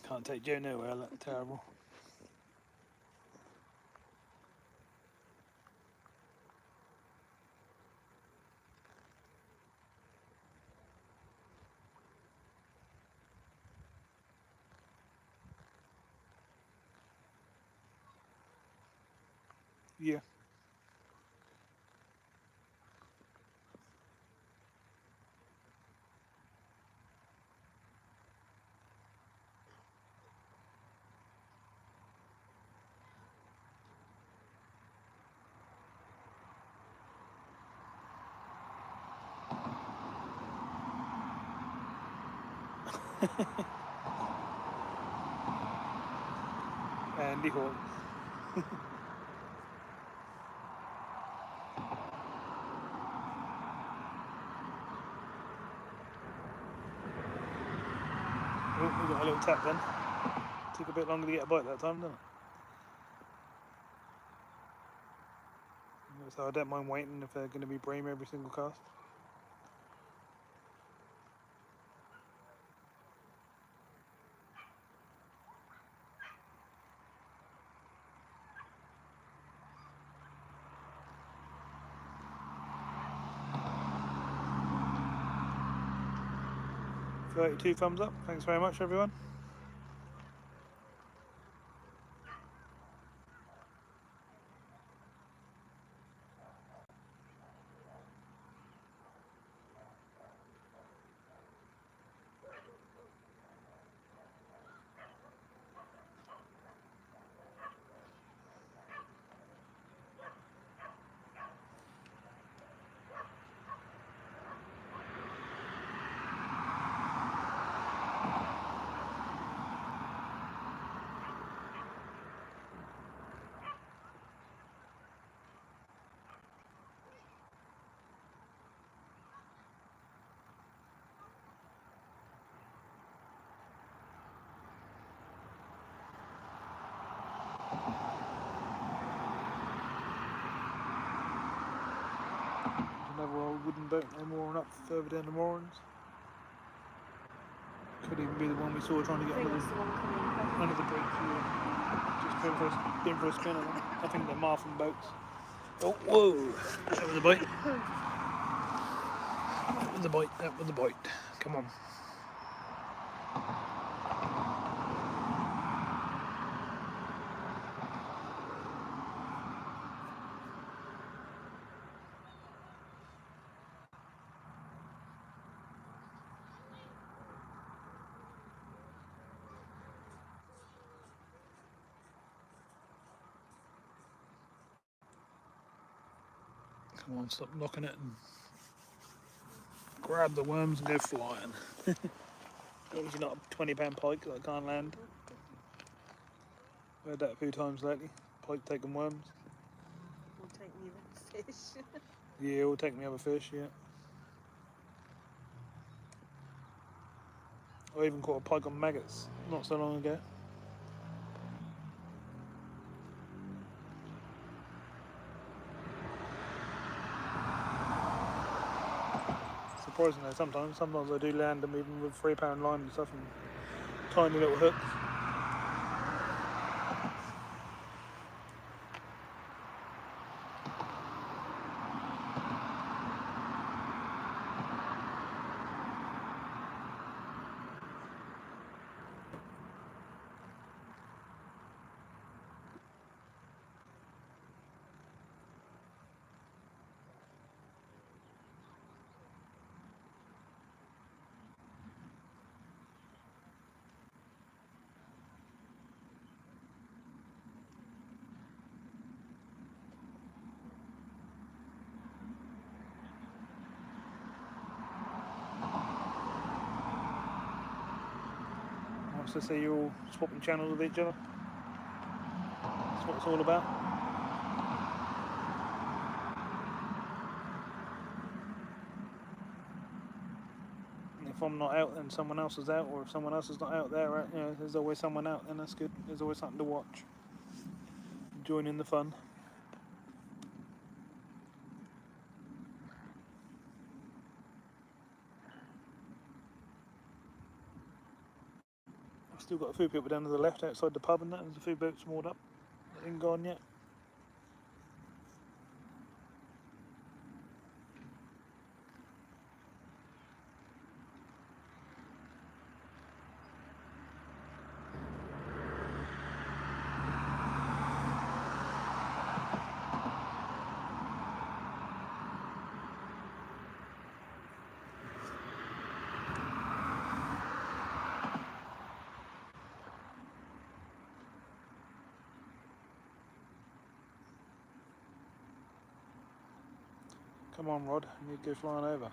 Speaker 1: Can't take Joe nowhere, that's terrible. Yeah. Andy Hall. Oh, we got a little tap then. Took a bit longer to get a bite that time, didn't it? So I don't mind waiting if they're going to be Bream every single cast. $32 thumbs up. Thanks very much, everyone. Another old wooden boat no mooring up further down the moorings. Could even be the one we saw trying to get under the bridge. Yeah. Just been for a spin on them. I think they're Marfin boats. Oh, whoa! That was a bite. That was a bite. That was a bite. Come on. Come on, stop knocking it and grab the worms and go flying. Obviously not a £20 pike that I can't land. I've had that a few times lately. Pike taking worms.
Speaker 2: We'll take me the fish.
Speaker 1: Yeah, it'll take me other fish, yeah. I even caught a pike on maggots not so long ago. Surprisingly, sometimes I do land them even with £3 line and stuff and tiny little hooks. Nice to see you all swapping channels with each other. That's what it's all about. And if I'm not out, then someone else is out, or if someone else is not out there, right, you know, there's always someone out, and that's good. There's always something to watch. Join in the fun. I've still got a few people down to the left outside the pub and that. There's a few boats moored up. They ain't gone yet. Come on, Rod. You need to go flying over.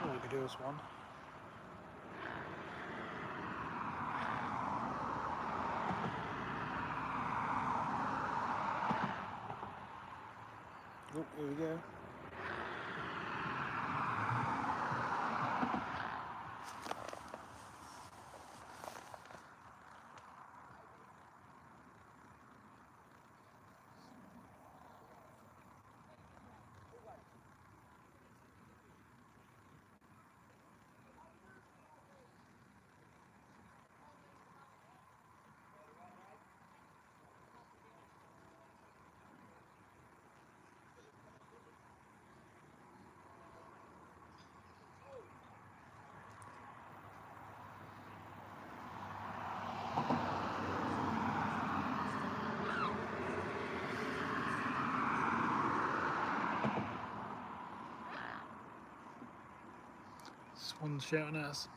Speaker 1: Oh, we could do this one. Oh, here we go. Swan's shouting at us.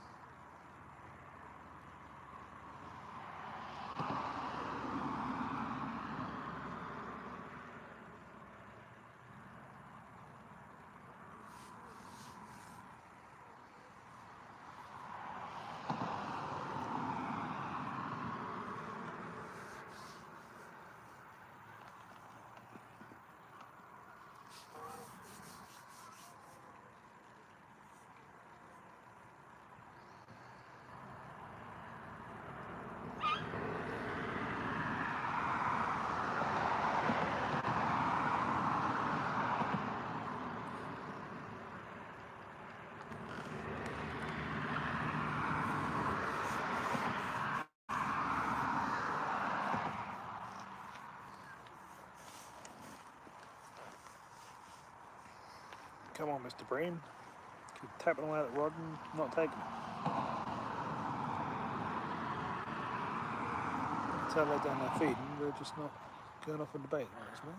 Speaker 1: Come on, Mr. Bream. Keep tapping away at the rod and not taking it. Tell they're down there feeding, they're just not going off on the bait right as well.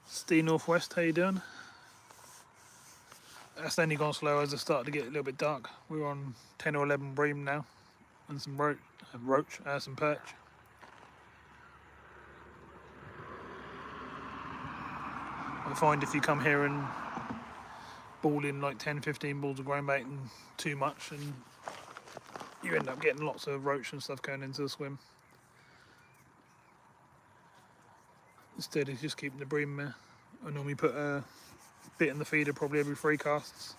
Speaker 1: Steve Northwest, how you doing? That's only gone slow as it started to get a little bit dark. We're on 10 or 11 bream now, and some roach, some perch. I find if you come here and ball in like 10-15 balls of ground bait and too much, and you end up getting lots of roach and stuff going into the swim. Instead of just keeping the bream there. I normally put a bit in the feeder probably every 3 casts,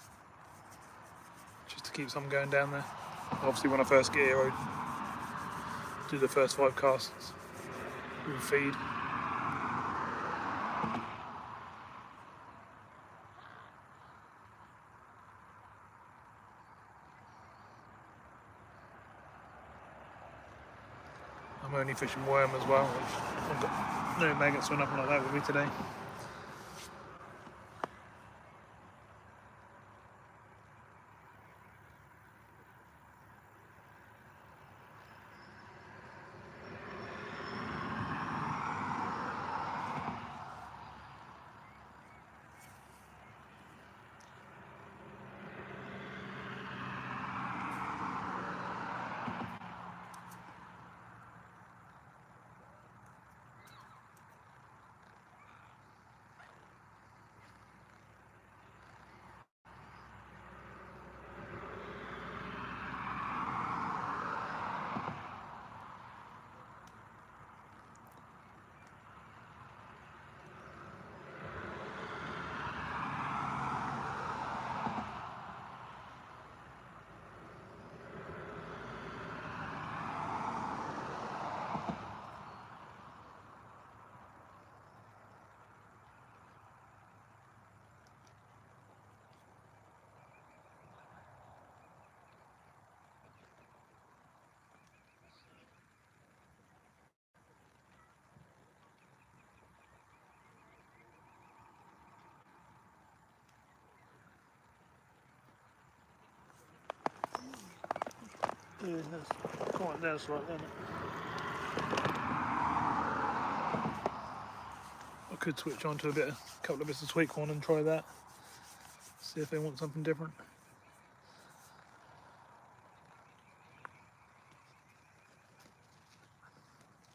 Speaker 1: just to keep some going down there. Obviously when I first get here I do the first 5 casts with feed. I'm only fishing worm as well, which I've got no maggots or nothing like that with me today. Yeah, that's quite nice right there. I could switch on to a couple of bits of sweet corn and try that. See if they want something different.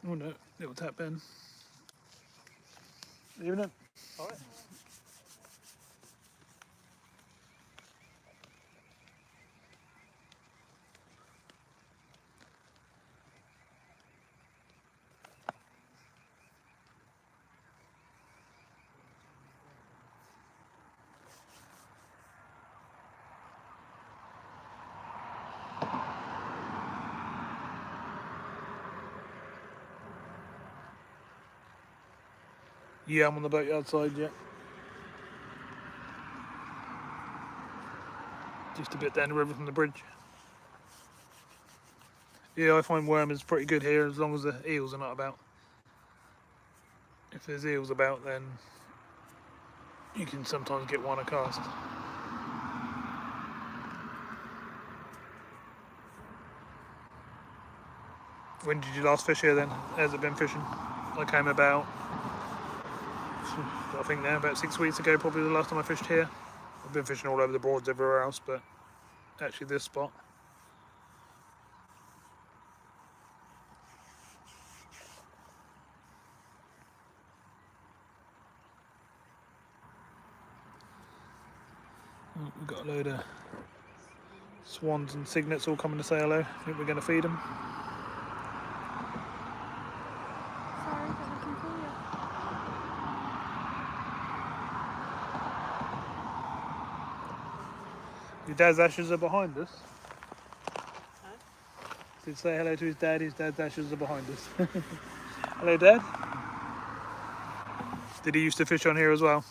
Speaker 1: Oh no, little tap Ben. Evening.
Speaker 3: All right.
Speaker 1: Yeah, I'm on the boatyard side, yeah. Just a bit down the river from the bridge. Yeah, I find worm is pretty good here as long as the eels are not about. If there's eels about, then you can sometimes get one a cast. When did you last fish here then? Has it been fishing? I came about, I think now, about 6 weeks ago, probably the last time I fished here. I've been fishing all over the Broads everywhere else, but actually this spot. Oh, we've got a load of swans and cygnets all coming to say hello. I think we're going to feed them.
Speaker 4: Sorry, but I can see you.
Speaker 1: Your dad's ashes are behind us.
Speaker 2: Huh?
Speaker 1: Did say hello to his dad's ashes are behind us. Hello, Dad. Did he used to fish on here as well?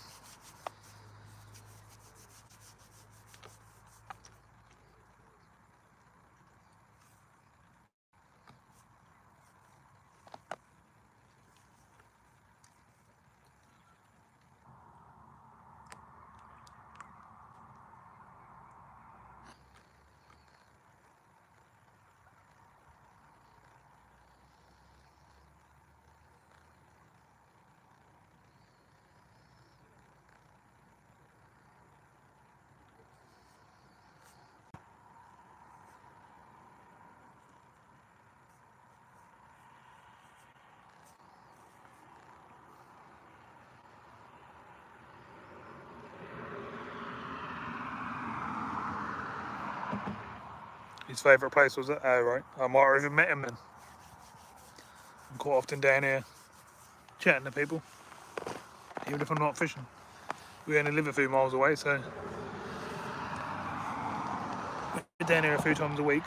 Speaker 1: His favourite place was it? Oh, right. I might have even met him then. I'm quite often down here chatting to people, even if I'm not fishing. We only live a few miles away, so we're down here a few times a week.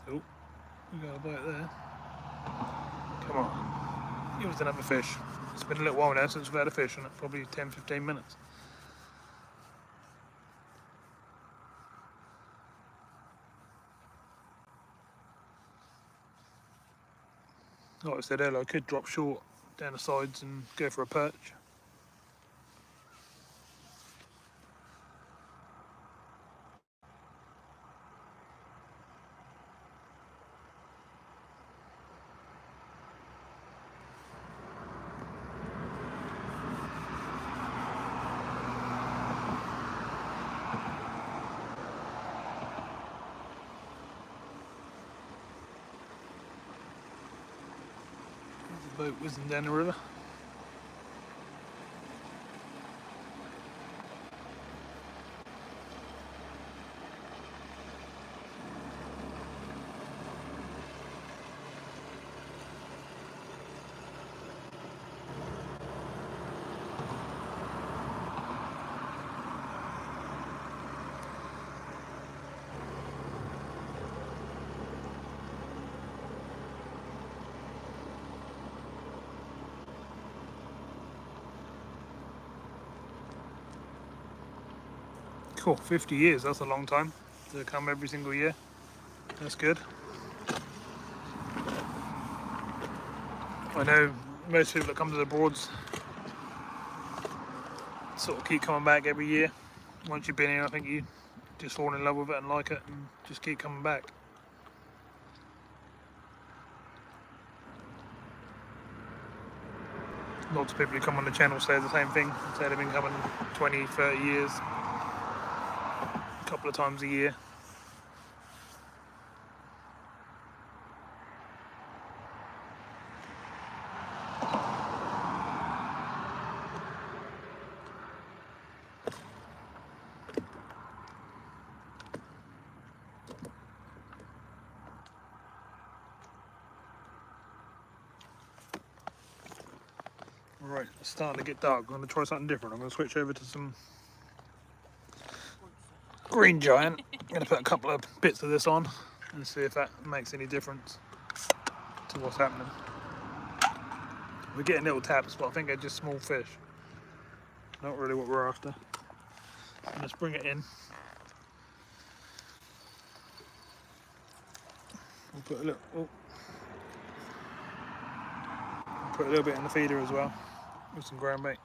Speaker 1: Oh, we got a bite there. Come on. Give us another fish. It's been a little while now since we've had a fish, and probably 10-15 minutes. Like I said earlier, I could drop short down the sides and go for a perch. There's a boat whizzing down the river. Cool, 50 years, that's a long time to come every single year. That's good. I know most people that come to the Broads sort of keep coming back every year. Once you've been here, I think you just fall in love with it and like it and just keep coming back. Lots of people who come on the channel say the same thing, say they've been coming 20, 30 years, a couple of times a year. Right, it's starting to get dark. I'm going to try something different. I'm going to switch over to some green giant. I'm going to put a couple of bits of this on and see if that makes any difference to what's happening. We're getting little taps, but I think they're just small fish. Not really what we're after. So let's bring it in. We'll put a little bit in the feeder as well with some ground bait.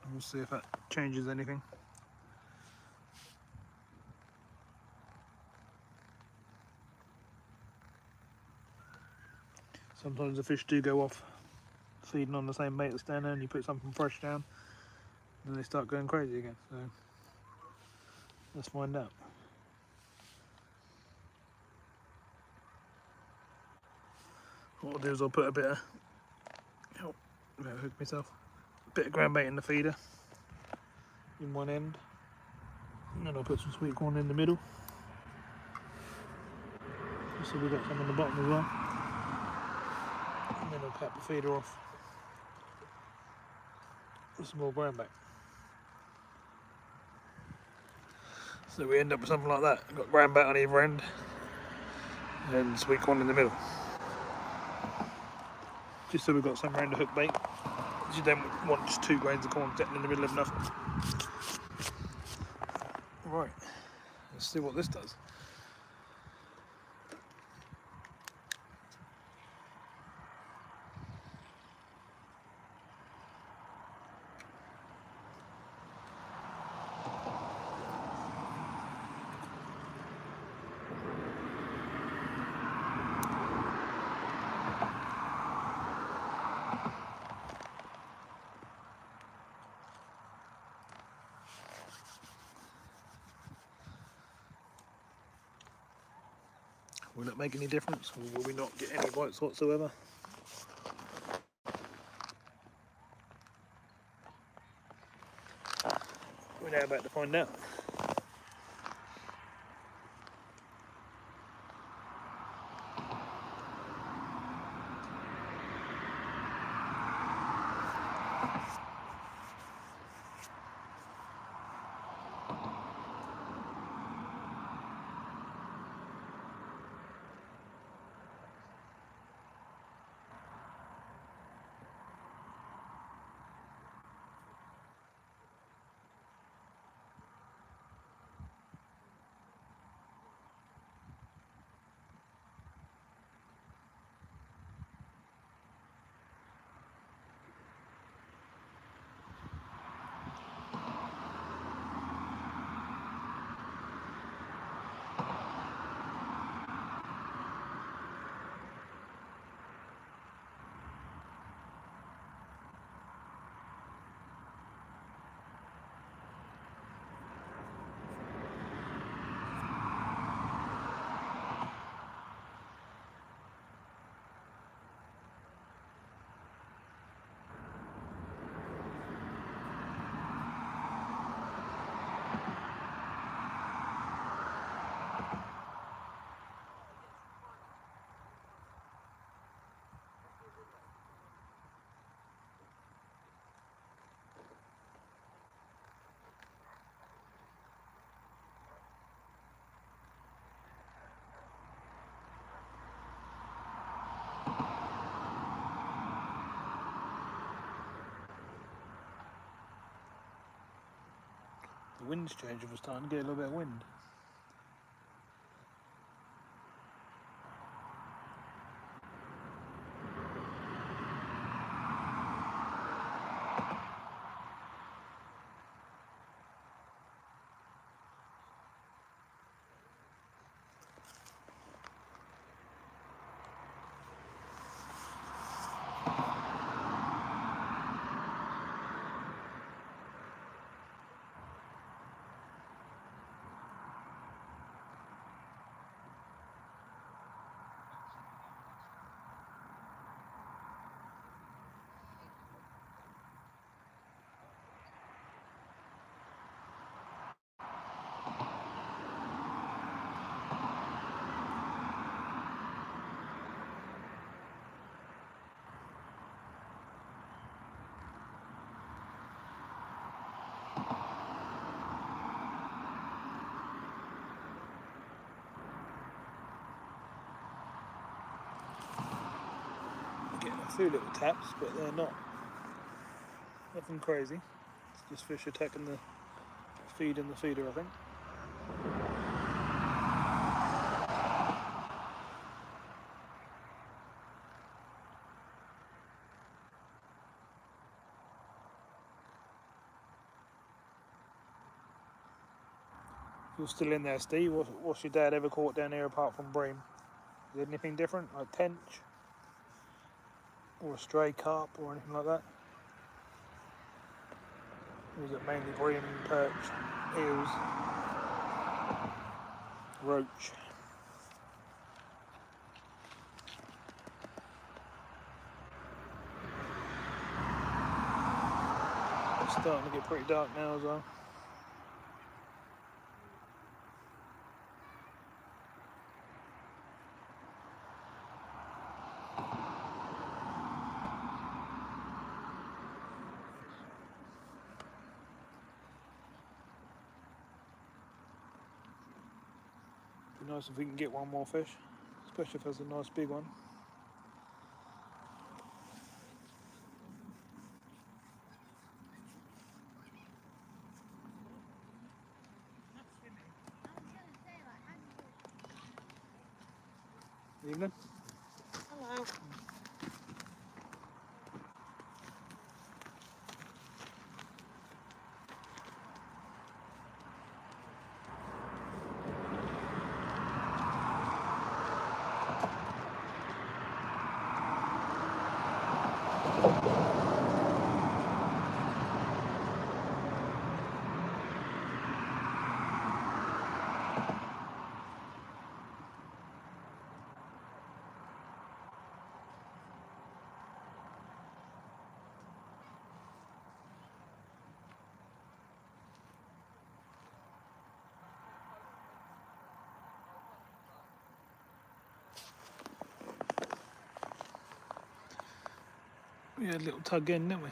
Speaker 1: And we'll see if that changes anything. Sometimes the fish do go off feeding on the same bait that's down there, and you put something fresh down, and then they start going crazy again. So let's find out. What I'll do is I'll put a bit of, hook myself, a bit of ground bait in the feeder in one end, and then I'll put some sweet corn in the middle, just so we've got some on the bottom as well, and then I'll cap the feeder off with some more brown back. So we end up with something like that. We've got brown back on either end and sweet corn in the middle. Just so we've got some around the hook bait. You don't want just 2 grains of corn sitting in the middle of nothing. Right, let's see what this does. Will it make any difference, or will we not get any bites whatsoever? We're now about to find out. The wind's changing, we're starting to get a little bit of wind. Getting a few little taps, but they're nothing crazy. It's just fish attacking the feed in the feeder, I think. If you're still in there, Steve, what's your dad ever caught down here apart from bream? Is there anything different, like tench? Or a stray carp or anything like that? Or is it mainly bream, perch, eels, roach? It's starting to get pretty dark now as well. Be nice if we can get one more fish, especially if there's a nice big one. Evening.
Speaker 2: Hello.
Speaker 1: We had a little tug in, didn't we?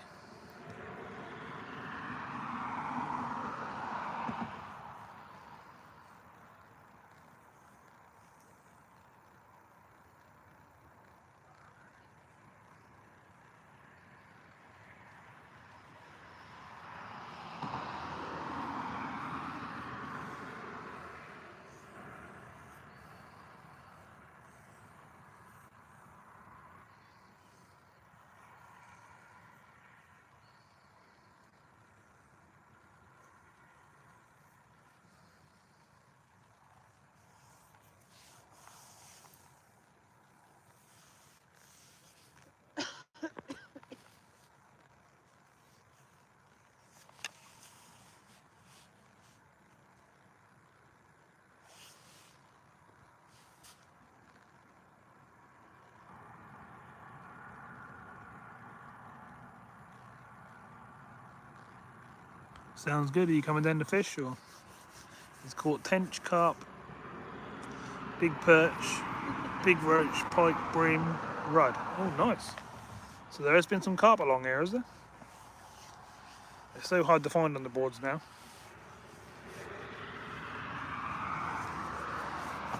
Speaker 1: Sounds good. Are you coming down to fish, or? He's caught tench, carp, big perch, big roach, pike, bream, rudd. Oh, nice. So there has been some carp along here, is there? They're so hard to find on the boards now.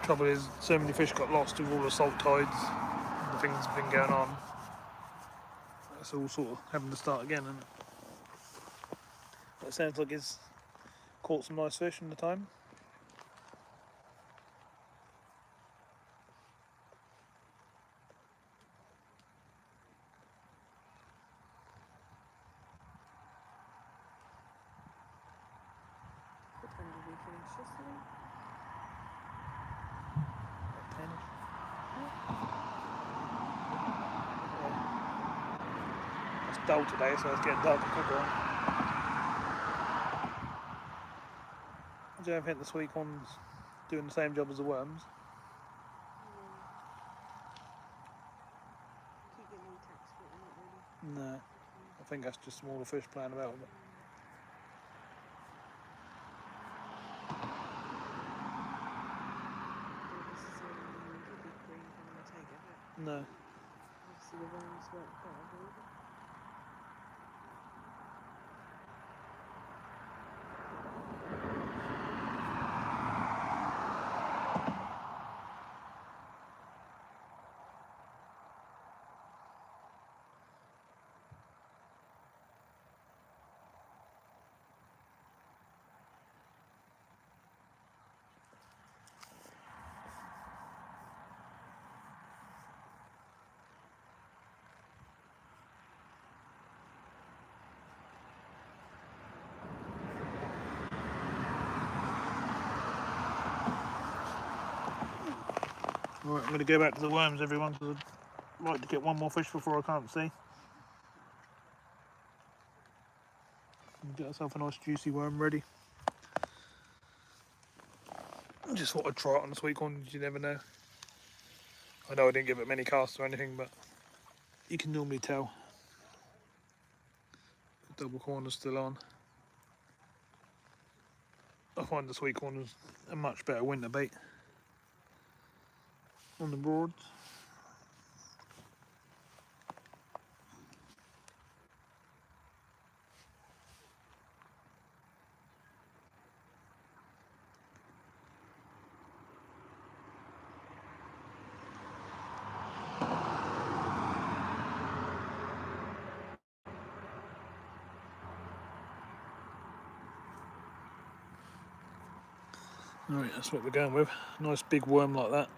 Speaker 1: Trouble is, so many fish got lost with all the salt tides and the things that have been going on. It's all sort of having to start again, isn't it? But it sounds like he's caught some nice fish in the time.
Speaker 2: What time did we finish yesterday?
Speaker 1: It's dull today, so it's getting dark and quicker on. Do you think the sweet one's doing the same job as the worms?
Speaker 2: Keep getting attacks, but not really.
Speaker 1: No. I think that's just smaller fish playing about with it.
Speaker 2: Don't necessarily mean the big green coming to take it, but
Speaker 1: No.
Speaker 2: obviously the worms weren't part of it.
Speaker 1: Right, I'm going to go back to the worms, everyone, because I'd like to get one more fish before I can't see. And get myself a nice juicy worm ready. I just thought I'd try it on the sweet corn, you never know. I know I didn't give it many casts or anything, but you can normally tell. The double corner's still on. I find the sweet corner's a much better winter bait on the Broads. Alright, that's what we're going with. Nice big worm like that.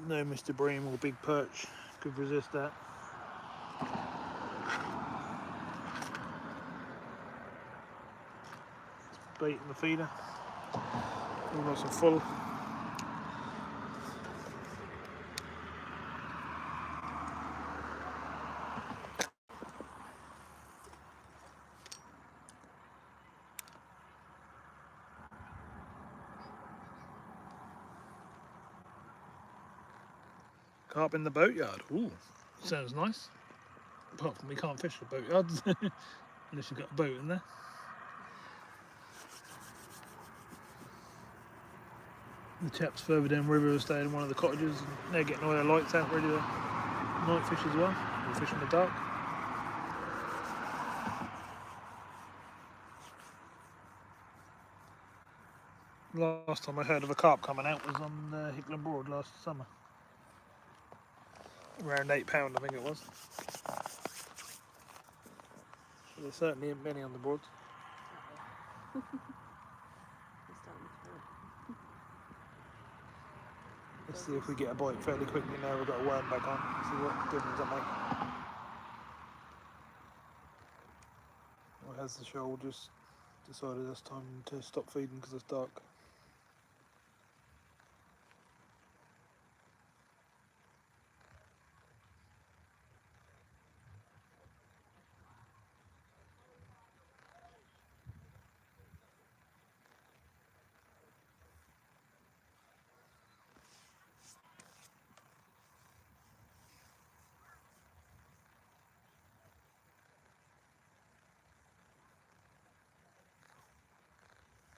Speaker 1: No Mr. Bream or big perch could resist that. Bait in the feeder. All nice and full. Carp in the boatyard. Ooh, sounds nice. Apart from we can't fish the boatyards unless you've got a boat in there. The chaps further downriver are staying in one of the cottages and they're getting all their lights out ready to night fish as well. Or fish in the dark. Last time I heard of a carp coming out was on Hickland Broad last summer. Around £8 I think it was. So there certainly ain't many on the Broads. Let's see if we get a bite fairly quickly now we've got a worm back on. See what difference that makes. Or has the shoal just decided it's time to stop feeding because it's dark?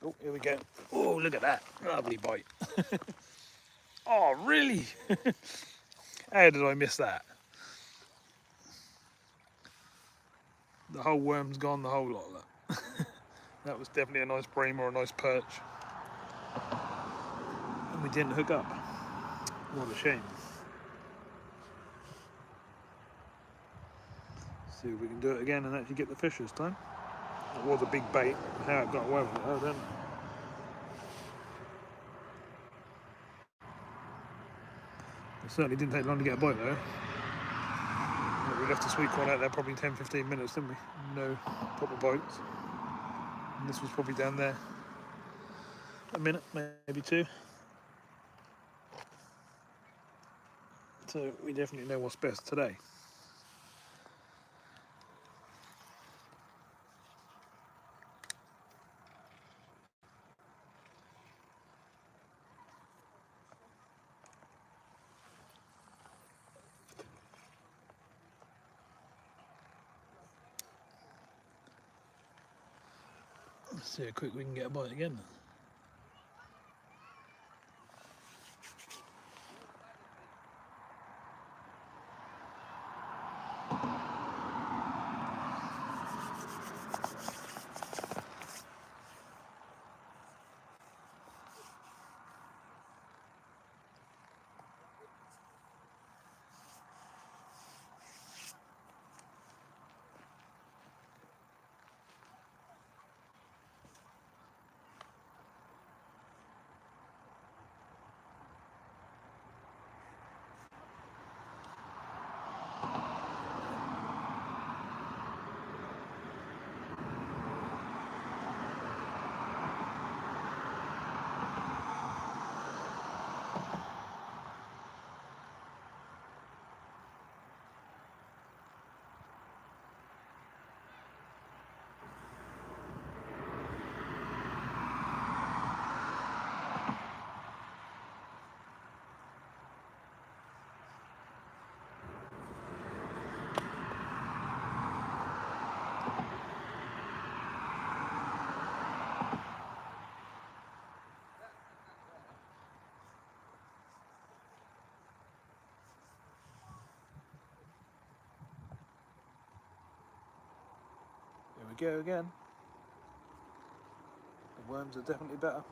Speaker 1: Oh, here we go. Oh, look at that. Lovely bite. Oh, really? How did I miss that? The whole worm's gone, the whole lot of that. That was definitely a nice bream or a nice perch. And we didn't hook up. What a shame. See if we can do it again and actually get the fish this time. It was a big bait. How it got away with it, I don't know. It certainly didn't take long to get a bite though. We left a sweet one out there probably 10-15 minutes, didn't we? No proper bites. And this was probably down there a minute, maybe two. So we definitely know what's best today. Let's see how quick we can get a bite again. Here we go again. The worms are definitely better.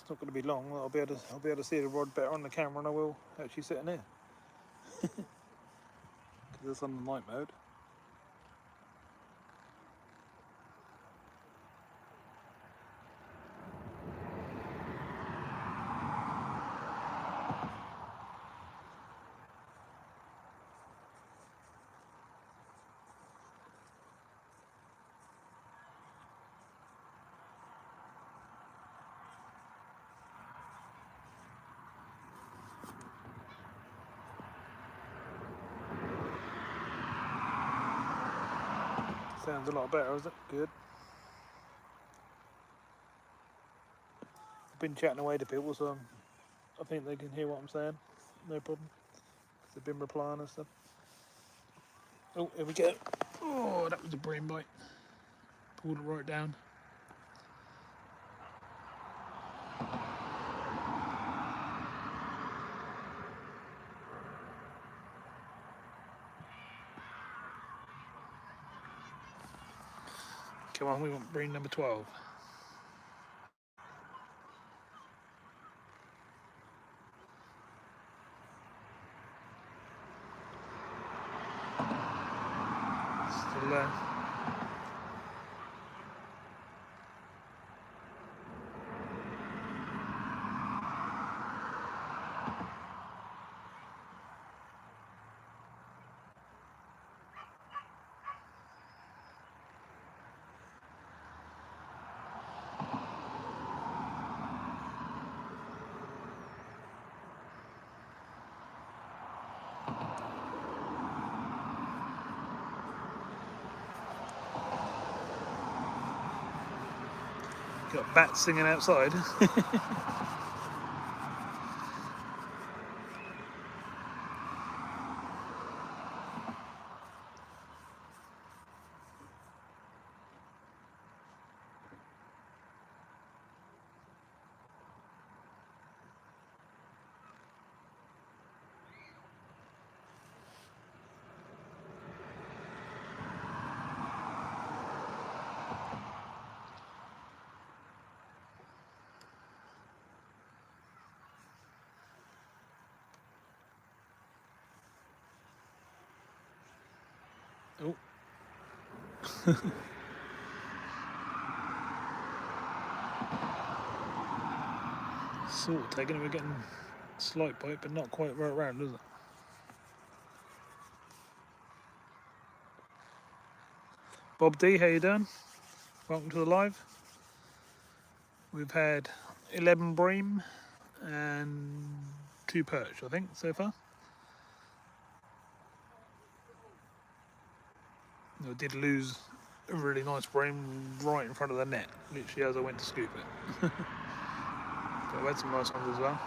Speaker 1: It's not going to be long. I'll be able to see the rod better on the camera than I will actually sitting here. Because it's on the night mode. Sounds a lot better, is it? Good. I've been chatting away to people, so I think they can hear what I'm saying. No problem. They've been replying and stuff. Oh, here we go. Oh, that was a Bream bite. Pulled it right down. Come on, we want Bream number 12. Still there. Got bats singing outside. Oh. Sort of taking it, we're getting slight bite, but not quite right round, is it? Bob D, how you doing? Welcome to the live. We've had 11 Bream and 2 Perch, I think, so far. I did lose a really nice Bream right in front of the net, literally as I went to scoop it. But I've had some nice ones as well.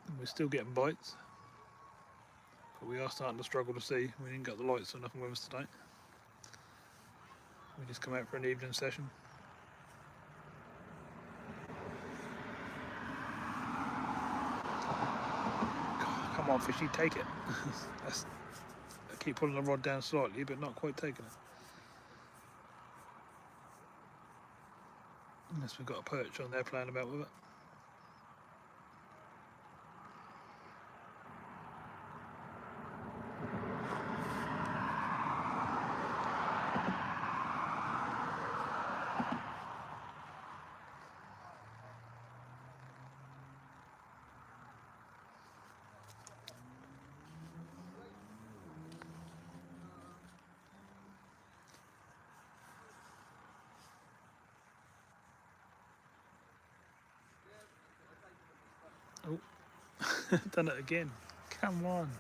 Speaker 1: And we're still getting bites, but we are starting to struggle to see. We didn't get the lights or nothing with us tonight. We just come out for an evening session. God, come on, fishy, take it. I keep pulling the rod down slightly, but not quite taking it. Unless we've got a perch on there playing about with it. Oh, done it again. Come on.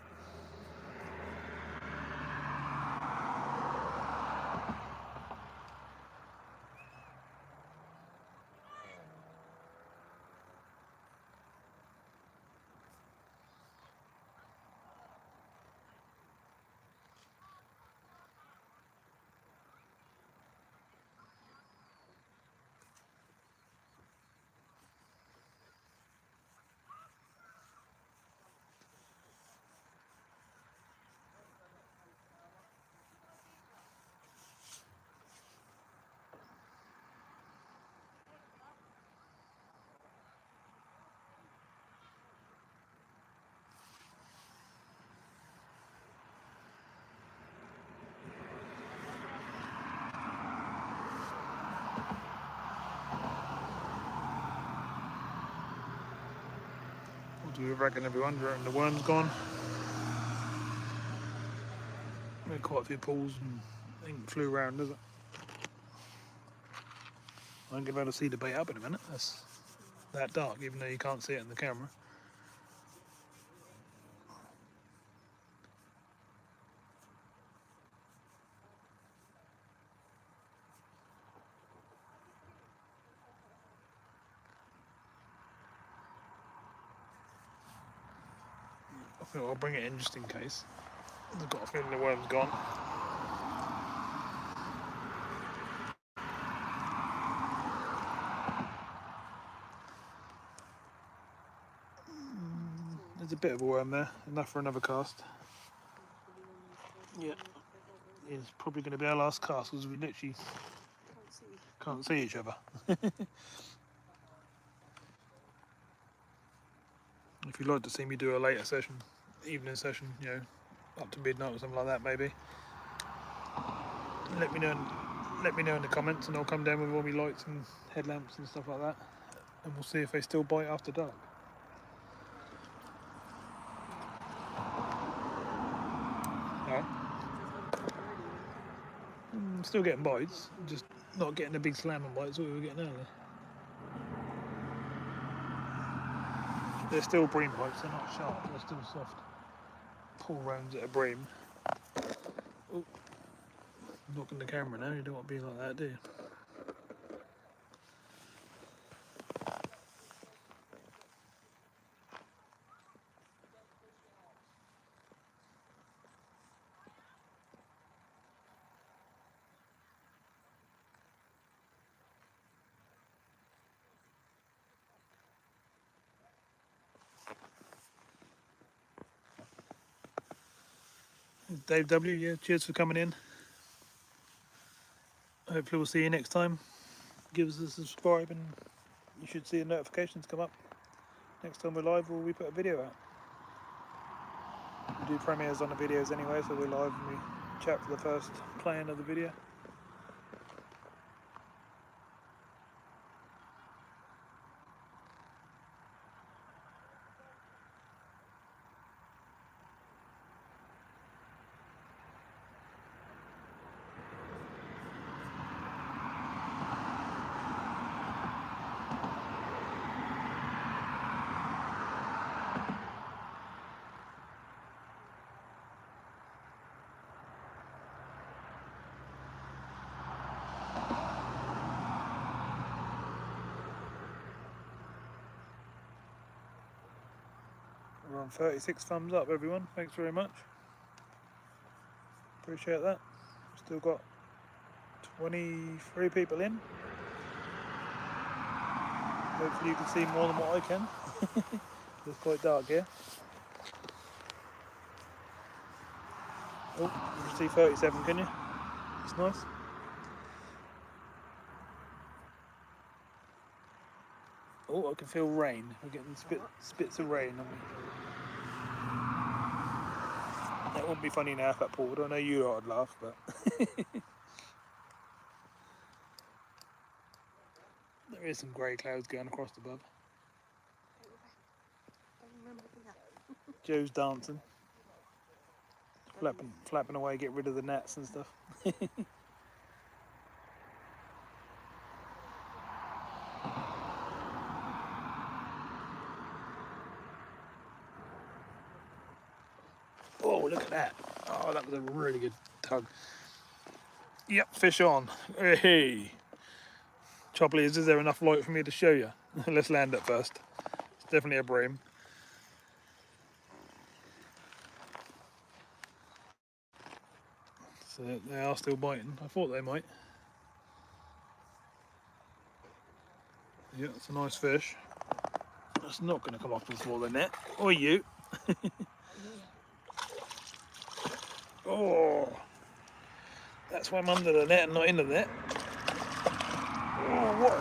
Speaker 1: Do you reckon, everyone? Do you reckon the worm's gone? We had quite a few pulls and ink flew around, does it? I won't be able to see the bait up in a minute. That's that dark, even though you can't see it in the camera. I think I'll bring it in just in case. I've got a feeling the worm's gone. There's a bit of a worm there, enough for another cast. Yeah, it's probably going to be our last cast because we literally can't see each other. If you'd like to see me do a later session, evening session, you know, up to midnight or something like that, maybe, let me know. Let me know in the comments, and I'll come down with all my lights and headlamps and stuff like that, and we'll see if they still bite after dark. Still getting bites, just not getting the big slamming bites that we were getting earlier. They're still bream bites, they're not sharp, they're still soft. Pull rounds at a bream. Oh, knocking the camera now, you don't want to be like that, do you? Dave W, yeah, cheers for coming in. Hopefully we'll see you next time. Give us a subscribe and you should see the notifications come up next time we're live or we put a video out. We do premieres on the videos anyway, so we're live and we chat for the first playing of the video. We're on 36 thumbs up, everyone. Thanks very much. Appreciate that. Still got 23 people in. Hopefully you can see more than what I can. It's quite dark here. Oh, you can see 37, can you? It's nice. Oh, I can feel rain. We're getting spits of rain on me. That wouldn't be funny now if that poured. I know you lot would laugh, but there is some grey clouds going across above. Joe's dancing, flapping away, get rid of the gnats and stuff. Oh, look at that. Oh, that was a really good tug. Yep, fish on. Hey. Trouble is there enough light for me to show you? Let's land it first. It's definitely a bream. So they are still biting. I thought they might. Yeah, it's a nice fish. That's not going to come off before the net. Or you. Oh, that's why I'm under the net and not in the net. Oh, what?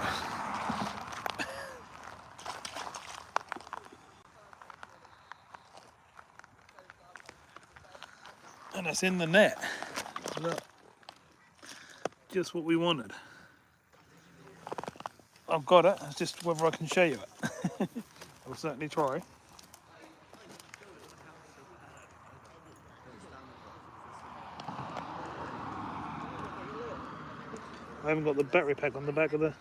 Speaker 1: And it's in the net. Look, just what we wanted. I've got it. It's just whether I can show you it. I'll certainly try. I haven't got the battery pack on the back of the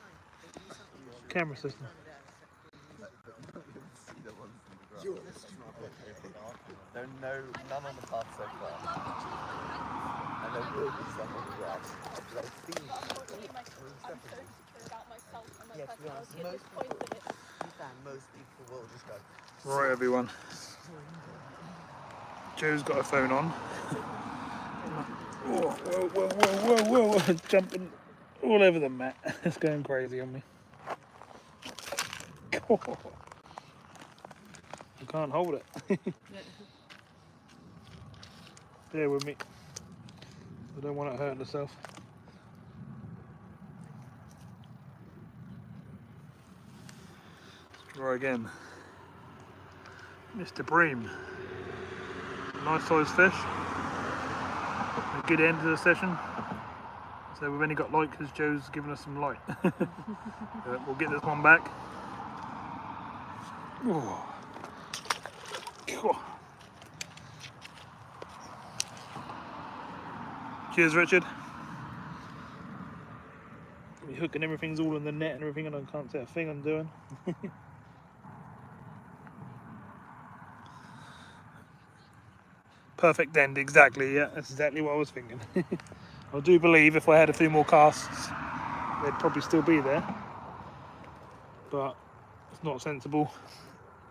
Speaker 1: camera system.
Speaker 5: There are none on the path so far. And there will be some on the grass. But I've seen them. Yeah, to be honest, most people will just go.
Speaker 1: Right, everyone. Joe's got her phone on. Whoa, whoa, whoa, whoa, whoa, whoa. Jumping all over the mat. It's going crazy on me. I can't hold it. Bear with me. I don't want it hurting herself. Let's try again. Mr. Bream. Nice sized fish. A good end to the session. So we've only got light because Joe's given us some light. We'll get this one back. Oh. Cheers, Richard. We're hooking everything's all in the net and everything, and I can't see a thing I'm doing. Perfect end, exactly. Yeah, that's exactly what I was thinking. I do believe if I had a few more casts, they'd probably still be there, but it's not sensible,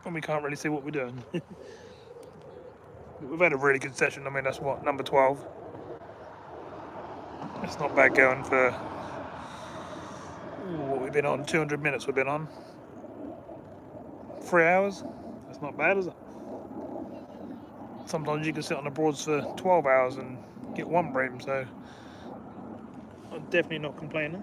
Speaker 1: and we can't really see what we're doing. We've had a really good session. I mean, that's what, number 12. It's not bad going for what we've been on. 200 minutes we've been on. 3 hours. That's not bad, is it? Sometimes you can sit on the Broads for 12 hours and get one bream, so I'm definitely not complaining.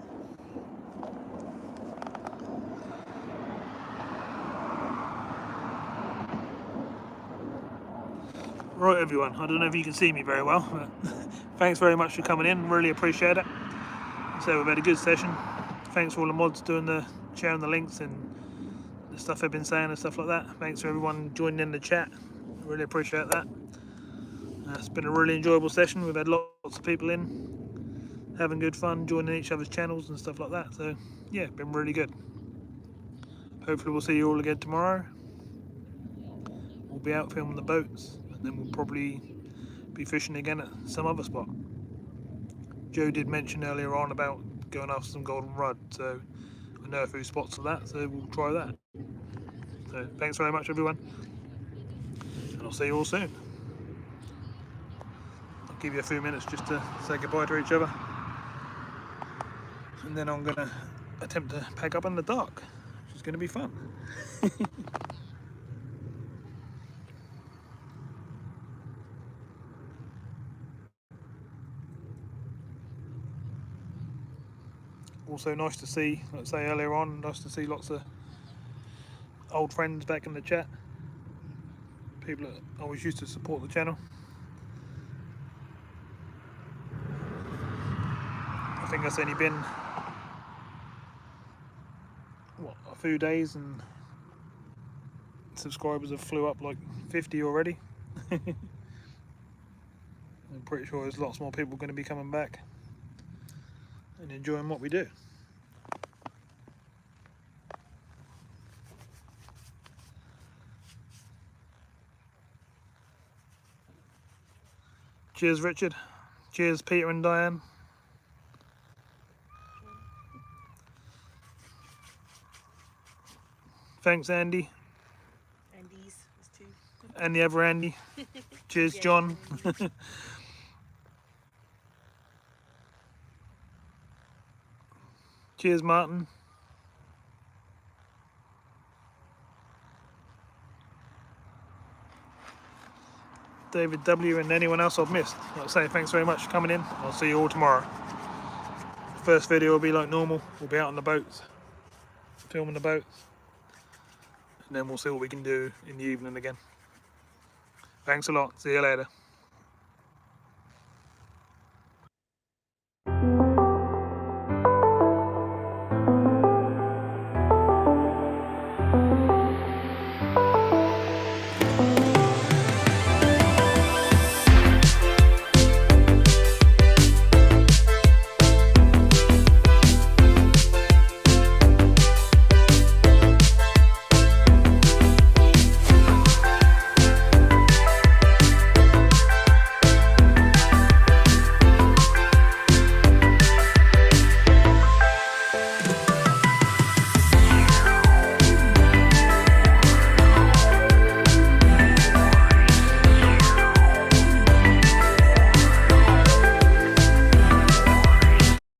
Speaker 1: Right, everyone, I don't know if you can see me very well, but thanks very much for coming in, really appreciate it. So we've had a good session. Thanks for all the mods doing the sharing the links and the stuff they've been saying and stuff like that. Thanks for everyone joining in the chat, really appreciate that. It's been a really enjoyable session. We've had lots of people in, having good fun, joining each other's channels and stuff like that. So yeah, been really good. Hopefully we'll see you all again tomorrow. We'll be out filming the boats, and then we'll probably be fishing again at some other spot. Joe did mention earlier on about going after some golden rudd, so I know a few spots for that, so we'll try that. So thanks very much, everyone, and I'll see you all soon. I'll give you a few minutes just to say goodbye to each other, and then I'm going to attempt to pack up in the dark, which is going to be fun. Also nice to see, like I say earlier on, nice to see lots of old friends back in the chat. People that always used to support the channel. I think it's only been, what, a few days and subscribers have flew up like 50 already. I'm pretty sure there's lots more people going to be coming back and enjoying what we do. Cheers, Richard. Cheers, Peter and Diane. Thanks, Andy.
Speaker 2: Andy's, there's two.
Speaker 1: And the other Andy. Cheers,
Speaker 2: Yeah.
Speaker 1: John. Cheers, Martin. David W. and anyone else I've missed. Like I say, thanks very much for coming in. I'll see you all tomorrow. First video will be like normal. We'll be out on the boats, filming the boats, and then we'll see what we can do in the evening again. Thanks a lot. See you later.